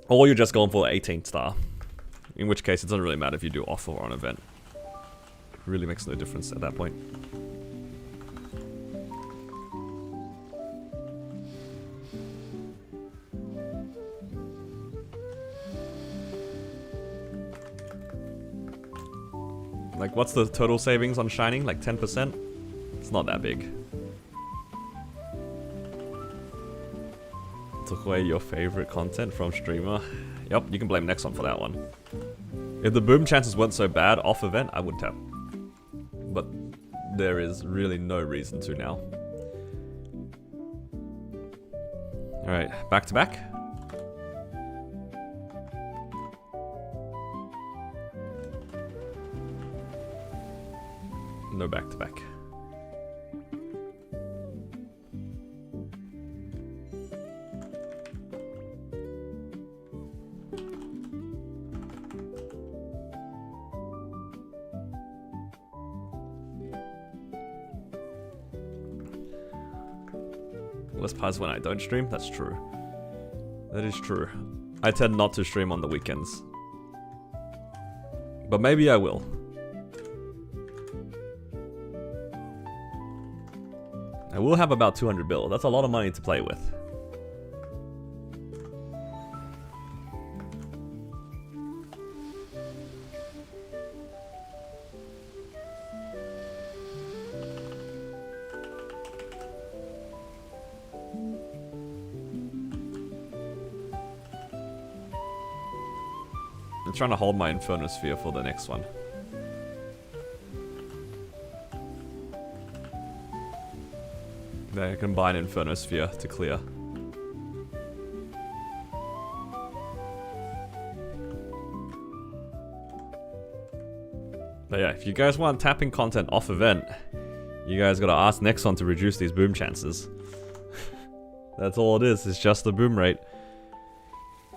Or you're just going for 18 star. In which case, it doesn't really matter if you do off or on event. It really makes no difference at that point. Like, what's the total savings on Shining? Like 10%? It's not that big. Took away your favorite content from streamer. Yep, you can blame Nexon for that one. If the boom chances weren't so bad off event, I would tap. But there is really no reason to now. Alright, back to back. No back-to-back. Less pies when I don't stream? That's true. That is true. I tend not to stream on the weekends. But maybe I will. I will have about 200 bill. That's a lot of money to play with. I'm trying to hold my Inferno Sphere for the next one. There, I can buy an Inferno Sphere to clear. But yeah, if you guys want tapping content off event, you guys gotta ask Nexon to reduce these boom chances. That's all it is, it's just the boom rate.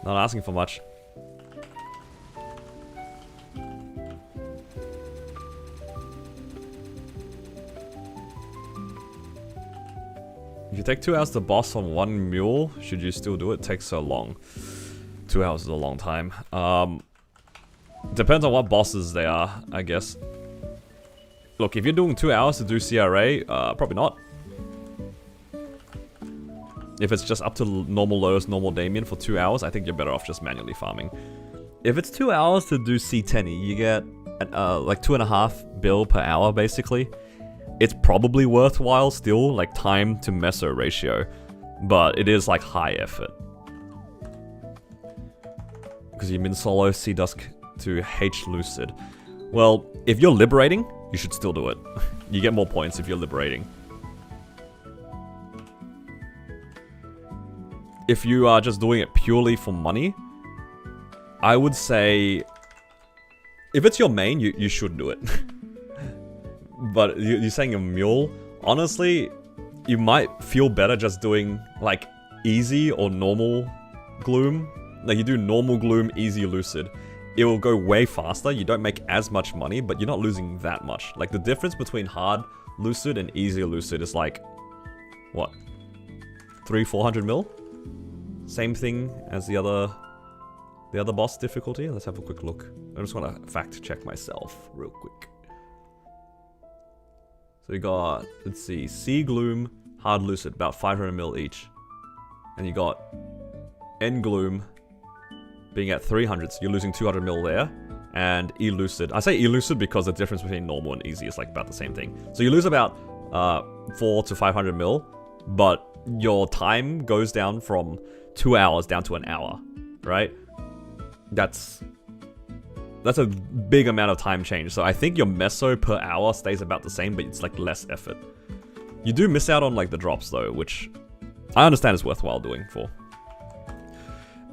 Not asking for much. If you take 2 hours to boss on one mule, should you still do it? It takes so long. 2 hours is a long time. Depends on what bosses they are, I guess. Look, if you're doing 2 hours to do CRA, probably not. If it's just up to normal Lotus, normal Damien for 2 hours, I think you're better off just manually farming. If it's 2 hours to do C10, you get like 2.5 bill per hour, basically. It's probably worthwhile still, like time to meso ratio, but it is like high effort. Because you min solo C Dusk to H Lucid. Well, if you're liberating, you should still do it. You get more points if you're liberating. If you are just doing it purely for money, I would say, if it's your main, you should do it. But you're saying a mule? Honestly, you might feel better just doing like easy or normal gloom. Like you do normal gloom, easy lucid. It will go way faster. You don't make as much money, but you're not losing that much. Like the difference between hard lucid and easy lucid is like, what? 300-400 mil? Same thing as the other boss difficulty. Let's have a quick look. I just want to fact check myself real quick. So you got, let's see, Sea Gloom, Hard Lucid, about 500 mil each. And you got End Gloom being at 300, so you're losing 200 mil there. And E-Lucid, I say E-Lucid because the difference between normal and easy is like about the same thing. So you lose about 400 to 500 mil, but your time goes down from 2 hours down to an hour, right? That's a big amount of time change. So I think your meso per hour stays about the same, but it's like less effort. You do miss out on like the drops though, which I understand is worthwhile doing for.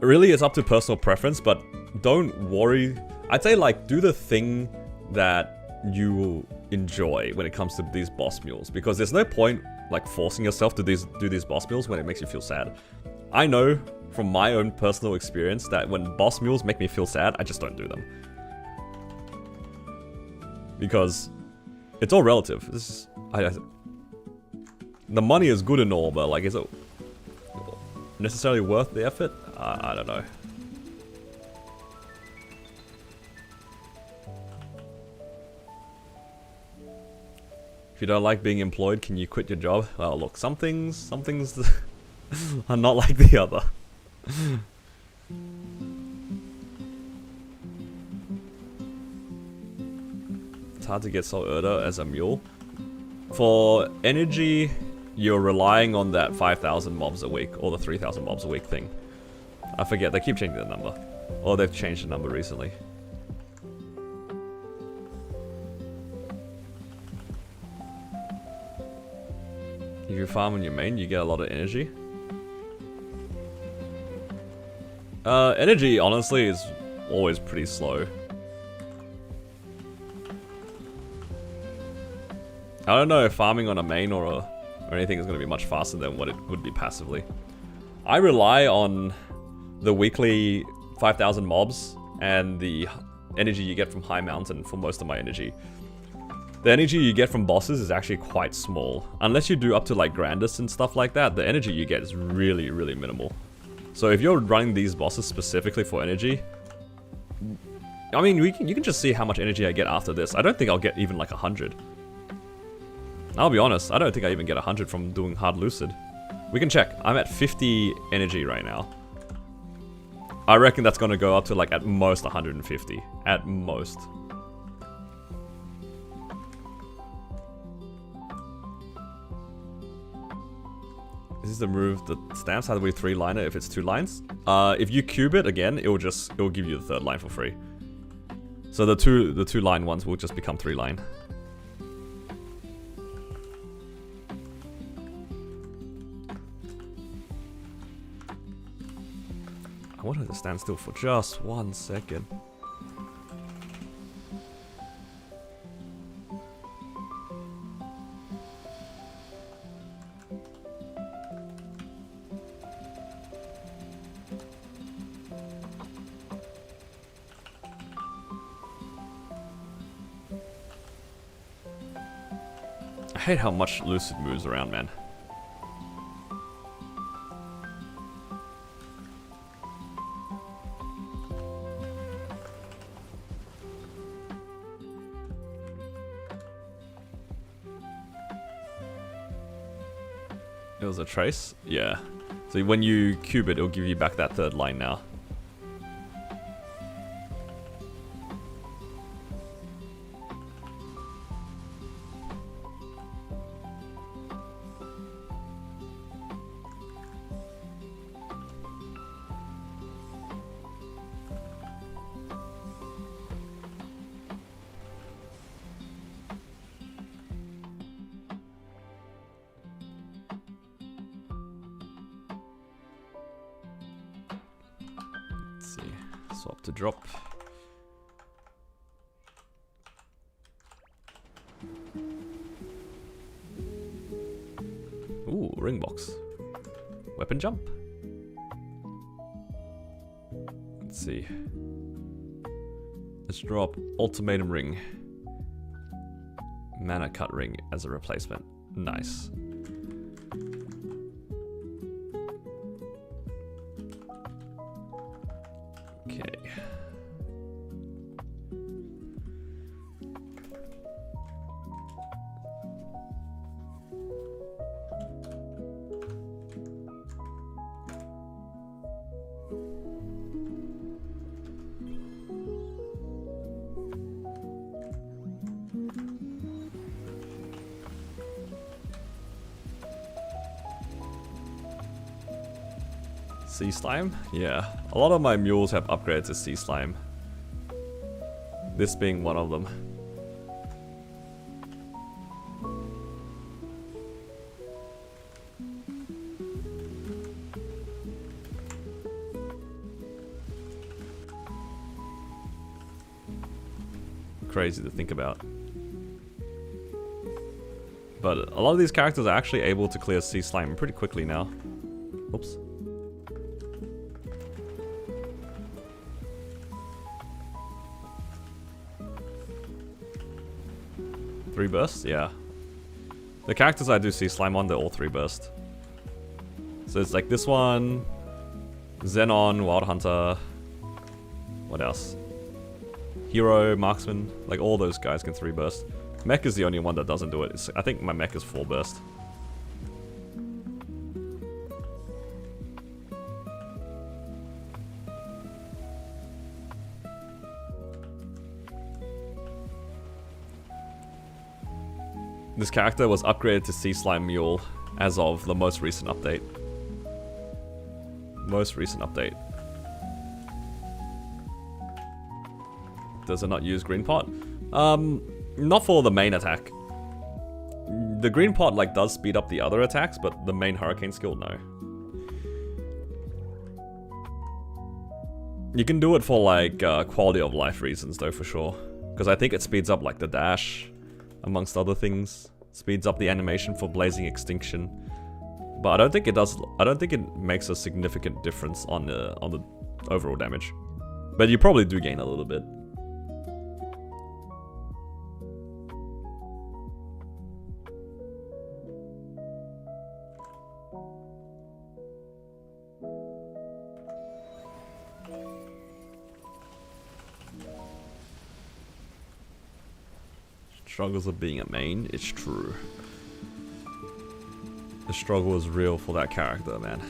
Really, it's up to personal preference, but don't worry. I'd say like do the thing that you enjoy when it comes to these boss mules, because there's no point like forcing yourself to do these boss mules when it makes you feel sad. I know from my own personal experience that when boss mules make me feel sad, I just don't do them. Because it's all relative. This is, the money is good and all, but like, is it necessarily worth the effort? I don't know. If you don't like being employed, can you quit your job? Well, look, some things are not like the other. It's hard to get Soul Erda as a mule. For energy, you're relying on that 5,000 mobs a week, or the 3,000 mobs a week thing. I forget, they keep changing the number. Or they've changed the number recently. If you farm on your main, you get a lot of energy. Energy, honestly, is always pretty slow. I don't know if farming on a main or anything is going to be much faster than what it would be passively. I rely on the weekly 5,000 mobs and the energy you get from High Mountain for most of my energy. The energy you get from bosses is actually quite small. Unless you do up to like Grandest and stuff like that, the energy you get is really, really minimal. So if you're running these bosses specifically for energy, I mean, you can just see how much energy I get after this. I don't think I'll get even like 100. I'll be honest, I don't think I even get 100 from doing Hard Lucid. We can check. I'm at 50 energy right now. I reckon that's gonna go up to like at most 150. At most. This is the move that stamps how to be 3-liner if it's 2 lines. If you cube it again, it'll give you the 3rd line for free. So the two line ones will just become 3-line. I wanted to stand still for just 1 second. I hate how much Lucid moves around, man. It was a trace? Yeah. So when you cube it, it'll give you back that 3rd line now. Swap to drop. Ooh, ring box. Weapon jump. Let's see. Let's drop ultimatum ring. Mana cut ring as a replacement. Nice. Sea Slime? Yeah. A lot of my mules have upgrades to Sea Slime. This being one of them. Crazy to think about. But a lot of these characters are actually able to clear Sea Slime pretty quickly now. Oops. Three bursts? Yeah. The characters I do Sea Slime on, they're all 3 burst. So it's like this one, Xenon, Wild Hunter, what else? Hero, Marksman, like all those guys can 3 burst. Mech is the only one that doesn't do it. I think my mech is 4 burst. This character was upgraded to Sea Slime Mule as of the most recent update. Most recent update. Does it not use Green Pot? Not for the main attack. The Green Pot like does speed up the other attacks, but the main Hurricane skill, no. You can do it for like quality of life reasons though, for sure. Because I think it speeds up like the dash, amongst other things. speeds up the animation for Blazing Extinction, but I don't think it does. I don't think it makes a significant difference on the overall damage. But you probably do gain a little bit. Struggles of being a main, it's true. The struggle is real for that character, man.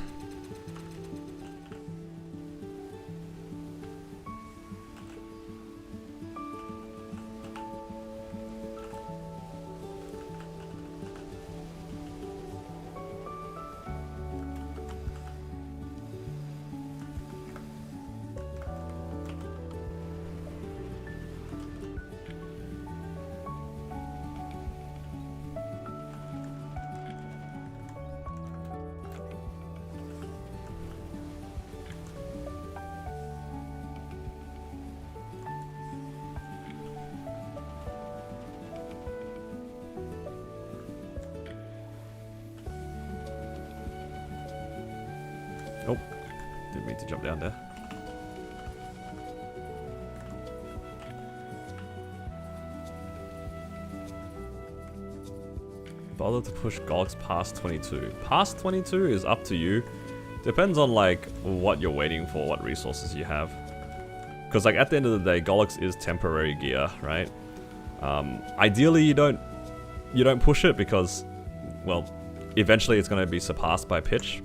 Oh, didn't mean to jump down there. Bother to push Golix past 22. Past 22 is up to you. Depends on like what you're waiting for, what resources you have. Because like at the end of the day, Golix is temporary gear, right? Ideally you don't push it because, well, eventually it's going to be surpassed by pitch.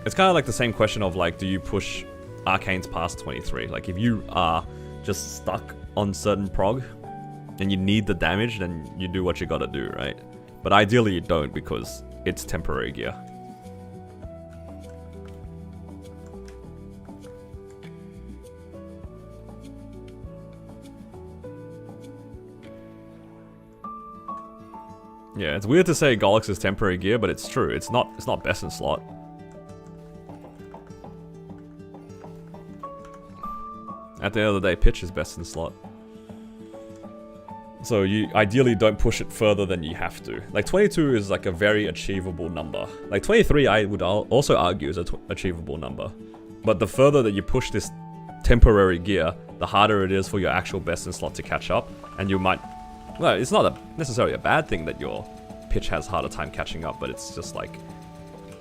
It's kind of like the same question of like, do you push Arcanes past 23? Like if you are just stuck on certain prog and you need the damage, then you do what you gotta do, right? But ideally you don't because it's temporary gear. Yeah, it's weird to say Golix is temporary gear, but it's true. It's not best in slot. At the end of the day, pitch is best in slot. So you ideally don't push it further than you have to. Like 22 is like a very achievable number. Like 23 I would also argue is an achievable number. But the further that you push this temporary gear, the harder it is for your actual best in slot to catch up. And you might... Well, it's not necessarily a bad thing that your pitch has harder time catching up, but it's just like...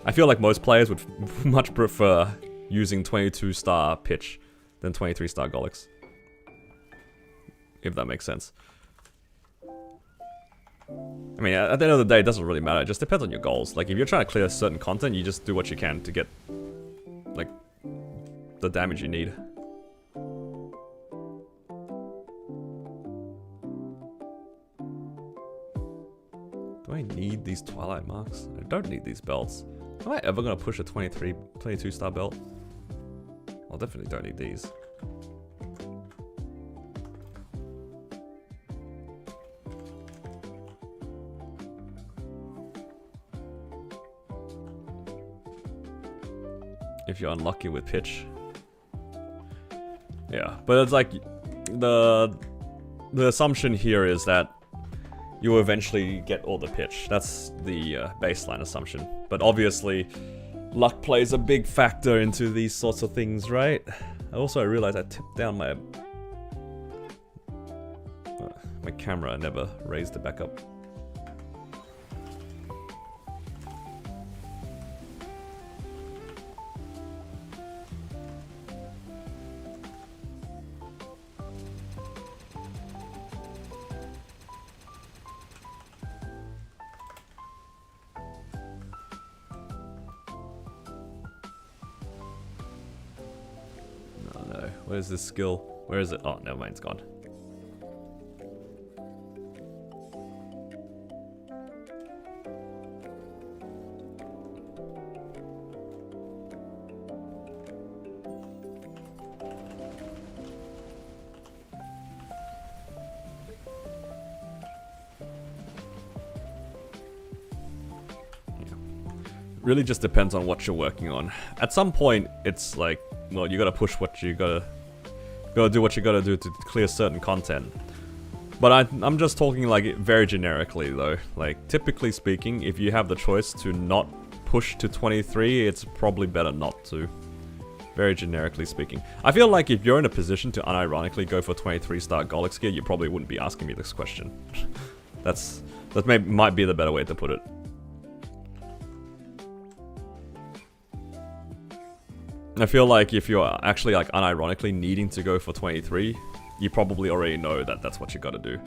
I feel like most players would much prefer using 22 star pitch than 23 star Golix. If that makes sense. I mean, at the end of the day, it doesn't really matter. It just depends on your goals. Like, if you're trying to clear certain content, you just do what you can to get, like, the damage you need. Do I need these Twilight marks? I don't need these belts. Am I ever going to push a 22 star belt? I definitely don't need these. If you're unlucky with pitch. Yeah, but it's like the assumption here is that you will eventually get all the pitch. That's the baseline assumption. But obviously, luck plays a big factor into these sorts of things, right? I realized I tipped down my camera. I never raised it back up. Where's this skill? Where is it? Oh, never mind, it's gone. Really just depends on what you're working on. At some point, it's like, well, you gotta push what you gotta do what you gotta do to clear certain content. But I'm just talking like very generically though. Like typically speaking, if you have the choice to not push to 23, it's probably better not to. Very generically speaking. I feel like if you're in a position to unironically go for 23 star Golix gear, you probably wouldn't be asking me this question. Might be the better way to put it. I feel like if you're actually like unironically needing to go for 23, you probably already know that that's what you gotta do.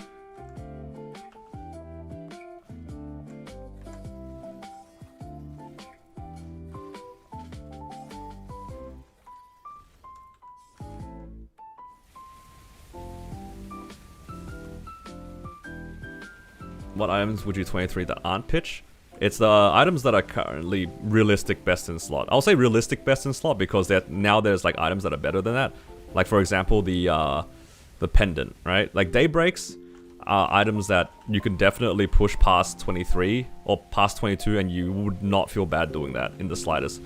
What items would you 23 that aren't pitch? It's the items that are currently realistic best in slot. I'll say realistic best in slot because now there's like items that are better than that. Like for example the pendant, right? Like daybreaks are items that you can definitely push past 23 or past 22 and you would not feel bad doing that in the slightest.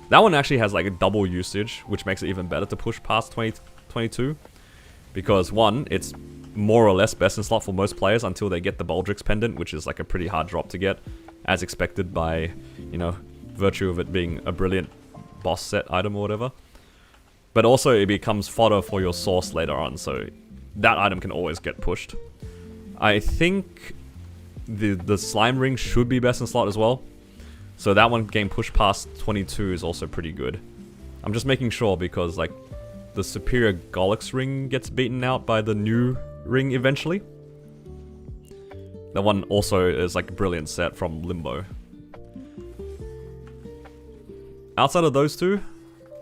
That one actually has like a double usage, which makes it even better to push past 22. Because one, it's more or less best in slot for most players until they get the Baldrick's pendant, which is like a pretty hard drop to get, as expected by, you know, virtue of it being a brilliant boss set item or whatever. But also it becomes fodder for your source later on, so that item can always get pushed. I think the slime ring should be best in slot as well. So that one getting pushed past 22 is also pretty good. I'm just making sure because like the superior Golix ring gets beaten out by the new ring eventually. That one also is like a brilliant set from Limbo. Outside of those two,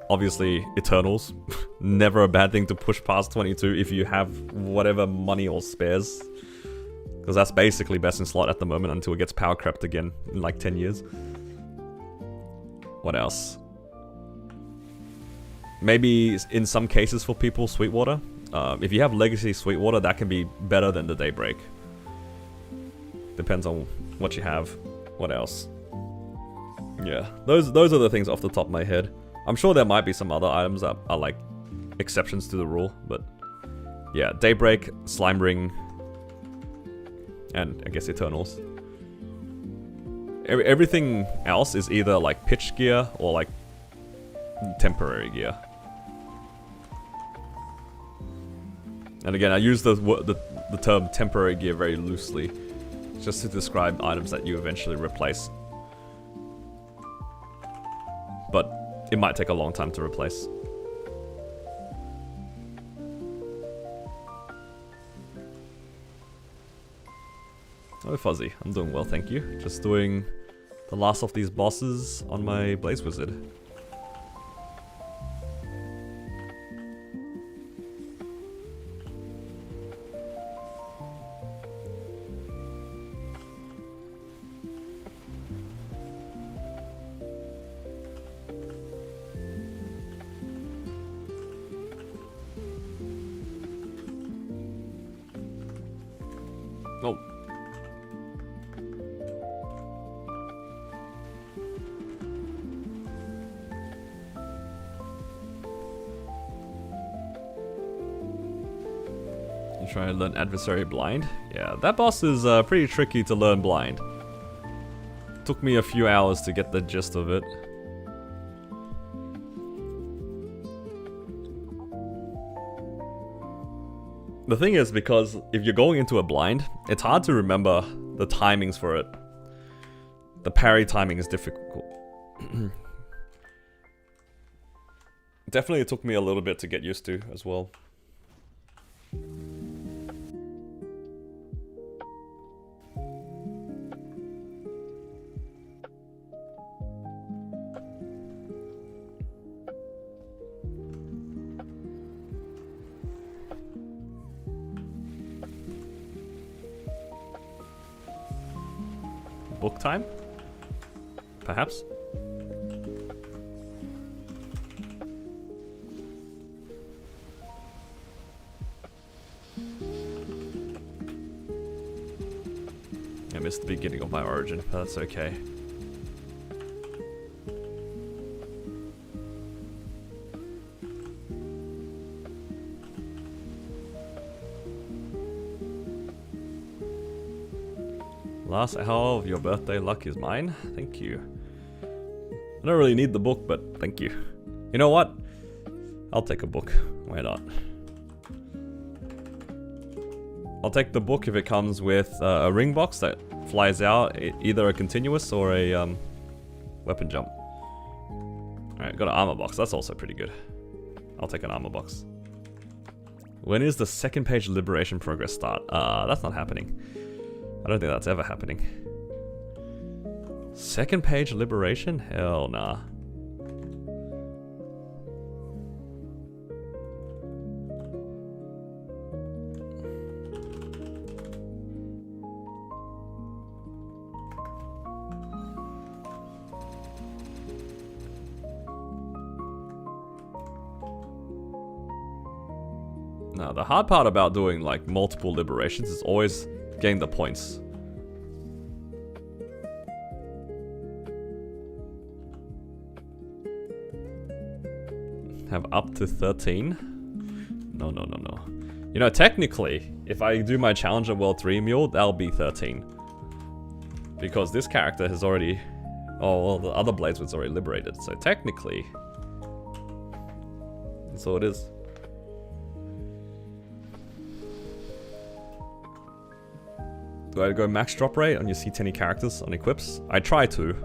obviously Eternals. Never a bad thing to push past 22 if you have whatever money or spares. Because that's basically best in slot at the moment until it gets power crept again in like 10 years. What else? Maybe in some cases for people, Sweetwater. If you have Legacy Sweetwater, that can be better than the Daybreak. Depends on what you have. What else? Yeah, those are the things off the top of my head. I'm sure there might be some other items that are like exceptions to the rule, but yeah, Daybreak, Slime Ring, and I guess Eternals. Everything else is either like pitch gear or like temporary gear. And again, I use the term temporary gear very loosely, just to describe items that you eventually replace. But it might take a long time to replace. Oh, Fuzzy, I'm doing well, thank you. Just doing the last of these bosses on my Blaze Wizard. Oh. You try to learn Adversary Blind? Yeah, that boss is pretty tricky to learn blind. Took me a few hours to get the gist of it. The thing is, because if you're going into a blind, it's hard to remember the timings for it. The parry timing is difficult. Definitely it took me a little bit to get used to as well. Book time? Perhaps? I missed the beginning of my origin, but that's okay. Last hour of your birthday luck is mine. Thank you. I don't really need the book, but thank you. You know what? I'll take a book. Why not? I'll take the book if it comes with a ring box that flies out, either a continuous or a weapon jump. Alright, got an armor box. That's also pretty good. I'll take an armor box. When is the second page liberation progress start? That's not happening. I don't think that's ever happening. Second page liberation? Hell nah. No, the hard part about doing like multiple liberations is always getting the points. Have up to 13? No. You know, technically, if I do my Challenger World 3 mule, that'll be 13. Because this character has already... Oh, well, the other Blades was already liberated. So technically... That's all it is. Do I go max drop rate on your C10 characters on equips? I try to.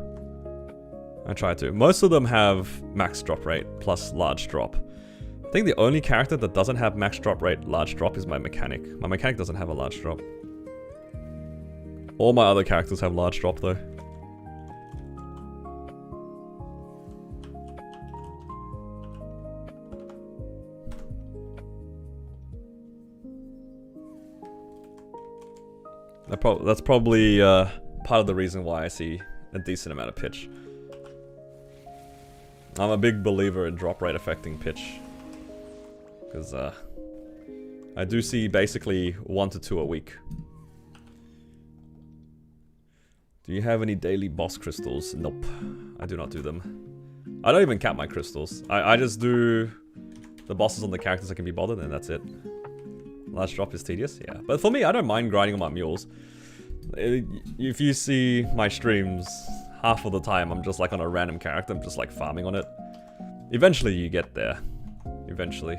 Most of them have max drop rate plus large drop. I think the only character that doesn't have max drop rate, large drop is my mechanic. My mechanic doesn't have a large drop. All my other characters have large drop though. That's probably part of the reason why I see a decent amount of pitch. I'm a big believer in drop rate affecting pitch. Because I do see basically 1 to 2 a week. Do you have any daily boss crystals? Nope. I do not do them. I don't even cap my crystals. I just do the bosses on the characters that can be bothered and that's it. Large drop is tedious, yeah. But for me, I don't mind grinding on my mules. If you see my streams, half of the time I'm just like on a random character, I'm just like farming on it. Eventually you get there. Eventually.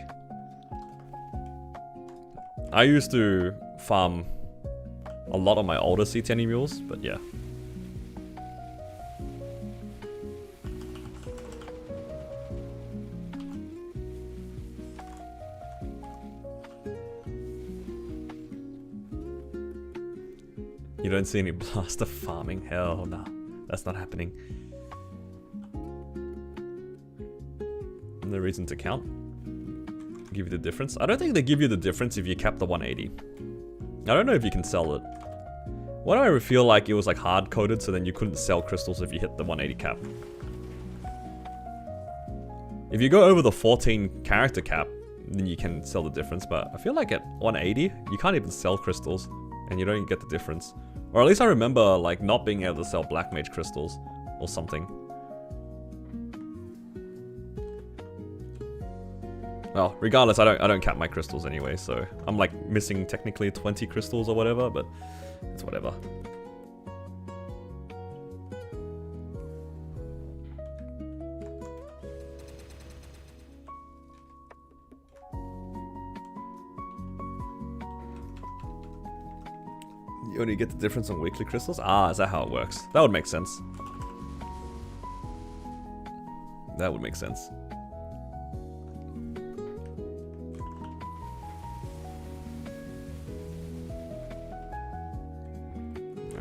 I used to farm a lot on my older C10 mules, but yeah. You don't see any blaster farming? Hell no. That's not happening. No reason to count. Give you the difference. I don't think they give you the difference if you cap the 180. I don't know if you can sell it. Why do I feel like it was like hard coded so then you couldn't sell crystals if you hit the 180 cap? If you go over the 14 character cap, then you can sell the difference, but I feel like at 180, you can't even sell crystals and you don't even get the difference. Or at least I remember like not being able to sell Black Mage crystals or something. Well, regardless, I don't cap my crystals anyway, so I'm like missing technically 20 crystals or whatever, but it's whatever. You only get the difference on weekly crystals? Ah, is that how it works? That would make sense. That would make sense.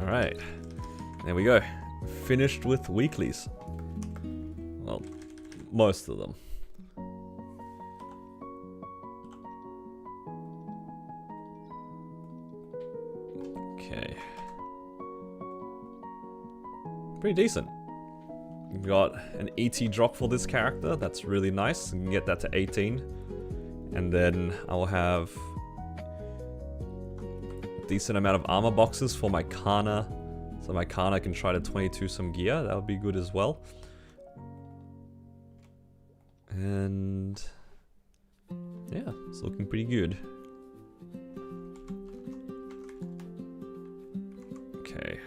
Alright. There we go. Finished with weeklies. Well, most of them. Okay. Pretty decent. We've got an ET drop for this character. That's really nice. We can get that to 18. And then I'll have a decent amount of armor boxes for my Kana. So my Kana can try to 22 some gear. That would be good as well. And yeah, it's looking pretty good. Okay,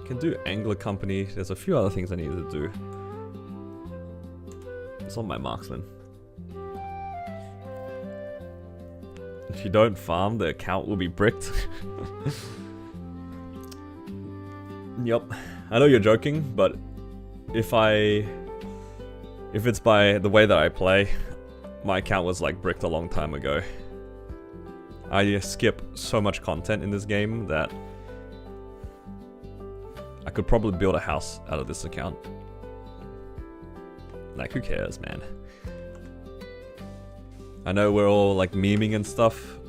Can do Angler Company. There's a few other things I need to do. It's on my marksman. If you don't farm, the account will be bricked. Yep. I know you're joking, but if it's by the way that I play, my account was like bricked a long time ago. I skip so much content in this game that I could probably build a house out of this account. Like, who cares, man? I know we're all like memeing and stuff,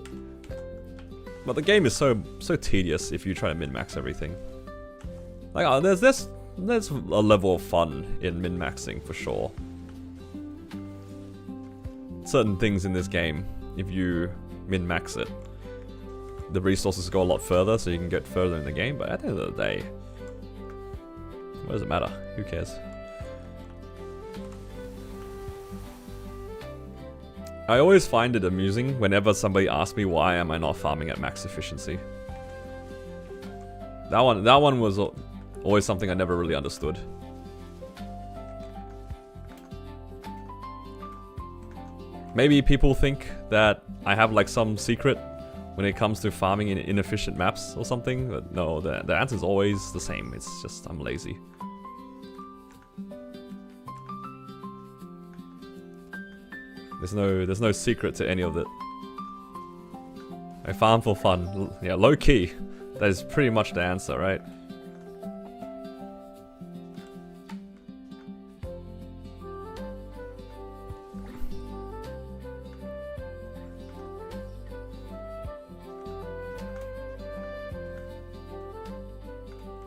but the game is so tedious if you try to min-max everything. Like, there's a level of fun in min-maxing for sure. Certain things in this game, if you min-max it, the resources go a lot further, so you can get further in the game. But at the end of the day, what does it matter? Who cares? I always find it amusing whenever somebody asks me why am I not farming at max efficiency. That one was always something I never really understood. Maybe people think that I have like some secret when it comes to farming in inefficient maps or something, but no, the answer is always the same. It's just I'm lazy. There's no secret to any of it. I farm for fun. Yeah, low key. That is pretty much the answer, right?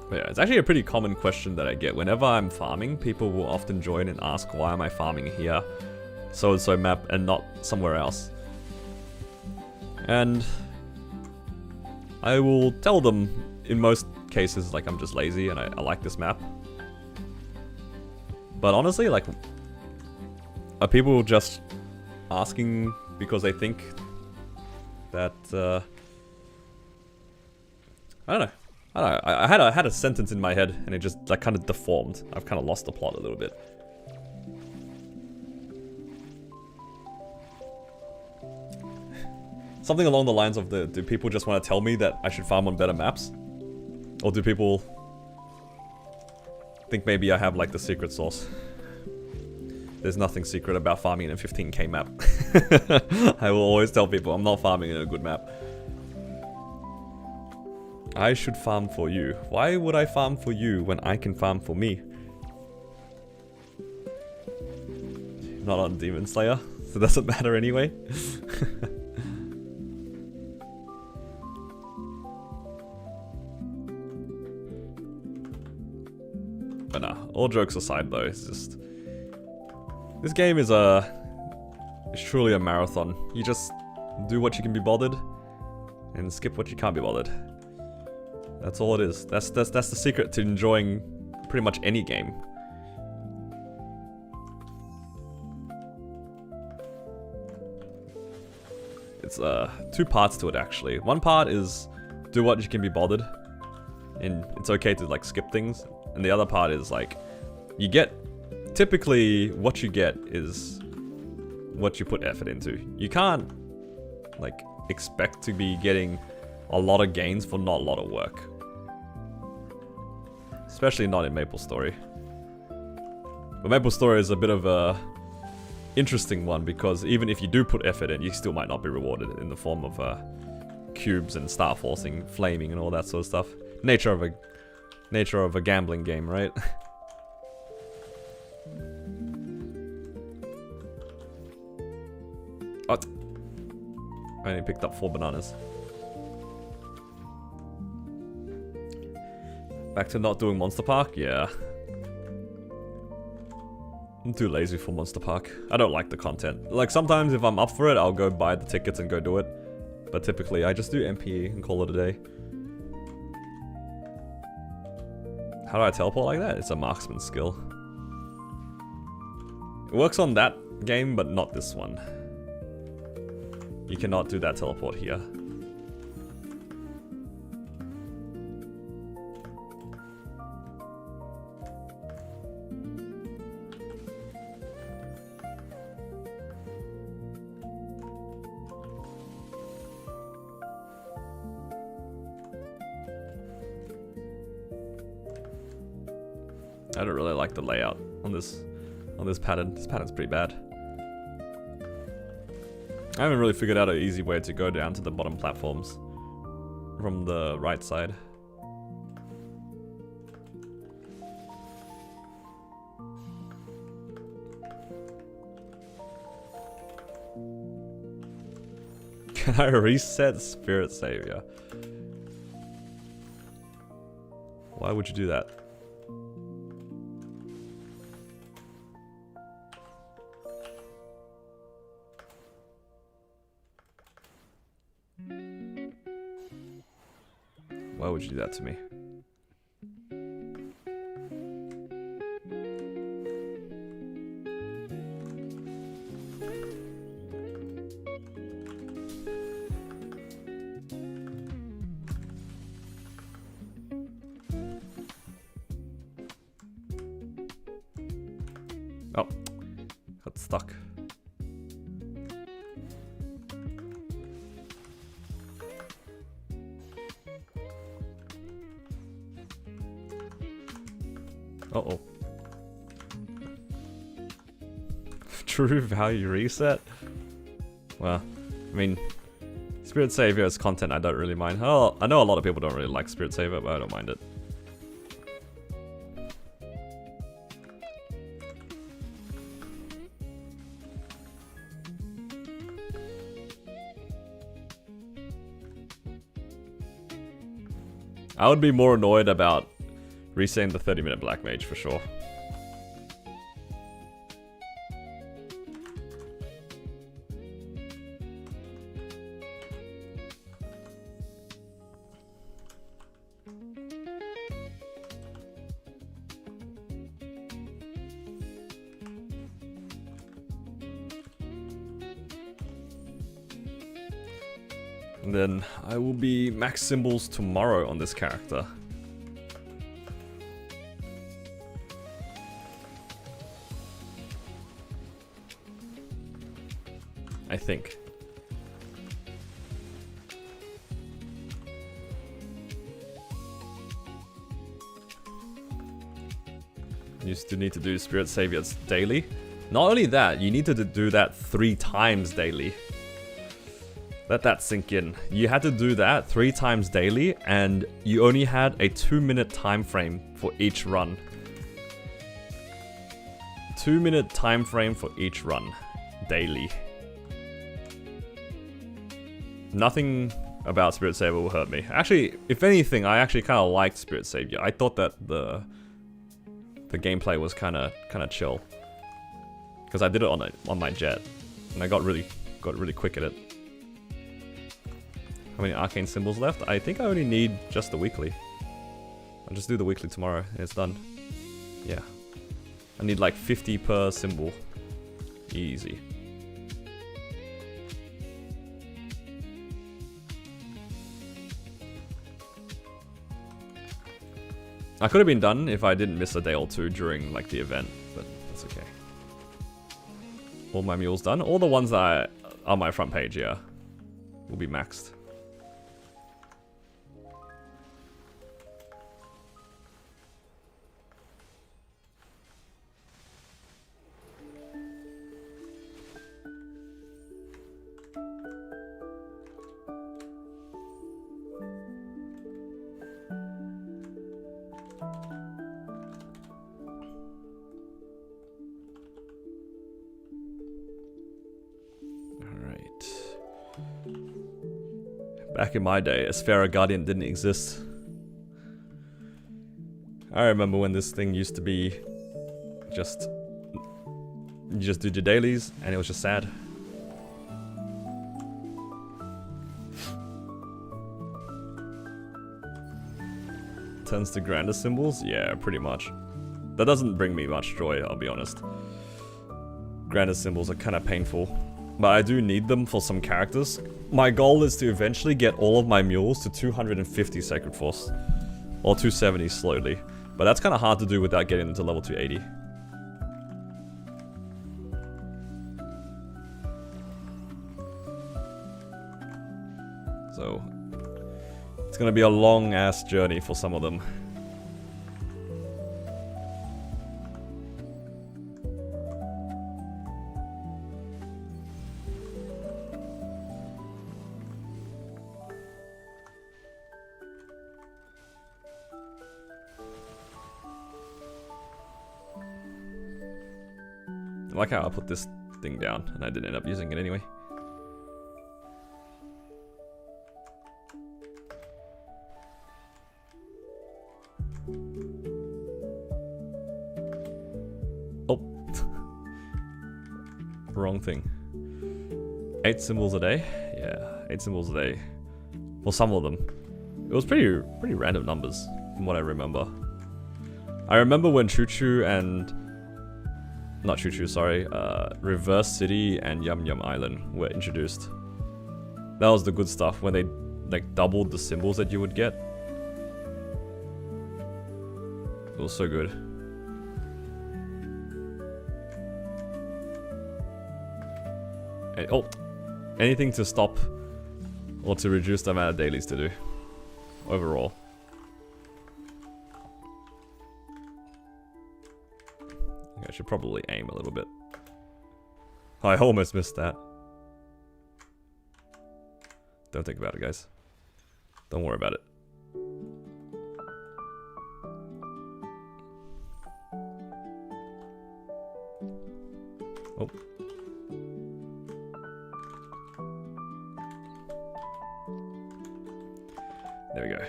But yeah, it's actually a pretty common question that I get. Whenever I'm farming, people will often join and ask, why am I farming here? So-and-so map and not somewhere else. And I will tell them in most cases like I'm just lazy and I like this map. But honestly, like, are people just asking because they think that I don't know. I had a sentence in my head and it just like kind of deformed. I've kind of lost the plot a little bit. Something along the lines of do people just want to tell me that I should farm on better maps? Or do people think maybe I have like the secret sauce? There's nothing secret about farming in a 15k map. I will always tell people I'm not farming in a good map. I should farm for you. Why would I farm for you when I can farm for me? Not on Demon Slayer, so it doesn't matter anyway. But nah, all jokes aside though, it's just... This game is it's truly a marathon. You just do what you can be bothered, and skip what you can't be bothered. That's all it is. That's the secret to enjoying pretty much any game. It's two parts to it actually. One part is do what you can be bothered, and it's okay to like skip things. And the other part is like, you get, typically what you get is what you put effort into. You can't like expect to be getting a lot of gains for not a lot of work. Especially not in MapleStory. But MapleStory is a bit of a interesting one because even if you do put effort in, you still might not be rewarded in the form of cubes and star forcing, flaming and all that sort of stuff. Nature of a gambling game, right? What? I only picked up 4 bananas. Back to not doing Monster Park? Yeah. I'm too lazy for Monster Park. I don't like the content. Like, sometimes if I'm up for it, I'll go buy the tickets and go do it. But typically, I just do MPE and call it a day. How do I teleport like that? It's a marksman skill. It works on that game, but not this one. You cannot do that teleport here. I don't really like the layout on this pattern. This pattern's pretty bad. I haven't really figured out an easy way to go down to the bottom platforms from the right side. Can I reset Spirit Savior? Why would you do that? Why would you do that to me? Oh, got stuck. Uh-oh. True value reset? Well, I mean, Spirit Savior is content I don't really mind. Oh, I know a lot of people don't really like Spirit Savior, but I don't mind it. I would be more annoyed about resetting the 30-minute Black Mage for sure. And then I will be max symbols tomorrow on this character. I think. You still need to do Spirit Saviors daily. Not only that, you need to do that 3 times daily. Let that sink in. You had to do that 3 times daily, and you only had a 2-minute time frame for each run. 2-minute time frame for each run. Daily. Nothing about Spirit Savior will hurt me. Actually, if anything, I actually kind of liked Spirit Savior. I thought that the gameplay was kind of chill, because I did it on my jet, and I got really quick at it. How many arcane symbols left? I think I only need just the weekly. I'll just do the weekly tomorrow and it's done. Yeah. I need like 50 per symbol. Easy. I could have been done if I didn't miss a day or 2 during like the event, but that's okay. All my mules done. All the ones that are on my front page, yeah, will be maxed. Back in my day, Asphera Guardian didn't exist. I remember when this thing used to be just... You just did your dailies, and it was just sad. Turns to grander symbols? Yeah, pretty much. That doesn't bring me much joy, I'll be honest. Grander symbols are kind of painful. But I do need them for some characters. My goal is to eventually get all of my mules to 250 Sacred Force. Or 270 slowly. But that's kind of hard to do without getting them to level 280. So, it's gonna be a long ass journey for some of them. like how I put this thing down and I didn't end up using it anyway. Oh. Wrong thing. 8 symbols a day? Yeah, 8 symbols a day. For some of them. It was pretty random numbers, from what I remember. I remember when Choo Choo and... Not Choo Choo, sorry. Reverse City and Yum Yum Island were introduced. That was the good stuff, when they like doubled the symbols that you would get. It was so good. And, oh! Anything to stop or to reduce the amount of dailies to do. Overall. I should probably aim a little bit. I almost missed that. Don't think about it, guys. Don't worry about it. Oh. There we go.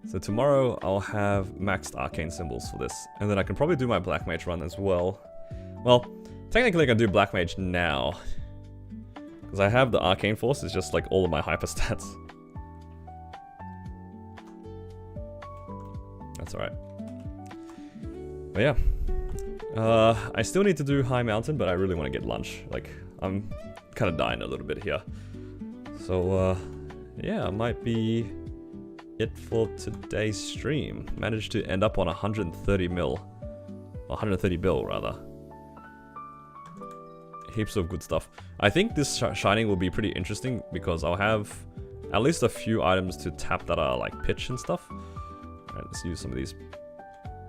So tomorrow I'll have maxed arcane symbols for this, and then I can probably do my black mage run as well. Well, technically I can do black mage now, because I have the arcane force. It's just like all of my hyper stats. That's alright. But yeah, I still need to do high mountain, but I really want to get lunch. Like, I'm kind of dying a little bit here. So yeah, it might be it for today's stream. Managed to end up on 130 mil. 130 bill, rather. Heaps of good stuff. I think this shining will be pretty interesting because I'll have at least a few items to tap that are like pitch and stuff. Alright, let's use some of these.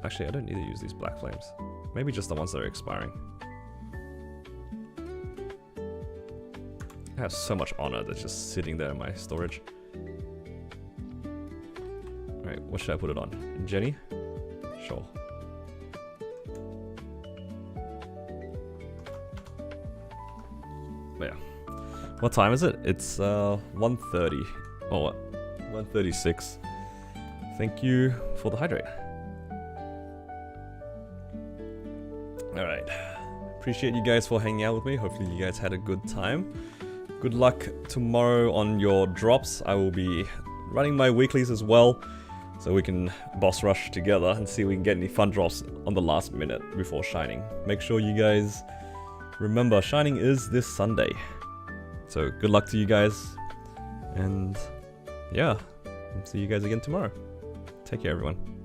Actually, I don't need to use these black flames. Maybe just the ones that are expiring. I have so much honor that's just sitting there in my storage. Alright, what should I put it on? Jenny? Sure. But yeah. What time is it? It's 1:30. Oh, what? 1:36. Thank you for the hydrate. Alright. Appreciate you guys for hanging out with me. Hopefully you guys had a good time. Good luck tomorrow on your drops. I will be running my weeklies as well, so we can boss rush together and see if we can get any fun drops on the last minute before Shining. Make sure you guys remember, Shining is this Sunday. So good luck to you guys, and yeah, see you guys again tomorrow. Take care, everyone.